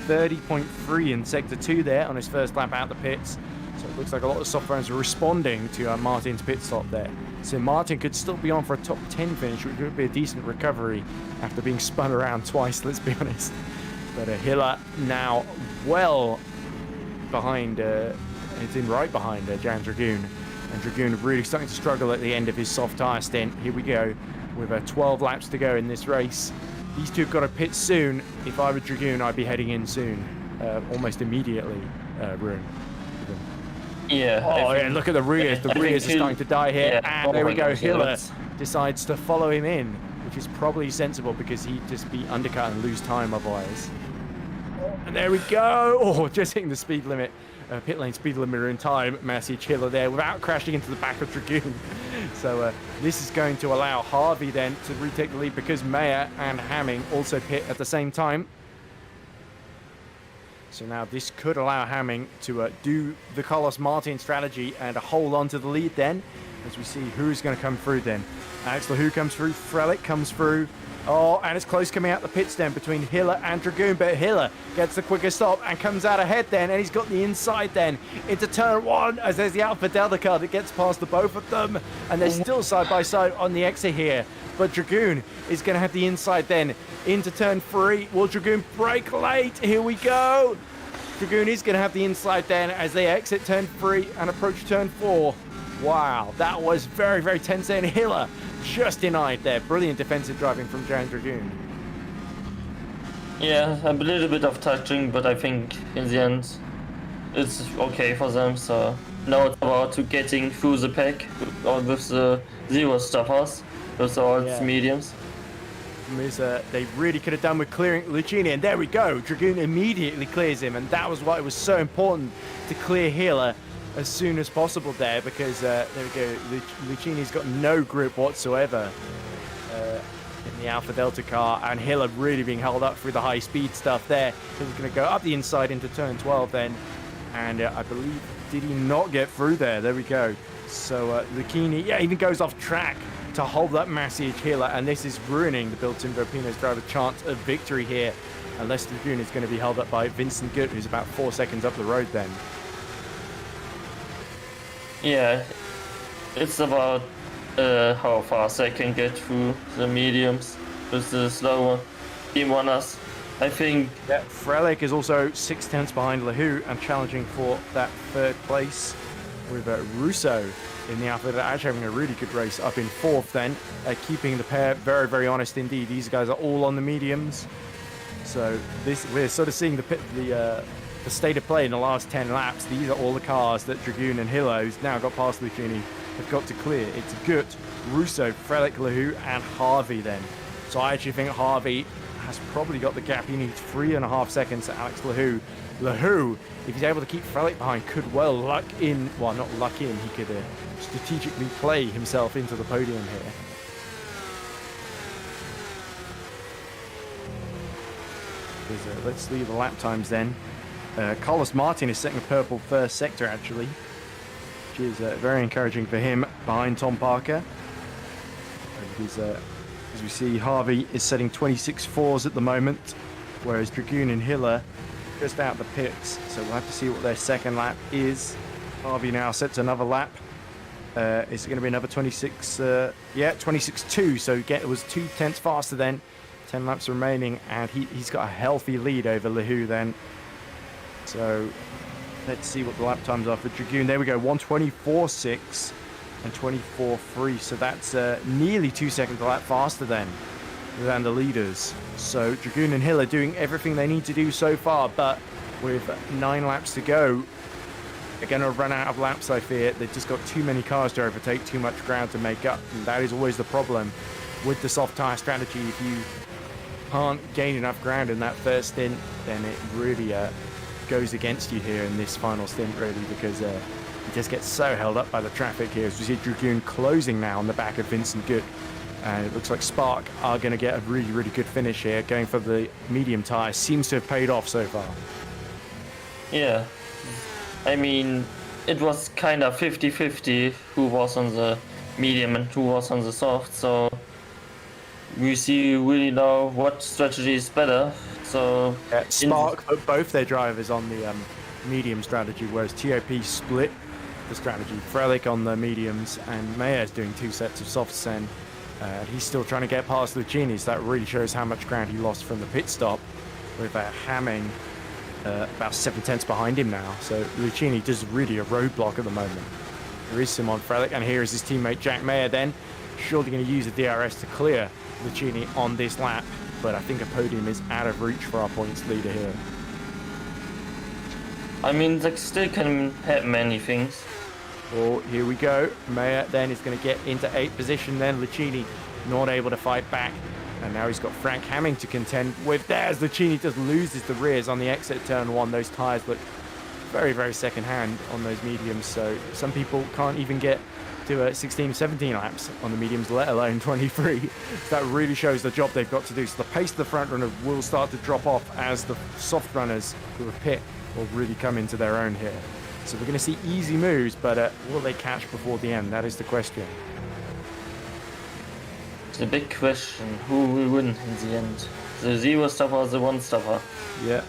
30.3 in Sector 2 there on his first lap out the pits. So it looks like a lot of soft fans are responding to Martin's pit stop there. So Martin could still be on for a top 10 finish, which would be a decent recovery after being spun around twice, let's be honest. But Hiller now well behind, it's in right behind Jan Dragoon. And Dragoon really starting to struggle at the end of his soft tyre stint. Here we go with 12 laps to go in this race. These two have got to pit soon. If I were Dragoon, I'd be heading in soon, almost immediately, Ruin. Yeah. Oh, yeah, look at the rears. The rears are starting to die here. Yeah, and there we go. Hiller decides to follow him in, which is probably sensible because he'd just be undercut and lose time otherwise. And there we go. Oh, just hitting the speed limit. Pit lane speed limiter in time. Message Hiller there without crashing into the back of Dragoon. So this is going to allow Harvey then to retake the lead because Mayer and Hamming also pit at the same time. So now this could allow Hamming to do the Carlos Martin strategy and hold on to the lead then, as we see who's going to come through then. Alex Lahoo comes through, Frelick comes through. Oh, and it's close coming out the pits then between Hiller and Dragoon, but Hiller gets the quicker stop and comes out ahead then, and he's got the inside then into turn 1 as there's the Alpha Delta car that gets past the both of them, and they're still side by side on the exit here. But Dragoon is going to have the inside then into turn 3. Will Dragoon brake late? Here we go. Dragoon is going to have the inside then as they exit turn 3 and approach turn 4. Wow, that was very, very tense and Hiller just denied there. Brilliant defensive driving from Giant Dragoon. Yeah, a little bit of touching, but I think in the end it's okay for them. So now it's about to getting through the pack with the zero stuffers, with all mediums. They really could have done with clearing Lucchini, and there we go. Dragoon immediately clears him, and that was why it was so important to clear Hiller as soon as possible there, because there we go. Lucchini's got no grip whatsoever in the Alpha Delta car, and Hiller really being held up through the high speed stuff there. He was going to go up the inside into turn 12 then, and I believe, did he not get through there? There we go. So Lucchini, even goes off track to hold that massive Hiller, and this is ruining the built-in Vopino's driver chance of victory here, unless Dragoon is going to be held up by Vincent Gutt, who's about 4 seconds up the road then. Yeah, it's about how fast I can get through the mediums with the slower team runners. I think. Yeah, Frelick is also 6 tenths behind Lahoo and challenging for that 3rd place with Russo in the Alpha, actually having a really good race up in 4th then, keeping the pair very, very honest indeed. These guys are all on the mediums. So we're sort of seeing the state of play in the last 10 laps. These are all the cars that Dragoon and Hiller, who's now got past Lucchini, have got to clear. It's Gutt, Russo, Frelick, Lahoo, and Harvey then. So I actually think Harvey has probably got the gap. He needs 3.5 seconds to Alex Lahoo. Lahoo, if he's able to keep Frelick behind, could well not luck in. He could strategically play himself into the podium here. Let's see the lap times then. Carlos Martin is setting a purple first sector actually, which is very encouraging for him behind Tom Parker. As we see, Harvey is setting 26.4s at the moment, whereas Dragoon and Hiller just out the pits. So we'll have to see what their second lap is. Harvey now sets another lap. Is it going to be another 26? 26.2. So it was 2 tenths faster then. 10 laps remaining, and he's got a healthy lead over Lahoo then. So let's see what the lap times are for Dragoon. There we go, 1:24.6 and 24.3. So that's nearly 2 seconds a lap faster then than the leaders. So Dragoon and Hill are doing everything they need to do so far, but with 9 laps to go, they're going to run out of laps, I fear. They've just got too many cars to overtake, too much ground to make up. And that is always the problem with the soft tyre strategy. If you can't gain enough ground in that first stint, then it really goes against you here in this final stint, really, because it just gets so held up by the traffic here. As we see Dragoon closing now on the back of Vincent Gutt. And it looks like Spark are going to get a really, really good finish here. Going for the medium tyre seems to have paid off so far. Yeah. I mean, it was kind of 50-50 who was on the medium and who was on the soft. So we see really now what strategy is better. So Spark put both their drivers on the medium strategy, whereas TOP split the strategy. Frelick on the mediums, and Mayer's doing 2 sets of softs then. He's still trying to get past Lucchini, so that really shows how much ground he lost from the pit stop, with Hamming about 7 tenths behind him now. So Lucchini does really a roadblock at the moment. There is Simon Frelick, and here is his teammate Jack Mayer then. Surely going to use the DRS to clear Lucchini on this lap, but I think a podium is out of reach for our points leader here. I mean, that still can happen many things. Well, here we go. Mayer then is going to get into 8th position then. Lucchini not able to fight back. And now he's got Frank Hamming to contend with. There's Lucchini just loses the rears on the exit turn 1. Those tyres look very, very second hand on those mediums. So some people can't even get to 16, 17 laps on the mediums, let alone 23. That really shows the job they've got to do. So the pace of the front runner will start to drop off as the soft runners who are pit will really come into their own here. So we're going to see easy moves, but will they catch before the end? That is the question. It's a big question. Who will win in the end? The 0 stopper or the 1 stopper? Yeah,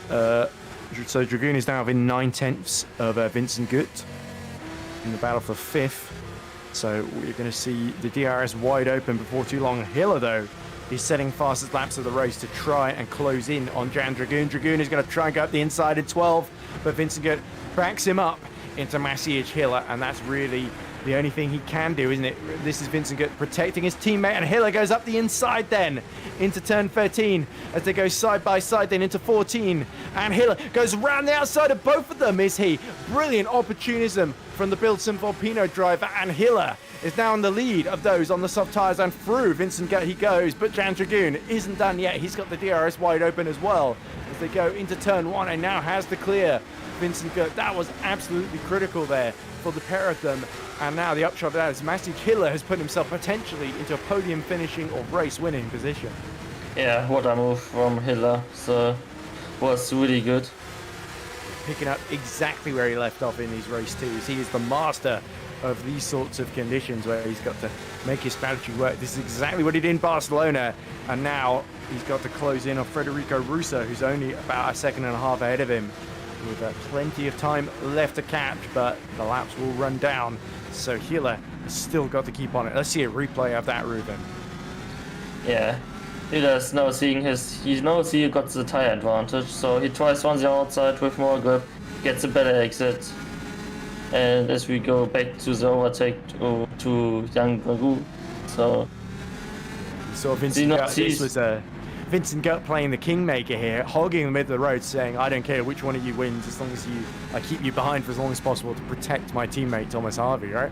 so Dragoon is now within 9 tenths of Vincent Gutt in the battle for 5th. So we're going to see the DRS wide open before too long. Hiller, though, is setting fastest laps of the race to try and close in on Jan Dragoon. Dragoon is going to try and go up the inside in 12, but Vincent Gert backs him up into Maciej Hiller, and that's really the only thing he can do, isn't it? This is Vincent Gert protecting his teammate, and Hiller goes up the inside then into turn 13 as they go side by side then into 14, and Hiller goes around the outside of both of them, is he? Brilliant opportunism from the Bilson Volpino driver, and Hiller is now in the lead of those on the soft tyres, and through Vincent Gert he goes, but Jan Dragoon isn't done yet. He's got the DRS wide open as well as they go into turn 1 and now has the clear. Vincent Gert, that was absolutely critical there for the pair of them, and now the upshot of that is Maciej Hiller has put himself potentially into a podium finishing or race winning position. Yeah, what a move from Hiller, so was really good. Picking up exactly where he left off in these race twos. He is the master of these sorts of conditions where he's got to make his strategy work. This is exactly what he did in Barcelona, and now he's got to close in on Federico Russo, who's only about a second and a half ahead of him, with plenty of time left to catch, but the laps will run down, so Hiller has still got to keep on it. Let's see a replay of that, Ruben. Yeah, Hiller's now seeing he knows he got the tire advantage, so he tries on the outside with more grip, gets a better exit, and as we go back to the overtake to Jan Dragoon, so Vincent Gert, this was Vincent Gert playing the kingmaker here, hogging the middle of the road, saying, I don't care which one of you wins, as long as I keep you behind for as long as possible to protect my teammate Thomas Harvey, right?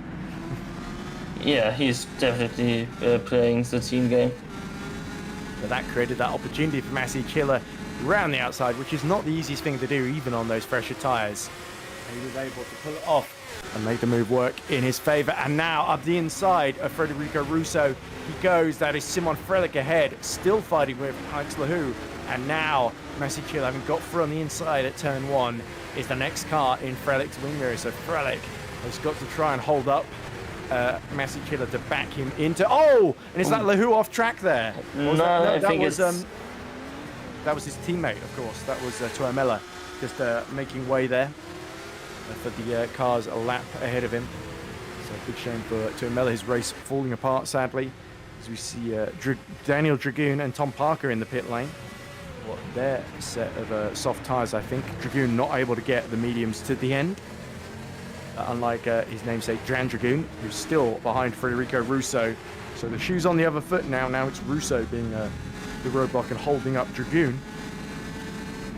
Yeah, he's definitely playing the team game. But that created that opportunity for Maciej Hiller around the outside, which is not the easiest thing to do, even on those fresher tyres. He was able to pull it off and make the move work in his favour. And now up the inside of Federico Russo he goes. That is Simon Frelick ahead, still fighting with Alex Lahou. And now Maciej Hiller, having got through on the inside at turn 1, is the next car in Frelick's wing mirror. So Frelick has got to try and hold up Maciej Hiller to back him into. Oh, and is that Lahou off track there? I think that was his teammate, of course. That was Tuamela just making way there for the cars a lap ahead of him. So big shame for Tuamela, his race falling apart sadly, as we see Daniel Dragoon and Tom Parker in the pit lane. What their set of soft tyres, I think. Dragoon not able to get the mediums to the end, unlike his namesake Jan Dragoon, who's still behind Federico Russo. So the shoe's on the other foot now. Now it's Russo being the roadblock and holding up Dragoon.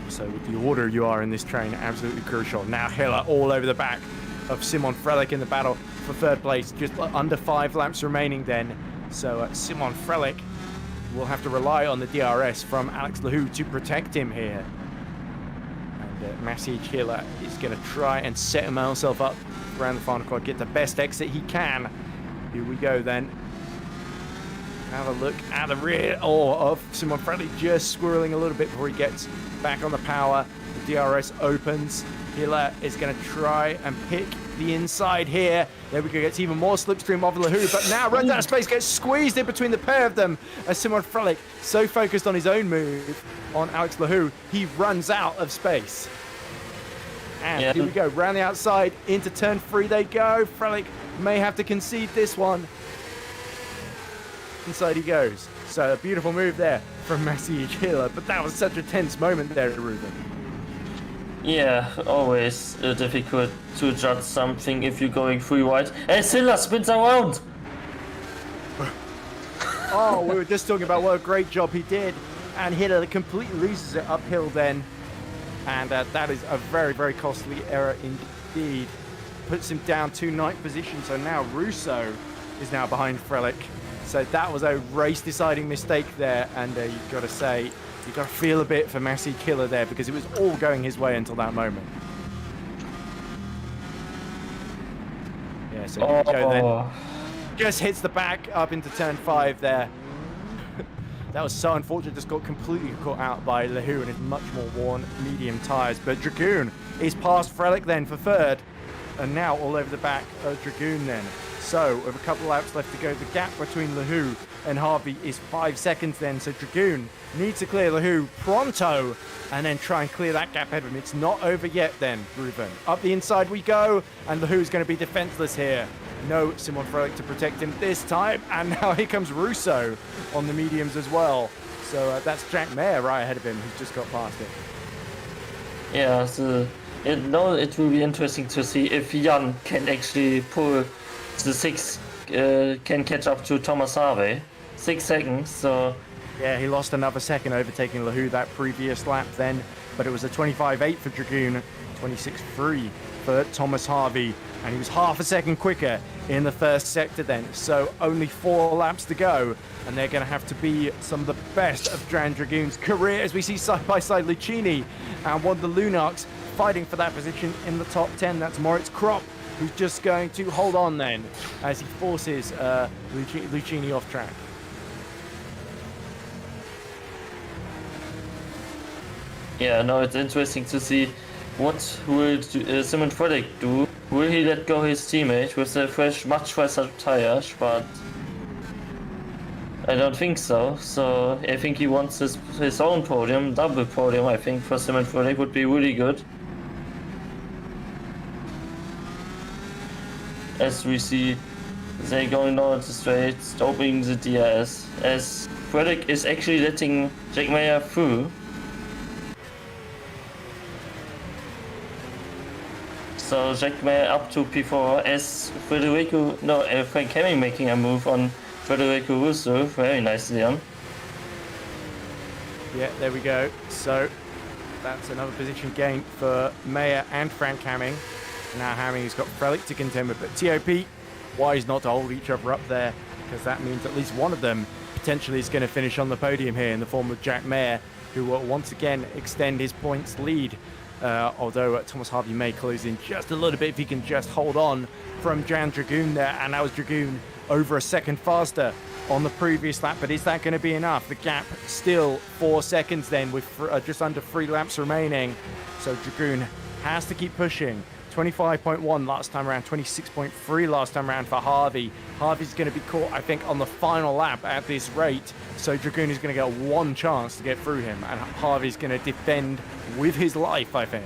So with the order you are in this train, absolutely crucial. Now Hiller all over the back of Simon Frelick in the battle for third place. Just under 5 laps remaining then. So Simon Frelick will have to rely on the DRS from Alex Lahou to protect him here. And Maciej Hiller is going to try and set himself up around the final quad, get the best exit he can. Here we go then. Have a look at the rear of Simon Frelick, just squirreling a little bit before he gets back on the power. The DRS opens. Hiller is going to try and pick the inside here. There we go, gets even more slipstream of Lahou, but now runs out of space, gets squeezed in between the pair of them as Simon Frelick, so focused on his own move on Alex Lahou, he runs out of space. And here we go, round the outside into turn 3 they go. Frelick may have to concede this one. Inside he goes. So a beautiful move there from Maciej Hiller, but that was such a tense moment there, Ruben. Yeah, always difficult to judge something if you're going 3 wide. And Hiller spins around! Oh, we were just talking about what a great job he did. And Hiller completely loses it uphill then. And that is a very, very costly error indeed. Puts him down to 9th position. So now Russo is now behind Frelick. So that was a race-deciding mistake there. And you've got to say, you've got to feel a bit for Maciej Hiller there, because it was all going his way until that moment. Yeah, so here we go then. Just hits the back up into turn 5 there. That was so unfortunate, just got completely caught out by Lahou and his much more worn medium tyres. But Dragoon is past Frelick then for 3rd, and now all over the back of Dragoon then. So with a couple of laps left to go, the gap between Lahou and Harvey is 5 seconds then. So Dragoon needs to clear Lahou pronto and then try and clear that gap ahead of him. It's not over yet then, Ruben. Up the inside we go, and Lahou's going to be defenseless here. No Simon Frelick to protect him this time. And now here comes Russo on the mediums as well. So that's Jack Mayer right ahead of him, who's just got past it. Yeah, so it will be interesting to see if Jan can actually pull the 6, can catch up to Thomas Harvey. 6 seconds, so... Yeah, he lost another second overtaking Lahu that previous lap then, but it was a 25.8 for Dragoon, 26.3 for Thomas Harvey, and he was half a second quicker in the first sector then. So only 4 laps to go, and they're going to have to be some of the best of Dragoon's career as we see side by side Lucchini and one of the Lunarks fighting for that position in the top 10. That's Moritz Kropp, who's just going to hold on then as he forces Lucchini off track. Yeah, no, it's interesting to see what will Simon Frelick do. Will he let go his teammate with the much fresher tires? But I don't think so. So I think he wants his own podium, double podium. I think for Simon Frelick would be really good. As we see, they going down the straight, opening the DRS. As Frelick is actually letting Jack Mayer through. So Jack Mayer up to P4 as Frank Hemming making a move on Federico Russo, very nicely done. Yeah, there we go. So that's another position gain for Mayer and Frank Hemming. Now Hemming's got Frelick to contend with, but TOP, wise not to hold each other up there, because that means at least one of them potentially is going to finish on the podium here in the form of Jack Mayer, who will once again extend his points lead. Although Thomas Harvey may close in just a little bit if he can just hold on from Jan Dragoon there, and that was Dragoon over a second faster on the previous lap, but is that going to be enough? The gap still 4 seconds then with just under 3 laps remaining, so Dragoon has to keep pushing. 25.1 last time around, 26.3 last time around for Harvey. Harvey's going to be caught, I think, on the final lap at this rate, so Dragoon is going to get one chance to get through him, and Harvey's going to defend with his life, I think.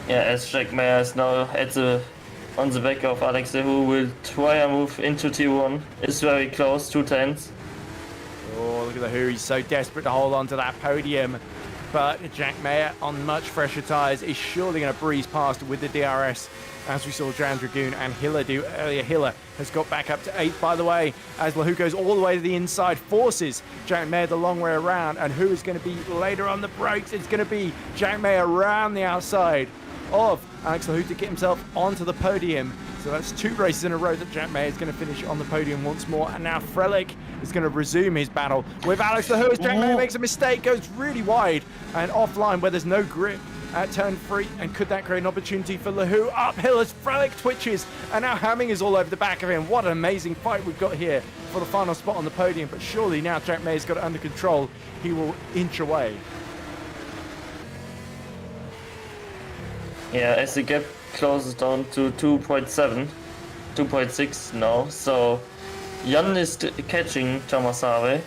Yeah, as Jack Mayer is now on the back of Alex, who will try a move into T1. It's very close, 2 tenths. Oh, look at the Who. He's so desperate to hold on to that podium. But Jack Mayer on much fresher tyres is surely going to breeze past with the DRS, as we saw Jan Dragoon and Hiller do earlier. Hiller has got back up to 8th, by the way, as Lahu goes all the way to the inside, forces Jack Mayer the long way around. And who is going to be later on the brakes? It's going to be Jack Mayer around the outside of Alex Lahu to get himself onto the podium. So that's 2 races in a row that Jack Mayer is going to finish on the podium once more. And now Frelick is going to resume his battle with Alex Lahu as Jack Mayer makes a mistake, goes really wide and offline where there's no grip at turn 3. And could that create an opportunity for Lahu? Uphill as Frelick twitches, and now Hemming is all over the back of him. What an amazing fight we've got here for the final spot on the podium. But surely now Jack Mayer's got it under control. He will inch away. Yeah, as the gap closes down to 2.7, 2.6 now, so Jan is catching Thomas Harvey.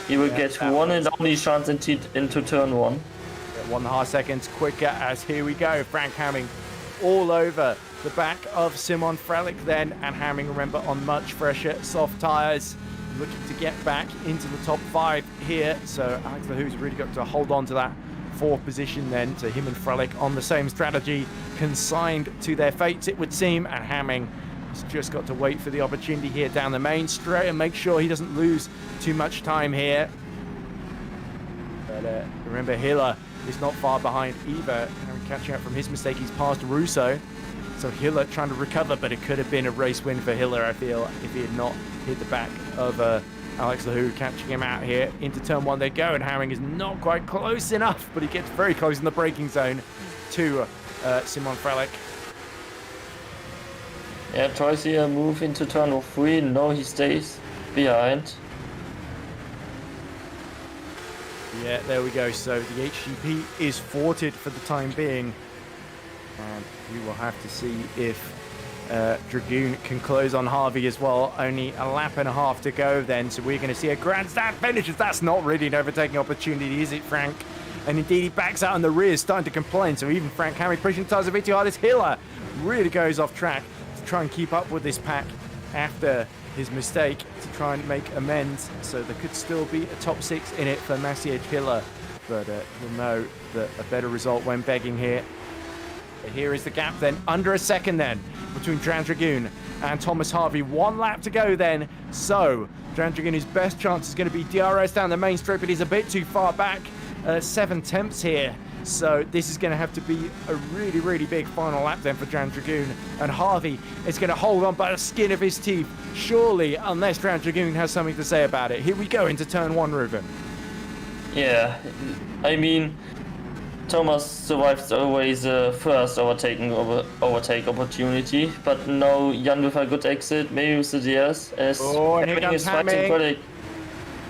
He will get one and only chance into turn 1. 1.5 seconds quicker as here we go. Frank Hemming all over the back of Simon Frelick then, and Hemming, remember, on much fresher soft tyres, looking to get back into the top 5 here. So Alex Lahu's really got to hold on to that 4th position then, to him and Frelick on the same strategy, consigned to their fates it would seem, and Hemming has just got to wait for the opportunity here down the main straight and make sure he doesn't lose too much time here. But remember, Hiller is not far behind either, and catching up from his mistake, he's passed Russo. So Hiller trying to recover, but it could have been a race win for Hiller, I feel, if he had not hit the back of Alex Lahu, catching him out here. Into turn 1 they go, and Hemming is not quite close enough, but he gets very close in the braking zone to Simon Frelick. Yeah, tries here a move into turn 3. No, he stays behind. Yeah, there we go. So the HGP is thwarted for the time being, and we will have to see if Dragoon can close on Harvey as well. Only a lap and a half to go then, so we're going to see a grandstand finish. That's not really an overtaking opportunity, is it, Frank? And indeed, he backs out in the rear, starting to complain. So even Frank Hemming pushing the tyres a bit too hard as Hiller really goes off track to try and keep up with this pack after his mistake to try and make amends. So there could still be a top 6 in it for Maciej Hiller, but he'll know that a better result when begging here. But here is the gap then, under a second then, between Dragoon and Thomas Harvey. 1 lap to go then. So Dragoon's best chance is going to be DRS down the main strip, but he's a bit too far back. 7 tenths here. So this is going to have to be a really, really big final lap then for Dragoon. And Harvey is going to hold on by the skin of his teeth, surely, unless Dragoon has something to say about it. Here we go into turn 1, Ruben. Yeah, I mean, Thomas survives always first overtake opportunity, but now Jan with a good exit, maybe with the DS, as and here comes is fighting Hamming. Frelick.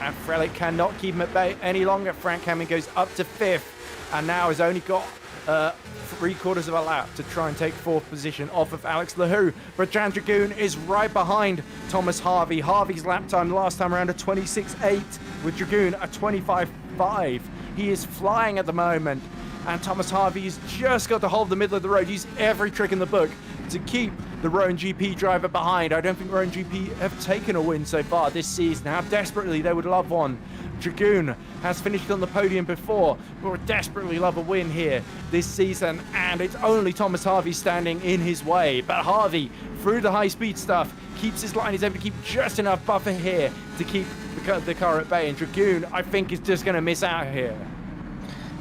And Frelick cannot keep him at bay any longer. Frank Hamming goes up to 5th and now has only got 3/4 of a lap to try and take 4th position off of Alex Lahou. But Dragoon is right behind Thomas Harvey. Harvey's lap time last time around a 26.8 with Dragoon a 25.5. He is flying at the moment. And Thomas Harvey's just got to hold the middle of the road, use every trick in the book to keep the Rowan GP driver behind. I don't think Rowan GP have taken a win so far this season. How desperately they would love one. Dragoon has finished on the podium before, but would desperately love a win here this season, and it's only Thomas Harvey standing in his way. But Harvey, through the high-speed stuff, keeps his line. He's able to keep just enough buffer here to keep the car at bay, and Dragoon, I think, is just going to miss out here.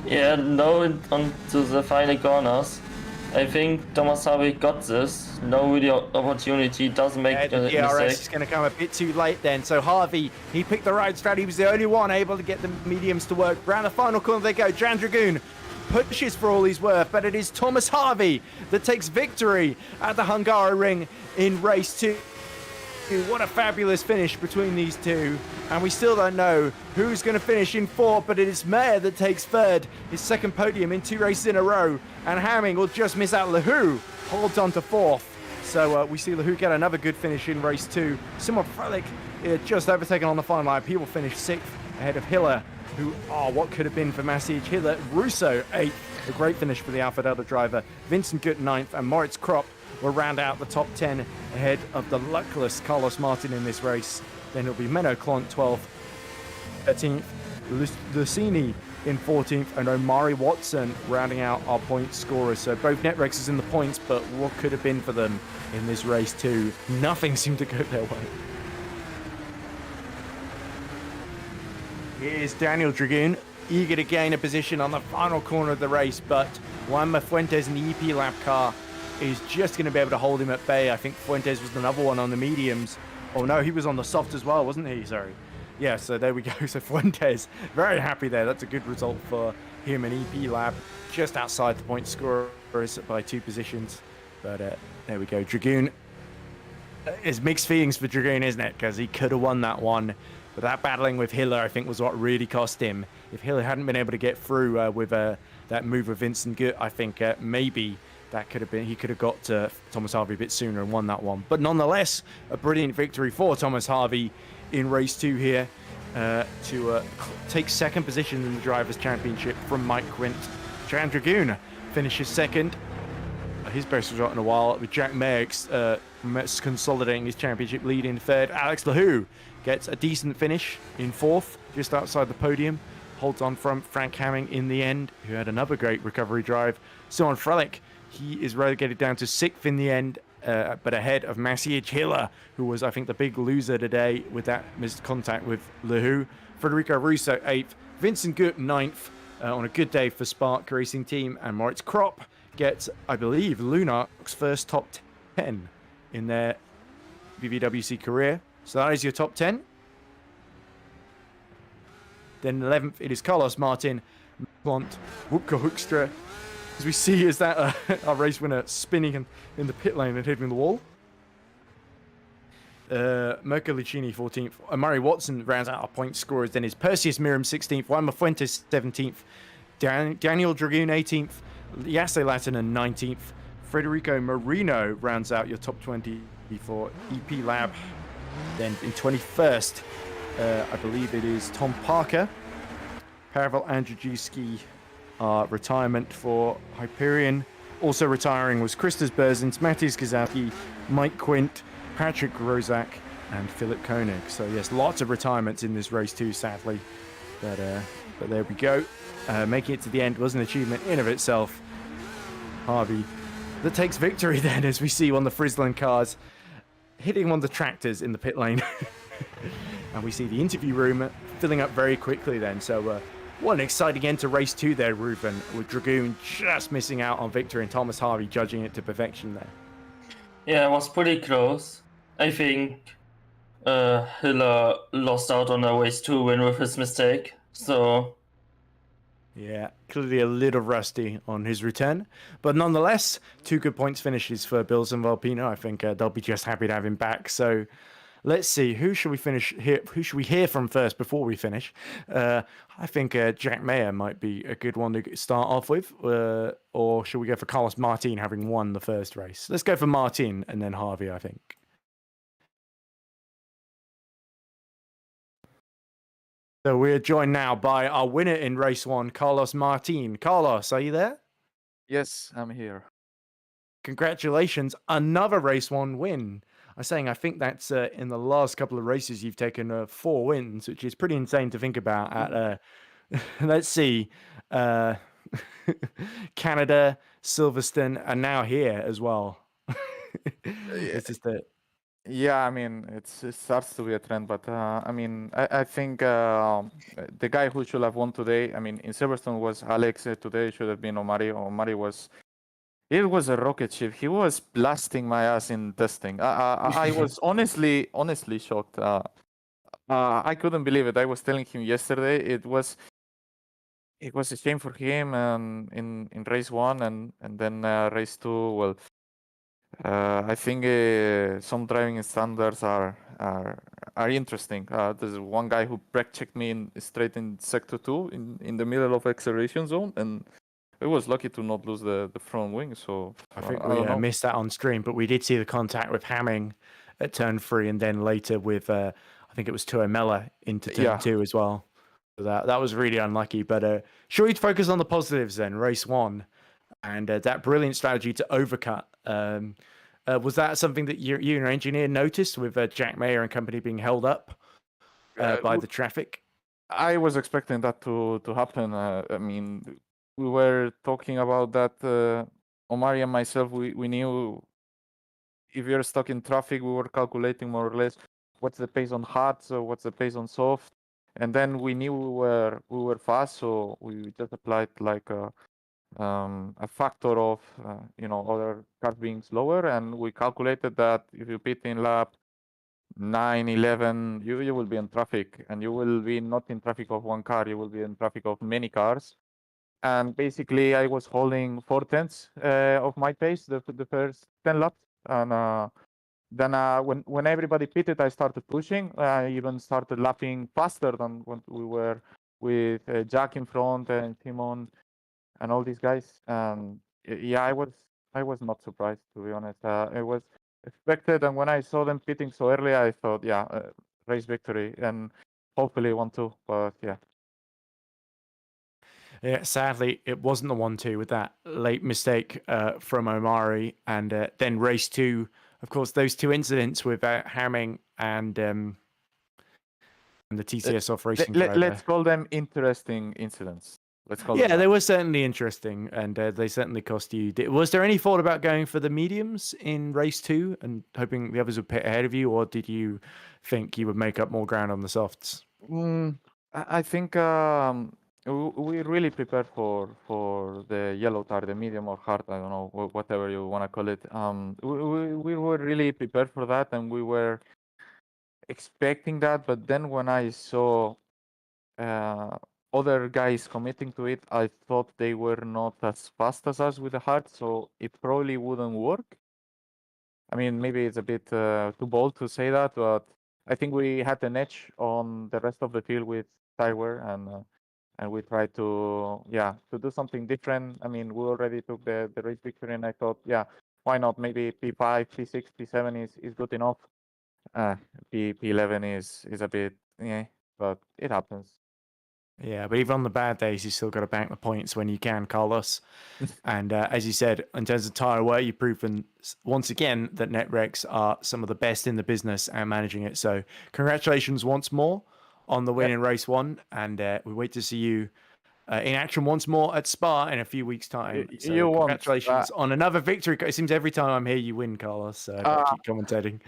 Yeah, no, onto the final corners. I think Thomas Harvey got this. No video opportunity, doesn't make the a DRS mistake. is going to come a bit too late then. So Harvey, he picked the right strat. He was the only one able to get the mediums to work. Round the final corner they go. Dragoon pushes for all he's worth, but it is Thomas Harvey that takes victory at the Hungaroring in race 2. What a fabulous finish between these two. And we still don't know who's going to finish in 4th, but it is Mayer that takes 3rd, his 2nd podium in 2 races in a row. And Hamming will just miss out. Lahou holds on to 4th. So we see Lahou get another good finish in race 2. Simon Frelick just overtaken on the final lap. He will finish 6th ahead of Hiller, who, what could have been for Maciej Hiller. Russo 8th, a great finish for the Alfa Delta driver. Vincent Gutt 9th, and Moritz Kropp will round out the top 10 ahead of the luckless Carlos Martin in this race. Then it'll be Menno Klont 12th, 13th, Lucini in 14th, and Omari Watson rounding out our point scorers. So both Netrexes in the points, but what could have been for them in this race too? Nothing seemed to go their way. Here's Daniel Dragoon, eager to gain a position on the final corner of the race, but Juanma Fuentes in the EP lap car is just going to be able to hold him at bay. I think Fuentes was another one on the mediums. Oh no, he was on the soft as well, wasn't he? Sorry. Yeah, so there we go. So Fuentes, very happy there. That's a good result for him in EP lab, just outside the point scorers by 2 positions. But there we go. Dragoon, it's mixed feelings for Dragoon, isn't it? Because he could have won that one. But that battling with Hiller, I think, was what really cost him. If Hiller hadn't been able to get through with that move with Vincent Gutt, I think maybe that could have been, he could have got to Thomas Harvey a bit sooner and won that one. But nonetheless, a brilliant victory for Thomas Harvey in race 2 here to take 2nd position in the Drivers' Championship from Mike Quint. Jan Dragoon finishes 2nd. His best result in a while, with Jack Merckx consolidating his championship lead in 3rd. Alex Lahou gets a decent finish in 4th, just outside the podium. Holds on from Frank Hamming in the end, who had another great recovery drive. Simon Frelick, he is relegated down to 6th in the end, but ahead of Maciej Hiller, who was, I think, the big loser today with that missed contact with Lahou. Federico Russo 8th, Vincent Gutt 9th on a good day for Spark Racing Team, and Moritz Kropp gets, I believe, Lunark's first top 10 in their GPVWC career. So that is your top 10. Then 11th, it is Carlos Martin, Klont, Wupke Hoekstra. As we see, is that our race winner spinning in the pit lane and hitting the wall. Mirko Lucchini 14th. Omari Watson rounds out our point scorers. Then is Perseus Miram 16th. Juanma Fuentes 17th. Daniel Dragoon 18th. Yasse Latanen 19th. Federico Marino rounds out your top 20 for EP Lab. Then in 21st, I believe it is Tom Parker. Pavel Andrzejewski, retirement for Hyperion. Also retiring was Christos Berzins, Matis Kazaki, Mike Quint, Patrick Rozak, and Philip Koenig. So yes, lots of retirements in this race too, sadly. But there we go. Making it to the end was an achievement in of itself. Harvey that takes victory then, as we see on the Friesland cars hitting one of the tractors in the pit lane. And we see the interview room filling up very quickly then. So what an exciting end to race 2 there, Ruben, with Dragoon just missing out on victory and Thomas Harvey judging it to perfection there. Yeah, it was pretty close. I think Hiller lost out on a race 2 win with his mistake. So yeah, clearly a little rusty on his return. But nonetheless, 2 good points finishes for Bills and Valpino. I think they'll be just happy to have him back. So let's see, who should we hear from first before we finish? I think Jack Mayer might be a good one to start off with. Or should we go for Carlos Martin having won the first race? Let's go for Martin and then Harvey, I think. So we're joined now by our winner in race 1, Carlos Martin. Carlos, are you there? Yes, I'm here. Congratulations, another race 1 win. I'm saying I think that's in the last couple of races you've taken 4 wins, which is pretty insane to think about. At let's see, Canada, Silverstone, and now here as well. It's just that. Yeah, I mean, it starts to be a trend, but I mean, I think the guy who should have won today, I mean, in Silverstone was Alex. Today should have been Omari. Omari was, it was a rocket ship. He was blasting my ass in testing. I was honestly shocked. I couldn't believe it. I was telling him yesterday, it was a shame for him in race 1 and then race 2. Well, I think some driving standards are interesting. There's one guy who brake checked me straight in sector 2 in the middle of acceleration zone, and I was lucky to not lose the front wing. So I think we missed that on stream, but we did see the contact with Hamming at turn 3, and then later with I think it was Tuomela into turn 2 as well. So that was really unlucky. But should we focus on the positives then? Race 1 and that brilliant strategy to overcut. Was that something that you and your engineer noticed with Jack Mayer and company being held up by the traffic? I was expecting that to happen. I mean, we were talking about that. Omari and myself, we knew if you're stuck in traffic, we were calculating more or less what's the pace on hard, so what's the pace on soft, and then we knew we were fast, so we just applied like a factor of other cars being slower, and we calculated that if you pit in lap 9, 11, you will be in traffic, and you will be not in traffic of one car, you will be in traffic of many cars. And basically I was holding 4/10 of my pace the first 10 laps, and then when everybody pitted, I started pushing. I even started lapping faster than when we were with Jack in front and Timon and all these guys. Yeah, I was not surprised, to be honest. It was expected, and when I saw them pitting so early, I thought, yeah, race victory and hopefully 1-2. But yeah. Yeah, sadly, it wasn't the 1-2 with that late mistake from Omari, and then race 2. Of course, those 2 incidents with Hamming and the TCS off racing driver. Let's call them interesting incidents. Yeah, they were certainly interesting, and they certainly cost you. Was there any thought about going for the mediums in race 2 and hoping the others would pit ahead of you, or did you think you would make up more ground on the softs? I think we really prepared for the yellow tire, the medium or hard, I don't know, whatever you want to call it. We were really prepared for that, and we were expecting that. But then when I saw other guys committing to it, I thought they were not as fast as us with the hard, so it probably wouldn't work. I mean, maybe it's a bit too bold to say that, but I think we had an edge on the rest of the field with tire, and we tried to do something different. I mean, we already took the race victory, and I thought, yeah, why not? Maybe P5, P6, P7 is good enough. P11 is a bit, yeah, but it happens. Yeah, but even on the bad days, you still got to bank the points when you can, Carlos. And as you said, in terms of tire wear, you've proven once again that Netrex are some of the best in the business at managing it. So congratulations once more on the win in race one, and we wait to see you in action once more at Spa in a few weeks' time. So You won't. congratulations on another victory. It seems every time I'm here, you win, Carlos. So I got to keep commentating.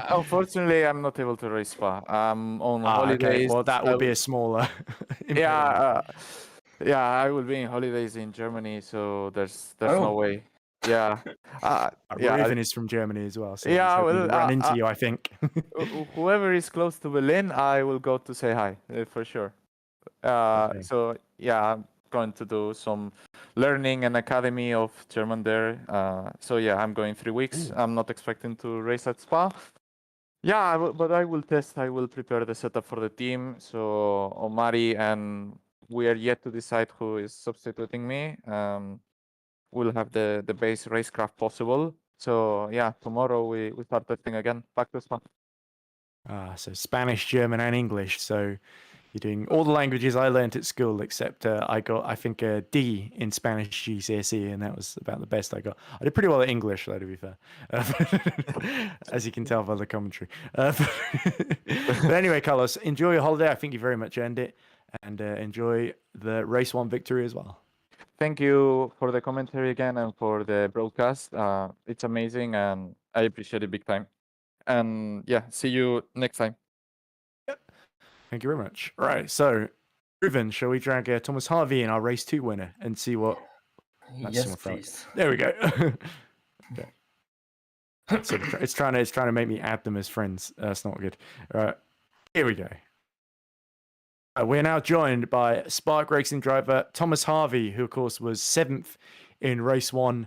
Unfortunately, I'm not able to race Spa. I'm on Okay. holidays. Well, that will be a smaller. Yeah, yeah, I will be in holidays in Germany, so there's no way. Yeah, yeah, Reuven is from Germany as well, so yeah. he's hoping Well, to run into you, I think. whoever is close to Berlin, I will go to say hi for sure. Okay. So yeah, I'm going to do some learning and academy of German there. So yeah, I'm going 3 weeks. I'm not expecting to race at Spa. Yeah, but I will test. I will prepare the setup for the team. So Omari and we are yet to decide who is substituting me. We'll have the base racecraft possible. So yeah, tomorrow we start testing again. Back to Spa. So Spanish, German, and English. So you're doing all the languages I learned at school, except I got, I think, a D in Spanish GCSE, and that was about the best I got. I did pretty well at English, though, to be fair, as you can tell by the commentary. But anyway, Carlos, enjoy your holiday. I think you very much earned it, and enjoy the race one victory as well. Thank you for the commentary again and for the broadcast. It's amazing, and I appreciate it big time. And yeah, see you next time. Thank you very much. All right, so Reuven, shall we drag Thomas Harvey in, our race 2 winner, and see what? Yes, please. There we go. Okay. It's trying to make me add them as friends. That's not good. All right, here we go. We're now joined by Spark Racing driver Thomas Harvey, who of course was 7th in race 1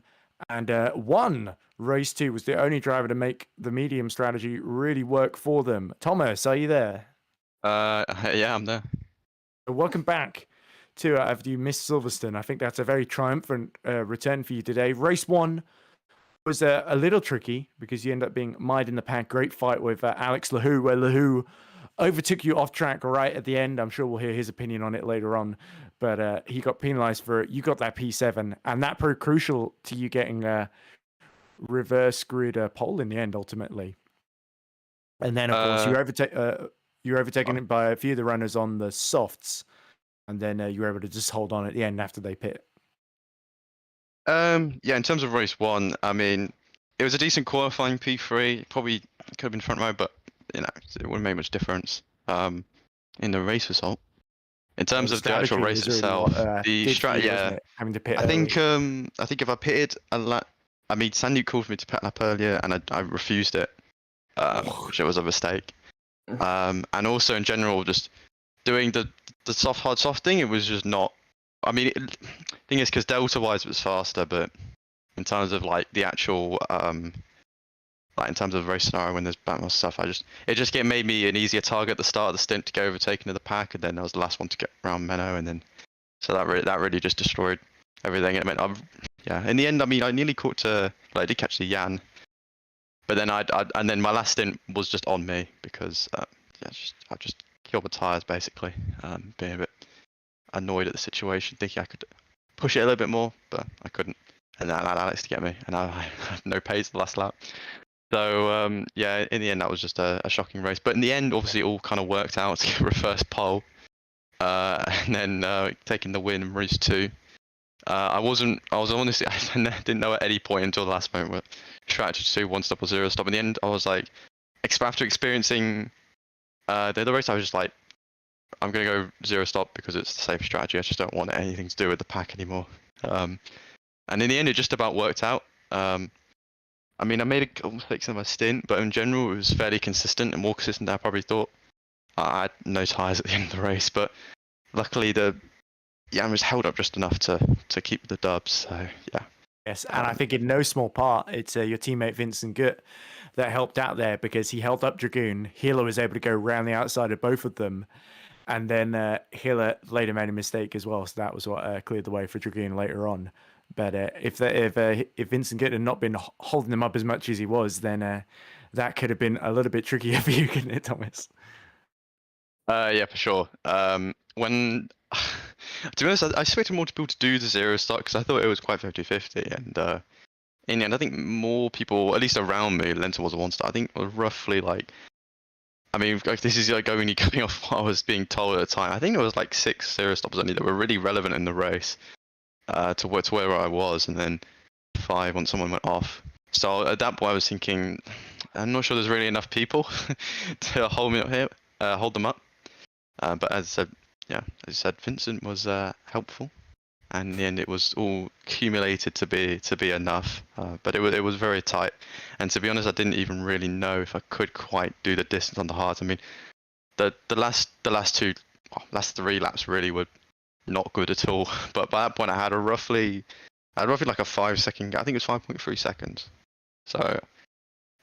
and won race 2. Was the only driver to make the medium strategy really work for them. Thomas, are you there? Yeah, I'm there. Welcome back to after you missed Silverstone. I think that's a very triumphant return for you today. Race 1 was a little tricky because you end up being mired in the pack. Great fight with Alex Lahou, where Lahou overtook you off track right at the end. I'm sure we'll hear his opinion on it later on, but he got penalized for it. You got that P7, and that proved crucial to you getting a reverse grid pole in the end, ultimately. And then, of course, you were overtaken by a few of the runners on the softs, and then you were able to just hold on at the end after they pit. Yeah, in terms of race 1, I mean, it was a decent qualifying P3. Probably could have been front row, but you know, it wouldn't make much difference in the race result. In terms of the actual race itself, the strategy, yeah, having to pit. I think if I pitted a lap, I mean, Sandy called for me to pit lap earlier, and I refused it, which was a mistake. And also in general, just doing the hard soft thing, it was just not. I mean, thing is, because delta wise it was faster, but in terms of like the actual like in terms of the race scenario when there's Batman stuff, it just made me an easier target at the start of the stint to get overtaken to the pack, and then I was the last one to get around Menno, and then so that really just destroyed everything. It meant in the end, I mean, I nearly caught I did catch the Jan, but then and then my last stint was just on me because I just killed the tires basically, being a bit annoyed at the situation, thinking I could push it a little bit more, but I couldn't, and that allowed Alex to get me, and I had no pace the last lap. So yeah, in the end that was just a shocking race. But in the end, obviously, it all kind of worked out to get reverse pole, and then taking the win in race 2. I was honestly, I didn't know at any point until the last moment what strategy to do 1 stop or 0 stop. In the end, I was like, after experiencing the other race, I was just like, I'm gonna go 0 stop because it's the safe strategy. I just don't want anything to do with the pack anymore. And in the end, it just about worked out. I mean, I made a couple mistakes in my stint, but in general, it was fairly consistent and more consistent than I probably thought. I had no tyres at the end of the race, but luckily I was held up just enough to keep the dubs. So yeah. Yes, and I think in no small part, it's your teammate Vincent Gutt that helped out there because he held up Dragoon. Hiller was able to go around the outside of both of them, and then Hiller later made a mistake as well. So that was what cleared the way for Dragoon later on. But if Vincent Gutt had not been holding them up as much as he was, then that could have been a little bit trickier for you, couldn't it, Thomas? Yeah, for sure. When to be honest, I expected more people to do the zero start because I thought it was quite 50-50, and in the end, I think more people, at least around me, leant towards a one star. I think roughly like, I mean, like, this is like only going off what I was being told at the time. I think it was like 6 zero stops only that were really relevant in the race to where I was, and then 5 once someone went off. So at that point, I was thinking, I'm not sure there's really enough people to hold me up here, hold them up. But as I said, yeah, as you said, Vincent was helpful, and in the end, it was all accumulated to be enough. But it was very tight, and to be honest, I didn't even really know if I could quite do the distance on the hards. I mean, the last 3 laps really were not good at all. But by that point, I had roughly like a 5 second. I think it was 5.3 seconds. So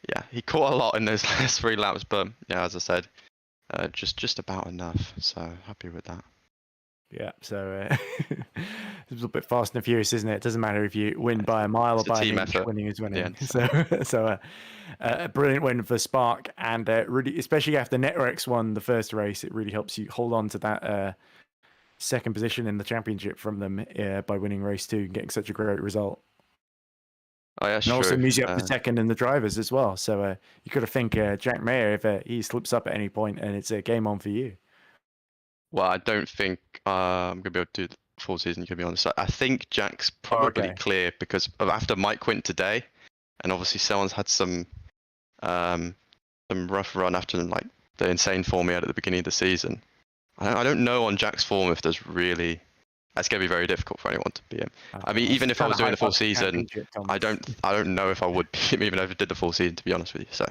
yeah, he caught a lot in those last 3 laps, but yeah, as I said, just about enough. So happy with that. Yeah, so it's a little bit fast and furious, isn't it? It doesn't matter if you win by a mile or by an inch, winning is winning. So a brilliant win for Spark, and really, especially after Netrex won the first race, it really helps you hold on to that second position in the championship from them by winning race 2 and getting such a great result. Oh, yeah, and also moves you up to second in the drivers as well. So you got to think Jack Mayer, if he slips up at any point, and it's a game on for you. Well, I don't think I'm going to be able to do the full season, to be honest. I think Jack's probably clear because of after Mike went today, and obviously someone's had some rough run after like the insane form he had at the beginning of the season. I don't know on Jack's form if there's really... That's going to be very difficult for anyone to beat him. I mean, even if I was doing the full season, I don't know if I would beat him even if I did the full season, to be honest with you. So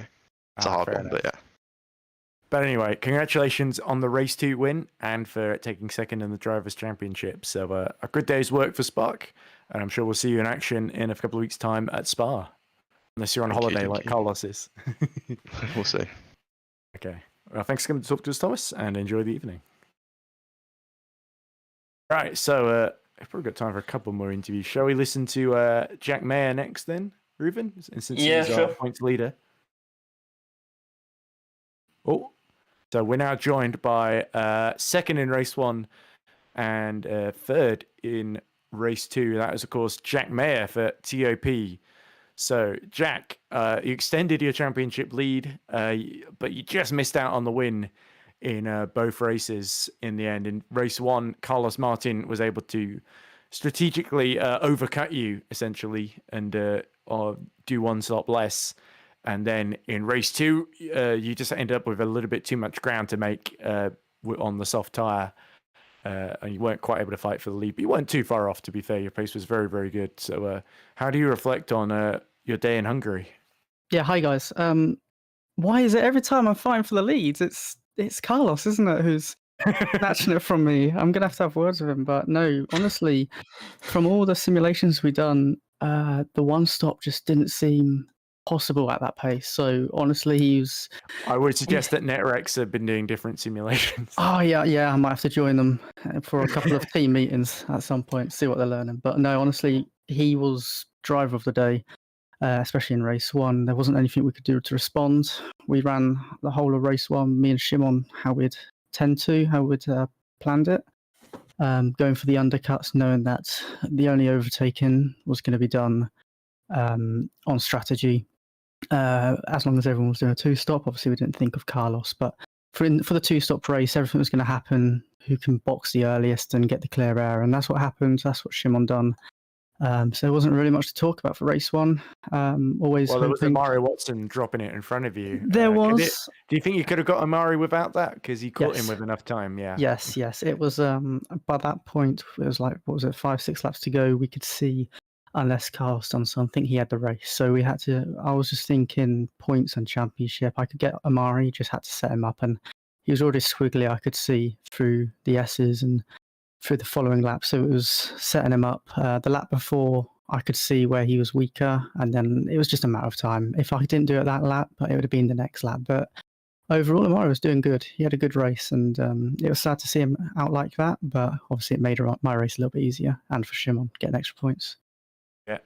it's a hard one, but yeah. But anyway, congratulations on the race 2 win and for taking second in the Drivers' Championship. So a good day's work for Spark, and I'm sure we'll see you in action in a couple of weeks' time at Spa, unless you're on holiday like Carlos is. We'll see. Okay. Well, thanks for coming to talk to us, Thomas, and enjoy the evening. Right, so I've probably got time for a couple more interviews. Shall we listen to Jack Mayer next then, Ruben? Since he's our points leader. Oh, so we're now joined by second in race 1 and third in race 2. That is, of course, Jack Mayer for TOP. So, Jack, you extended your championship lead, but you just missed out on the win in both races in the end. In race 1, Carlos Martin was able to strategically overcut you, essentially, and do 1 stop less. And then in race 2, you just ended up with a little bit too much ground to make on the soft tyre. And you weren't quite able to fight for the lead. But you weren't too far off, to be fair. Your pace was very, very good. So how do you reflect on your day in Hungary? Yeah, hi, guys. Why is it every time I'm fighting for the leads, it's Carlos, isn't it, who's snatching it from me? I'm going to have words with him. But no, honestly, from all the simulations we've done, the 1 stop just didn't seem possible at that pace. So honestly, I would suggest that Netrex have been doing different simulations. Oh yeah, I might have to join them for a couple of team meetings at some point, see what they're learning. But no, honestly, he was driver of the day, especially in race 1. There wasn't anything we could do to respond. We ran the whole of race 1, me and Shimon, how we'd planned it. Going for the undercuts, knowing that the only overtaking was going to be done on strategy. As long as everyone was doing a 2-stop, obviously we didn't think of Carlos, but for the 2-stop race, everything was going to happen. Who can box the earliest and get the clear air, and that's what happened. That's what Shimon done. So there wasn't really much to talk about for race 1. Always. Well, there was Amari Watson dropping it in front of you. There was. Do you think you could have got Amari without that? Because he caught him with enough time. Yeah. Yes. It was. By that point, it was like, what was it, 5-6 laps to go. We could see, unless Carlos done something, he had the race. So we had to. I was just thinking points and championship. I could get Amari. Just had to set him up, and he was already squiggly. I could see through the S's and through the following lap. So it was setting him up. The lap before, I could see where he was weaker, and then it was just a matter of time. If I didn't do it that lap, it would have been the next lap. But overall, Amari was doing good. He had a good race, and it was sad to see him out like that. But obviously, it made my race a little bit easier, and for Shimon getting extra points.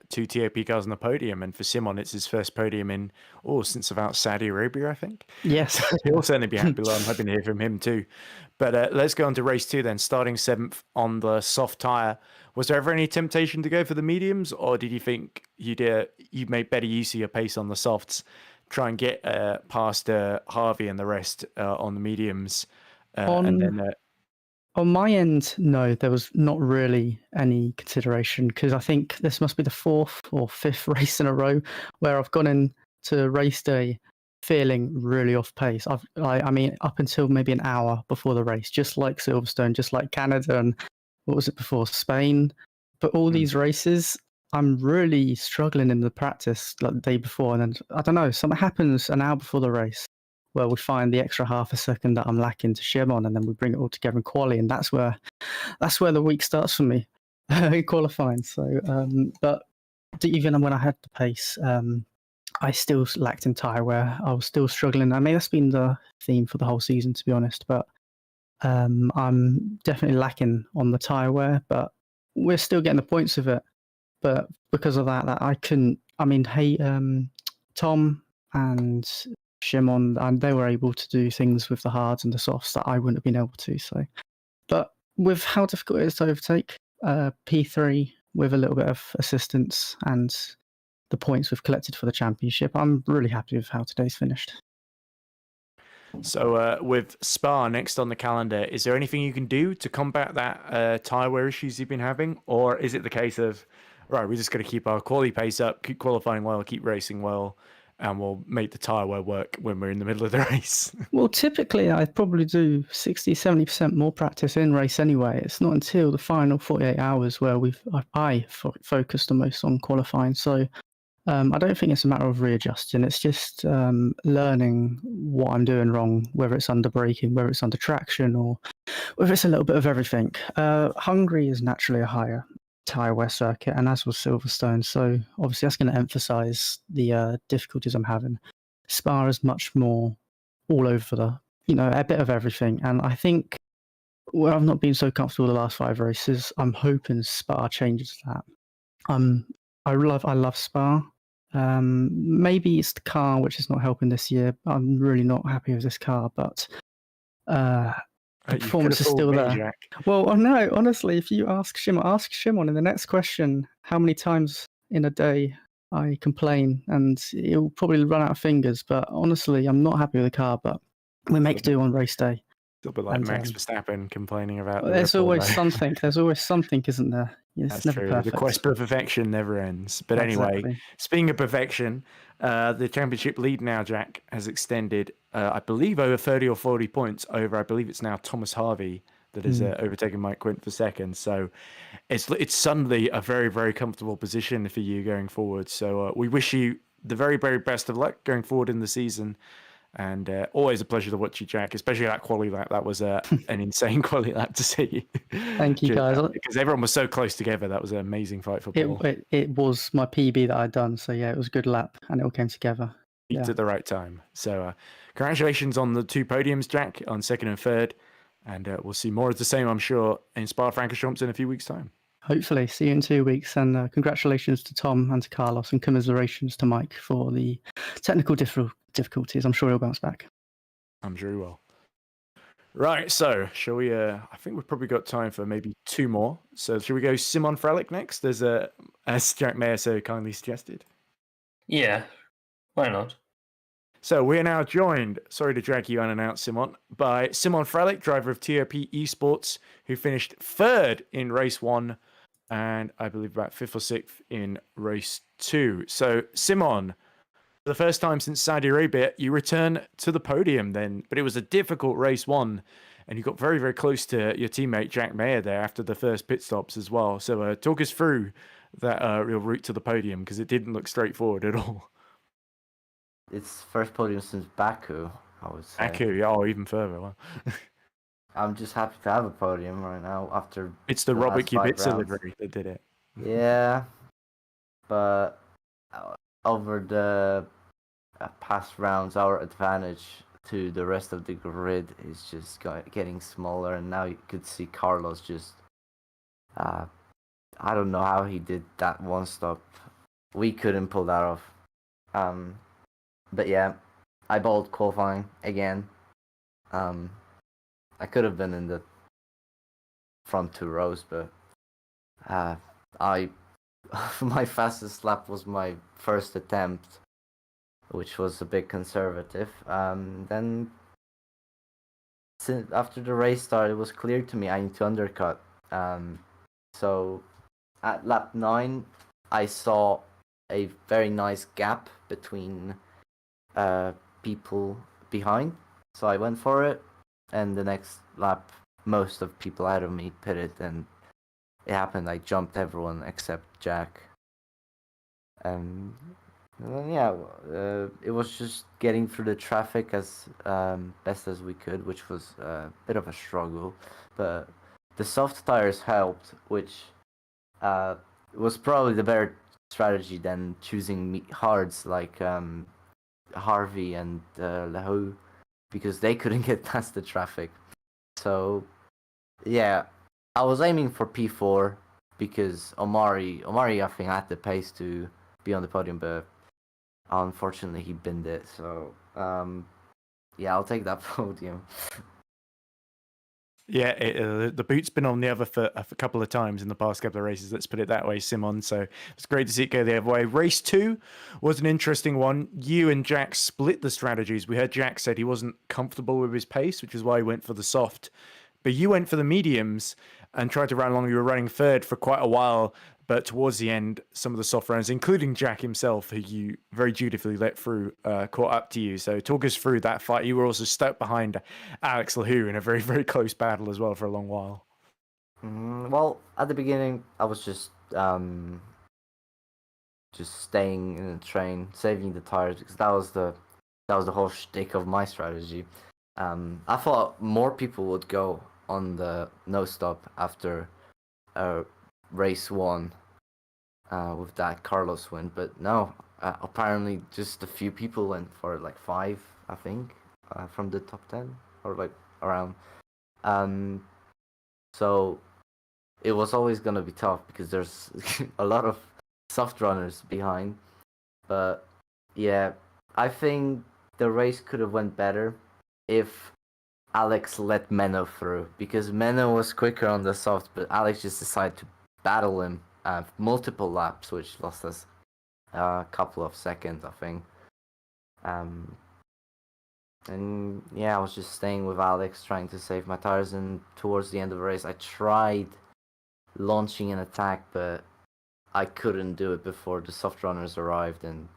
two TOP cars on the podium, and for Simon, it's his first podium in since about Saudi Arabia, I think. Yes. He'll certainly be happy. I'm hoping to hear from him too. But let's go on to race 2 then. Starting 7th on the soft tire. Was there ever any temptation to go for the mediums, or did you think you made better use of your pace on the softs, try and get past Harvey and the rest on the mediums, and then? On my end, no, there was not really any consideration because I think this must be the 4th or 5th race in a row where I've gone into race day feeling really off pace. I mean, up until maybe an hour before the race, just like Silverstone, just like Canada, and what was it before, Spain? But all these races, I'm really struggling in the practice like the day before, and then I don't know, something happens an hour before the race. Well, we find the extra half a second that I'm lacking to Shimon, and then we bring it all together in quali, and that's where the week starts for me, qualifying. So, but even when I had the pace, I still lacked in tyre wear. I was still struggling. I mean, that's been the theme for the whole season, to be honest. But I'm definitely lacking on the tyre wear, but we're still getting the points of it. But because of that I couldn't. I mean, hey, Tom and Shimon, and they were able to do things with the hards and the softs that I wouldn't have been able to. So, but with how difficult it is to overtake, P3 with a little bit of assistance and the points we've collected for the championship, I'm really happy with how today's finished. So with Spa next on the calendar, is there anything you can do to combat that tyre wear issues you've been having? Or is it the case of, right, we're just going to keep our quality pace up, keep qualifying well, keep racing well, and we'll make the tyre wear work when we're in the middle of the race? Well, typically I'd probably do 60-70% more practice in race anyway. It's not until the final 48 hours where I focused the most on qualifying. So I don't think it's a matter of readjusting. It's just learning what I'm doing wrong, whether it's under braking, whether it's under traction, or whether it's a little bit of everything. Hungary is naturally a higher tyre wear circuit, and as was Silverstone, so obviously that's going to emphasise the difficulties I'm having. Spa is much more all over a bit of everything, and I think where I've not been so comfortable the last 5 races, I'm hoping Spa changes that. I love Spa. Maybe it's the car which is not helping this year. I'm really not happy with this car, but the performance is still there. Jack. Well, no, honestly, if you ask Shimon in the next question how many times in a day I complain, and he'll probably run out of fingers. But honestly, I'm not happy with the car, but we make do on race day. A little bit like Max Verstappen complaining about. Well, there's always something. There's always something, isn't there? It's That's never true. perfect. The quest for perfection never ends. But anyway, Exactly. speaking of perfection, the championship lead now, Jack, has extended, I believe, over 30 or 40 points over, I believe it's now Thomas Harvey that has overtaken Mike Quint for second. So it's suddenly a very, very comfortable position for you going forward. So we wish you the very, very best of luck going forward in the season. And always a pleasure to watch you, Jack, especially that quali lap. That was an insane quali lap to see. Thank you, guys. Because everyone was so close together. That was an amazing fight for Paul. It was my PB that I'd done. So, yeah, it was a good lap and it all came together. Peaked at the right time. So congratulations on the 2 podiums, Jack, on 2nd and 3rd. And we'll see more of the same, I'm sure, in Spa-Francorchamps in a few weeks' time. Hopefully. See you in 2 weeks. And congratulations to Tom and to Carlos, and commiserations to Mike for the technical difficulties. I'm sure he'll bounce back. I'm sure he will. Right, so shall we? I think we've probably got time for maybe 2 more. So shall we go Simon Frelick next, as Jack Mayer so kindly suggested? Yeah, why not? So we're now joined, sorry to drag you unannounced, Simon, by Simon Frelick, driver of TOP Esports, who finished 3rd in race 1 and I believe about 5th or 6th in race 2. So Simon, for the first time since Saudi Arabia, you return to the podium then, but it was a difficult race 1 and you got very, very close to your teammate Jack Mayer there after the first pit stops as well. So talk us through that real route to the podium, because it didn't look straightforward at all. It's first podium since Baku, I would say. Baku, yeah, or even further. Well. I'm just happy to have a podium right now after. It's the Robert Kubica delivery that did it. Yeah, but over the past rounds, our advantage to the rest of the grid is just getting smaller, and now you could see Carlos just I don't know how he did that one stop. We couldn't pull that off. But yeah, I bowled qualifying again. I could have been in the front 2 rows, but my fastest lap was my first attempt, which was a bit conservative. Then after the race started, it was clear to me I need to undercut. So at lap 9, I saw a very nice gap between people behind, so I went for it. And the next lap, most of people ahead of me pitted, and it happened. I jumped everyone except Jack. And then, yeah, it was just getting through the traffic as best as we could, which was a bit of a struggle. But the soft tires helped, which was probably the better strategy than choosing hards like Harvey and Lahu, because they couldn't get past the traffic. So yeah, I was aiming for P4 because Omari I think had the pace to be on the podium, but unfortunately he binned it. So yeah, I'll take that podium. Yeah, the boot's been on the other foot a couple of times in the past couple of races, let's put it that way, Simon. So it's great to see it go the other way. Race 2 was an interesting one. You and Jack split the strategies. We heard Jack said he wasn't comfortable with his pace, which is why he went for the soft. But you went for the mediums and tried to run along. You were running third for quite a while, but towards the end, some of the soft runners, including Jack himself, who you very dutifully let through, caught up to you. So talk us through that fight. You were also stuck behind Alex Lahu in a very, very close battle as well for a long while. Well, at the beginning, I was just staying in the train, saving the tires, because that was the whole shtick of my strategy. I thought more people would go on the no stop after race 1 with that Carlos win, but no, apparently just a few people went for like 5, I think, from the top 10 or like around. So it was always gonna be tough because there's a lot of soft runners behind. But yeah, I think the race could have went better if Alex let Menno through, because Menno was quicker on the soft, but Alex just decided to battle him multiple laps, which lost us a couple of seconds, I think. And yeah, I was just staying with Alex, trying to save my tires, and towards the end of the race, I tried launching an attack, but I couldn't do it before the soft runners arrived, and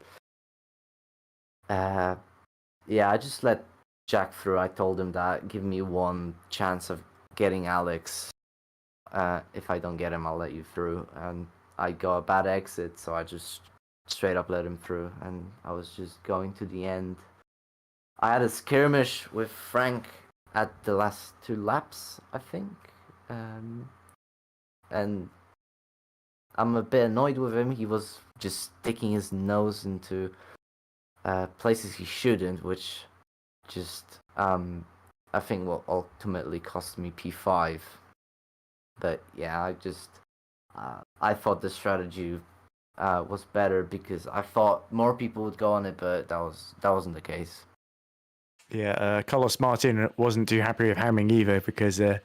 yeah, I just let Jack through. I told him that, give me one chance of getting Alex. If I don't get him, I'll let you through. And I got a bad exit, so I just straight up let him through, and I was just going to the end. I had a skirmish with Frank at the last 2 laps, I think. And I'm a bit annoyed with him. He was just sticking his nose into places he shouldn't, which just I think will ultimately cost me P5. But yeah, I thought the strategy was better because I thought more people would go on it, but that wasn't the case. Yeah, Carlos Martin wasn't too happy with Hamming either, because him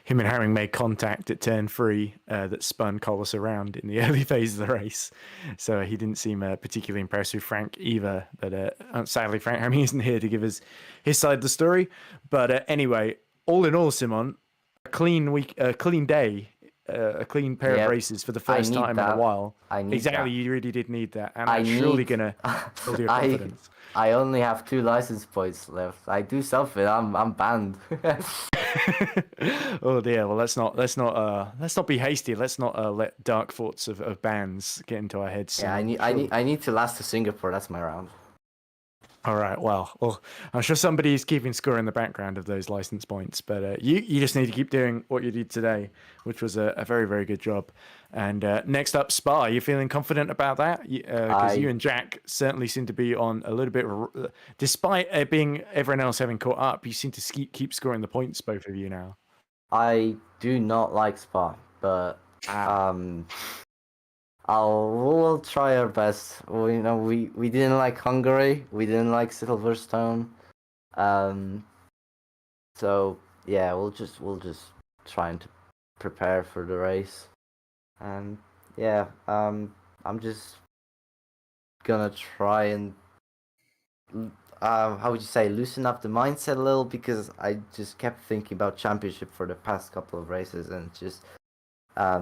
and Hamming made contact at turn 3 that spun Carlos around in the early phase of the race. So he didn't seem particularly impressed with Frank either. But sadly, Frank Hamming isn't here to give us his side of the story. But anyway, all in all, Simon, a clean week, a clean day, a clean pair of races for the first time in a while. Exactly, you really did need that. And I'm surely going to build your confidence. I only have 2 license points left. I do something, I'm banned. Oh dear. Well, let's not be hasty. Let's not let dark thoughts of bans get into our heads. Yeah, I need to last to Singapore. That's my round. All right. Well, I'm sure somebody's keeping score in the background of those license points, but you just need to keep doing what you did today, which was a very, very good job. And next up, Spa. Are you feeling confident about that? Because you and Jack certainly seem to be on a little bit, despite everyone else having caught up, you seem to keep scoring the points, both of you now. I do not like Spa, but We'll try our best. We didn't like Hungary. We didn't like Silverstone. So yeah, we'll just trying to prepare for the race. And yeah, I'm just gonna try and how would you say, loosen up the mindset a little, because I just kept thinking about championship for the past couple of races, and just I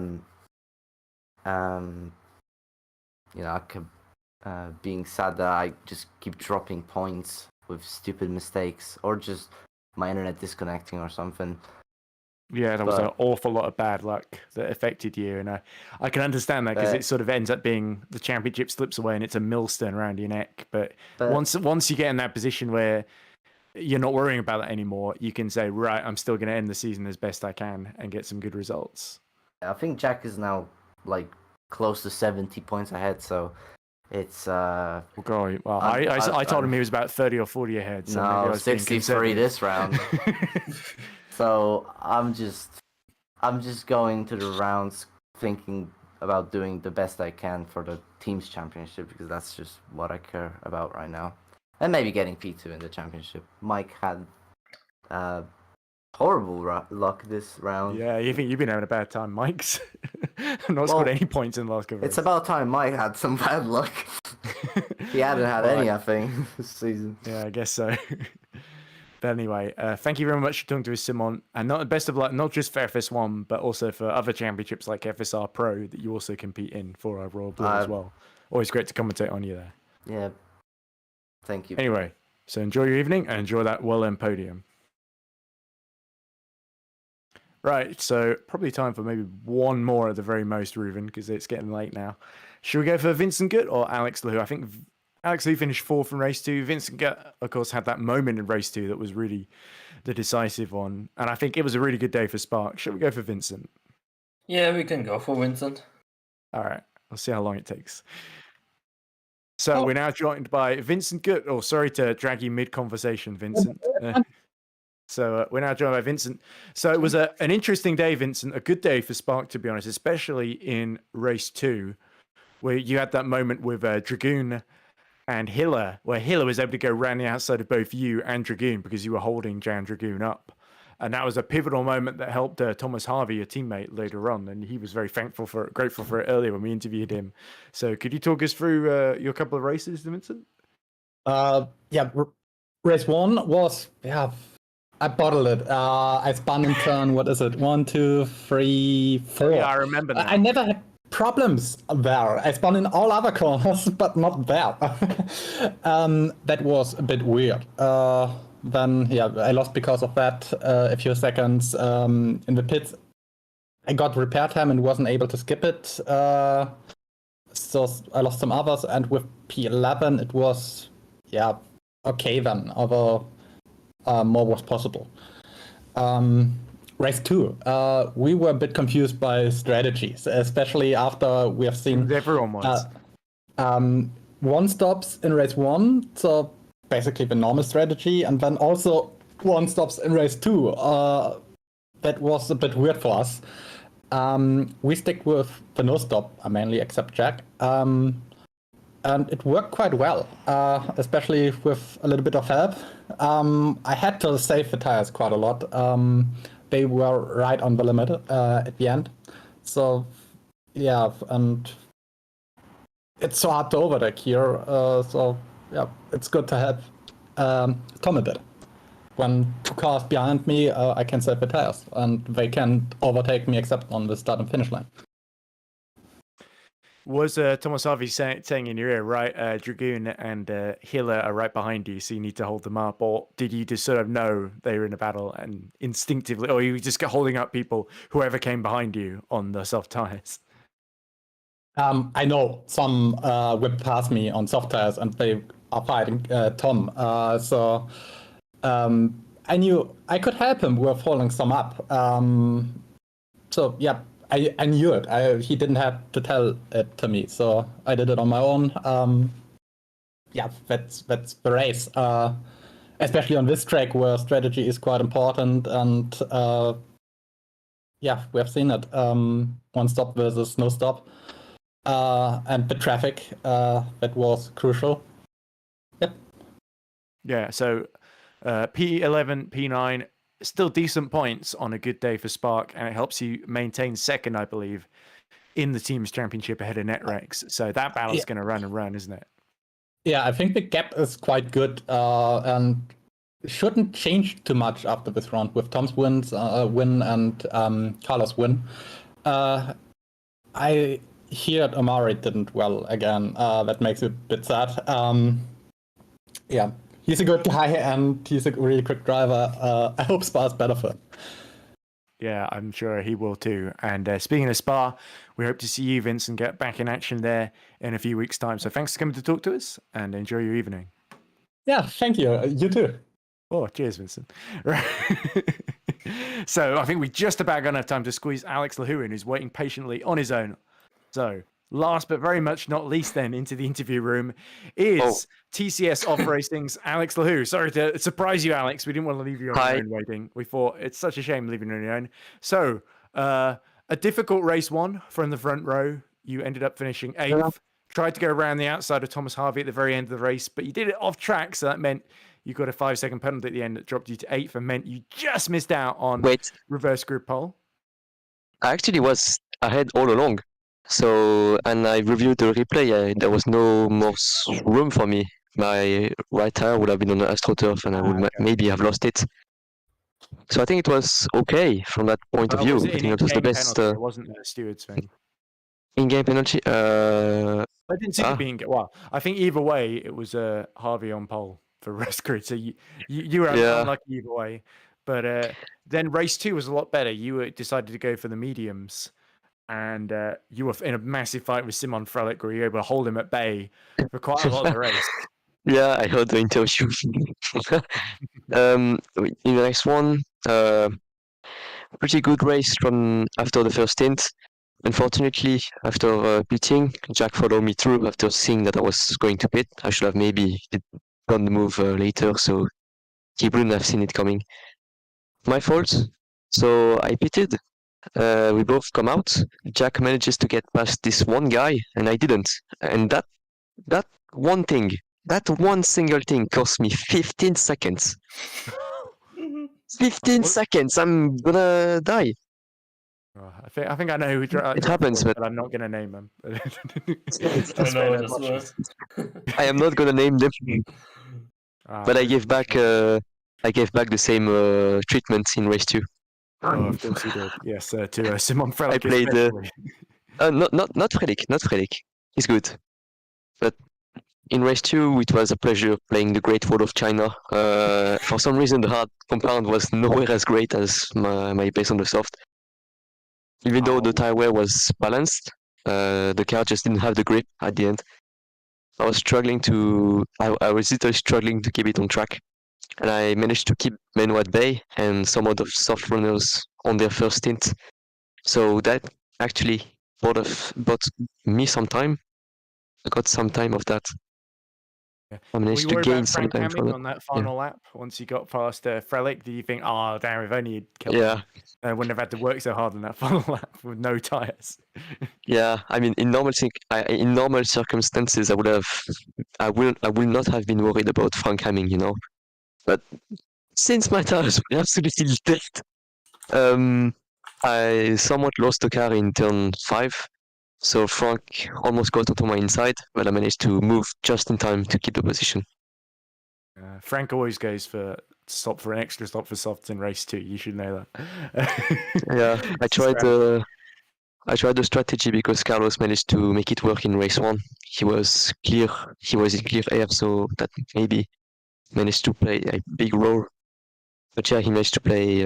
kept being sad that I just keep dropping points with stupid mistakes, or just my internet disconnecting or something. Yeah, that was an awful lot of bad luck that affected you, and I can understand that, because it sort of ends up being the championship slips away and it's a millstone around your neck. But once you get in that position where you're not worrying about that anymore, you can say, right, I'm still going to end the season as best I can and get some good results. I think Jack is now like close to 70 points ahead, so it's I told him he was about 30 or 40 ahead. So no, 63 this round. So I'm just going to the rounds thinking about doing the best I can for the team's championship, because that's just what I care about right now. And maybe getting P2 in the championship. Mike had horrible luck this round. Yeah, you think you've been having a bad time, Mike's not scored any points in the last couple. It's about time Mike had some bad luck. He hadn't had any, I think, this season. Yeah, I guess so. But anyway, thank you very much for talking to us, Simon. And best of luck, not just for FS1, but also for other championships like FSR Pro that you also compete in for Royal Blue as well. Always great to commentate on you there. Yeah, thank you. Anyway, so enjoy your evening and enjoy that well-earned podium. Right, so probably time for maybe one more at the very most, Reuven, because it's getting late now. Should we go for Vincent Gutt or Alex Lehoux? I think Alex Lehoux finished 4th in race 2. Vincent Gutt, of course, had that moment in race 2 that was really the decisive one. And I think it was a really good day for Spark. Should we go for Vincent? Yeah, we can go for Vincent. All right, we'll see how long it takes. So we're now joined by Vincent Gutt. Oh, sorry to drag you mid-conversation, Vincent. So we're now joined by Vincent. So it was an interesting day, Vincent, a good day for Spark, to be honest, especially in race 2, where you had that moment with Dragoon and Hiller, where Hiller was able to go around the outside of both you and Dragoon because you were holding Jan Dragoon up. And that was a pivotal moment that helped Thomas Harvey, your teammate, later on. And he was very grateful for it earlier when we interviewed him. So could you talk us through your couple of races, Vincent? Race 1 was, I bottled it. I spun in turn, 1, 2, 3, 4. Yeah, I remember that. I never had problems there. I spun in all other corners, but not there. That was a bit weird. Then I lost because of that a few seconds in the pits. I got repair time and wasn't able to skip it. So I lost some others, and with P11 it was okay then, although more was possible. Race 2, we were a bit confused by strategies, especially after we have seen everyone was. 1 stops in race 1, so basically the normal strategy, and then also 1 stops in race 2. That was a bit weird for us. We stick with the no stop, mainly, except Jack. And it worked quite well, especially with a little bit of help. I had to save the tires quite a lot. They were right on the limit at the end. So, and it's so hard to overtake here. It's good to have Tom a bit. When 2 cars behind me, I can save the tires, and they can't overtake me except on the start and finish line. Was Thomas Harvey saying in your ear, right, Dragoon and Hiller are right behind you, so you need to hold them up? Or did you just sort of know they were in a battle and instinctively, or you just get holding up people, whoever came behind you on the soft tires? I know some whipped past me on soft tires and they are fighting Tom. I knew I could help him with holding some up. I knew it. He didn't have to tell it to me, so I did it on my own. That's the race. Especially on this track where strategy is quite important, and Yeah, we have seen it. One stop versus no stop. And the traffic, that was crucial. Yep. Yeah, so P11, P9, still decent points on a good day for Spark, and it helps you maintain second, I believe, in the Teams Championship ahead of Netrex. So that battle's going to run and run, isn't it? Yeah, I think the gap is quite good, and shouldn't change too much after this round with Tom's win and Carlos win. I heard Amari didn't well again. That makes it a bit sad. Yeah, he's a good guy and he's a really quick driver. I hope Spa's better for him. Yeah, I'm sure he will too. And speaking of Spa, we hope to see you, Vincent, get back in action there in a few weeks' time. So thanks for coming to talk to us and enjoy your evening. Yeah, thank you. You too. Oh, cheers, Vincent. Right. So I think we just about got enough time to squeeze Alex Lahu in, who's waiting patiently on his own. So last but very much not least then into the interview room is TCS Off Racing's Alex Lahu. Sorry to surprise you, Alex. We didn't want to leave you on your own waiting. We thought it's such a shame leaving you on your own. So a difficult race one from the front row. You ended up finishing 8th. Yeah. Tried to go around the outside of Thomas Harvey at the very end of the race, but you did it off track, so that meant you got a 5-second penalty at the end that dropped you to 8th and meant you just missed out on reverse group pole. I actually was ahead all along. So, and I reviewed the replay, there was no more room for me. My right tire would have been on the AstroTurf and I would maybe have lost it. So I think it was okay from that point of view. I think it was the best. It wasn't a steward's thing. In-game penalty? I didn't see it being... Well, I think either way, it was Harvey on pole for rest grid. So you were unlucky either way. But then race 2 was a lot better. You decided to go for the mediums. And you were in a massive fight with Simon Frelick, where you were able to hold him at bay for quite a lot of the race. Yeah, I heard the interview. In the next one, pretty good race from after the first stint. Unfortunately, after pitting, Jack followed me through after seeing that I was going to pit. I should have maybe done the move later, so he wouldn't have seen it coming. My fault. So I pitted. We both come out. Jack manages to get past this one guy, and I didn't. And that one thing, that one single thing cost me 15 seconds. 15 seconds, I'm gonna die. I think I know who it happens, but I'm not gonna name them. I am not gonna name them. But I gave back the same treatment in race 2. Oh, of course you did. Yes, to Simon Frelick. I played not Frelick. He's good, but in race 2 it was a pleasure playing the Great Wall of China. For some reason the hard compound was nowhere as great as my base on the soft. Even though the tire wear was balanced, the car just didn't have the grip at the end. I was literally struggling to keep it on track. And I managed to keep Menno at bay and some of the soft runners on their first stint. So that actually bought me some time. I got some time of that. Yeah. I managed to gain some time from on that final lap. Once you got past Frelick, did you think, "Oh, damn! If only you'd killed him, I wouldn't have had to work so hard on that final lap with no tires." Yeah, I mean, in normal circumstances, I will not have been worried about Frank Hamming, you know. But since my tires were absolutely dead, I somewhat lost the car in turn 5. So Frank almost got onto my inside, but I managed to move just in time to keep the position. Frank always goes for an extra stop for softs in race 2. You should know that. Yeah, I tried the strategy because Carlos managed to make it work in race 1. He was in clear air, so that maybe managed to play a big role. But yeah, he managed to play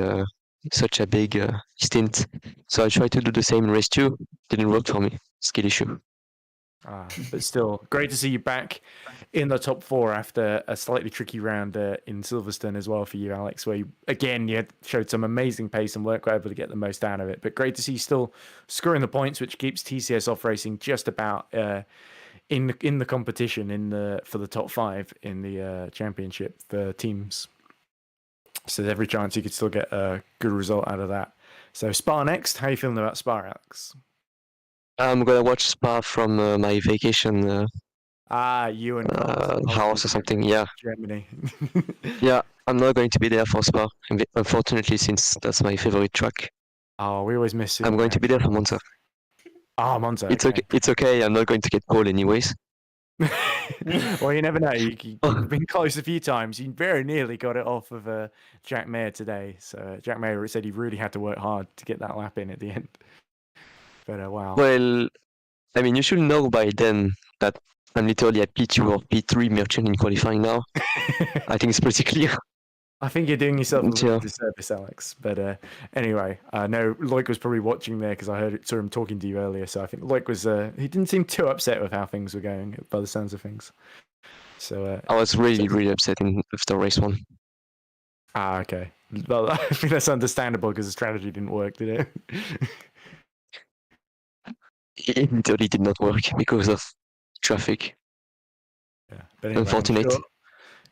such a big stint. So I tried to do the same in race 2. Didn't work for me. Skill issue. But still, great to see you back in the top 4 after a slightly tricky round in Silverstone as well for you, Alex, where you showed some amazing pace and weren't able to get the most out of it. But great to see you still scoring the points, which keeps TCS Off Racing just about in the competition for the top 5 in the championship for teams. So there's every chance you could still get a good result out of that So Spa next. How you feeling about Spa, Alex? I'm gonna watch Spa from my vacation You and Carlos. house or something. Yeah, Germany. yeah. I'm not going to be there for Spa, unfortunately, since that's my favorite track. Oh, we always miss it. I'm going to be there for Monza. Oh, Monza. It's okay. It's okay. I'm not going to get pole anyways. Well, you never know. You've been close a few times. You very nearly got it off of Jack Mayer today. So Jack Mayer said he really had to work hard to get that lap in at the end. But wow. Well, I mean, you should know by then that I'm literally at P2 or P3 merchant in qualifying now. I think it's pretty clear. I think you're doing yourself a little Yeah. disservice, Alex. But anyway, I know Loic was probably watching there because saw him talking to you earlier. So I think Loic was he didn't seem too upset with how things were going by the sounds of things. So I was really upset after race 1. Okay. Well, I think that's understandable because the strategy didn't work, did it? It literally did not work because of traffic. Yeah. But anyway, Unfortunate.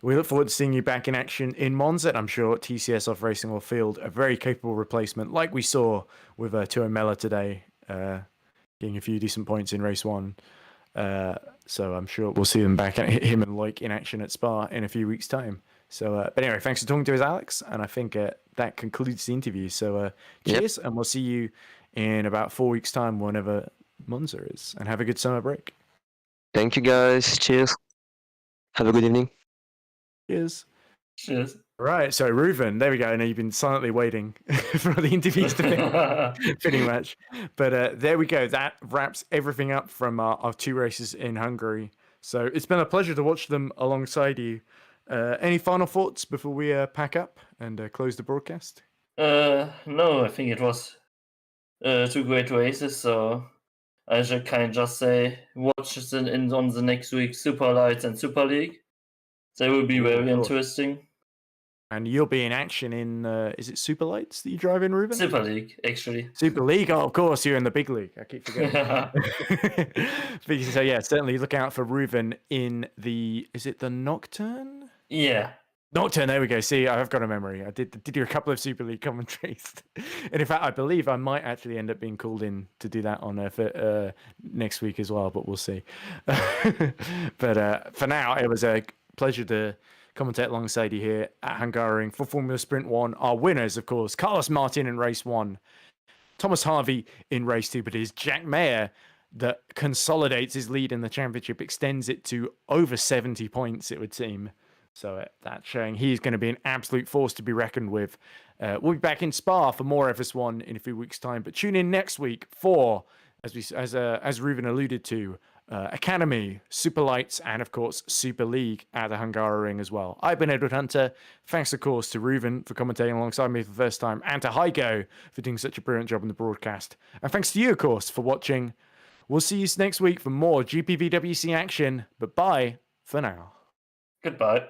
We look forward to seeing you back in action in Monza. I'm sure TCS Off Racing will field a very capable replacement, like we saw with Tuo Mella today, getting a few decent points in race 1. So I'm sure we'll see them back at him and Loic in action at Spa in a few weeks' time. So, but anyway, thanks for talking to us, Alex. And I think that concludes the interview. So cheers, and we'll see you in about 4 weeks' time, whenever Monza is. And have a good summer break. Thank you guys. Cheers. Have a good evening. Cheers. Cheers. Right, so Reuven, there we go. I know you've been silently waiting for the interviews to finish, pretty much. But there we go. That wraps everything up from our 2 races in Hungary. So it's been a pleasure to watch them alongside you. Any final thoughts before we pack up and close the broadcast? No, I think it was 2 great races. So I can just say watch on the next week Super Lights and Super League. They will be very interesting. And you'll be in action in, is it Super Lights that you drive in, Reuven? Super League, actually. Super League? Oh, of course, you're in the big league. I keep forgetting. So yeah, certainly look out for Reuven in is it the Nocturne? Yeah. Nocturne, there we go. See, I've got a memory. I did do a couple of Super League commentaries. And in fact, I believe I might actually end up being called in to do that on next week as well, but we'll see. But for now, it was a pleasure to commentate alongside you here at Hungarian for Formula Sprint 1. Our winners, of course, Carlos Martin in race 1, Thomas Harvey in race 2, but it is Jack Mayer that consolidates his lead in the championship, extends it to over 70 points, it would seem. So that's showing he's going to be an absolute force to be reckoned with. We'll be back in Spa for more FS1 in a few weeks' time, but tune in next week for, as Reuven alluded to, Academy, Super Lights, and of course Super League at the Hungaroring as well. I've been Edward Hunter. Thanks, of course, to Reuven for commentating alongside me for the first time, and to Heigo for doing such a brilliant job in the broadcast. And thanks to you, of course, for watching. We'll see you next week for more GPVWC action, but bye for now. Goodbye.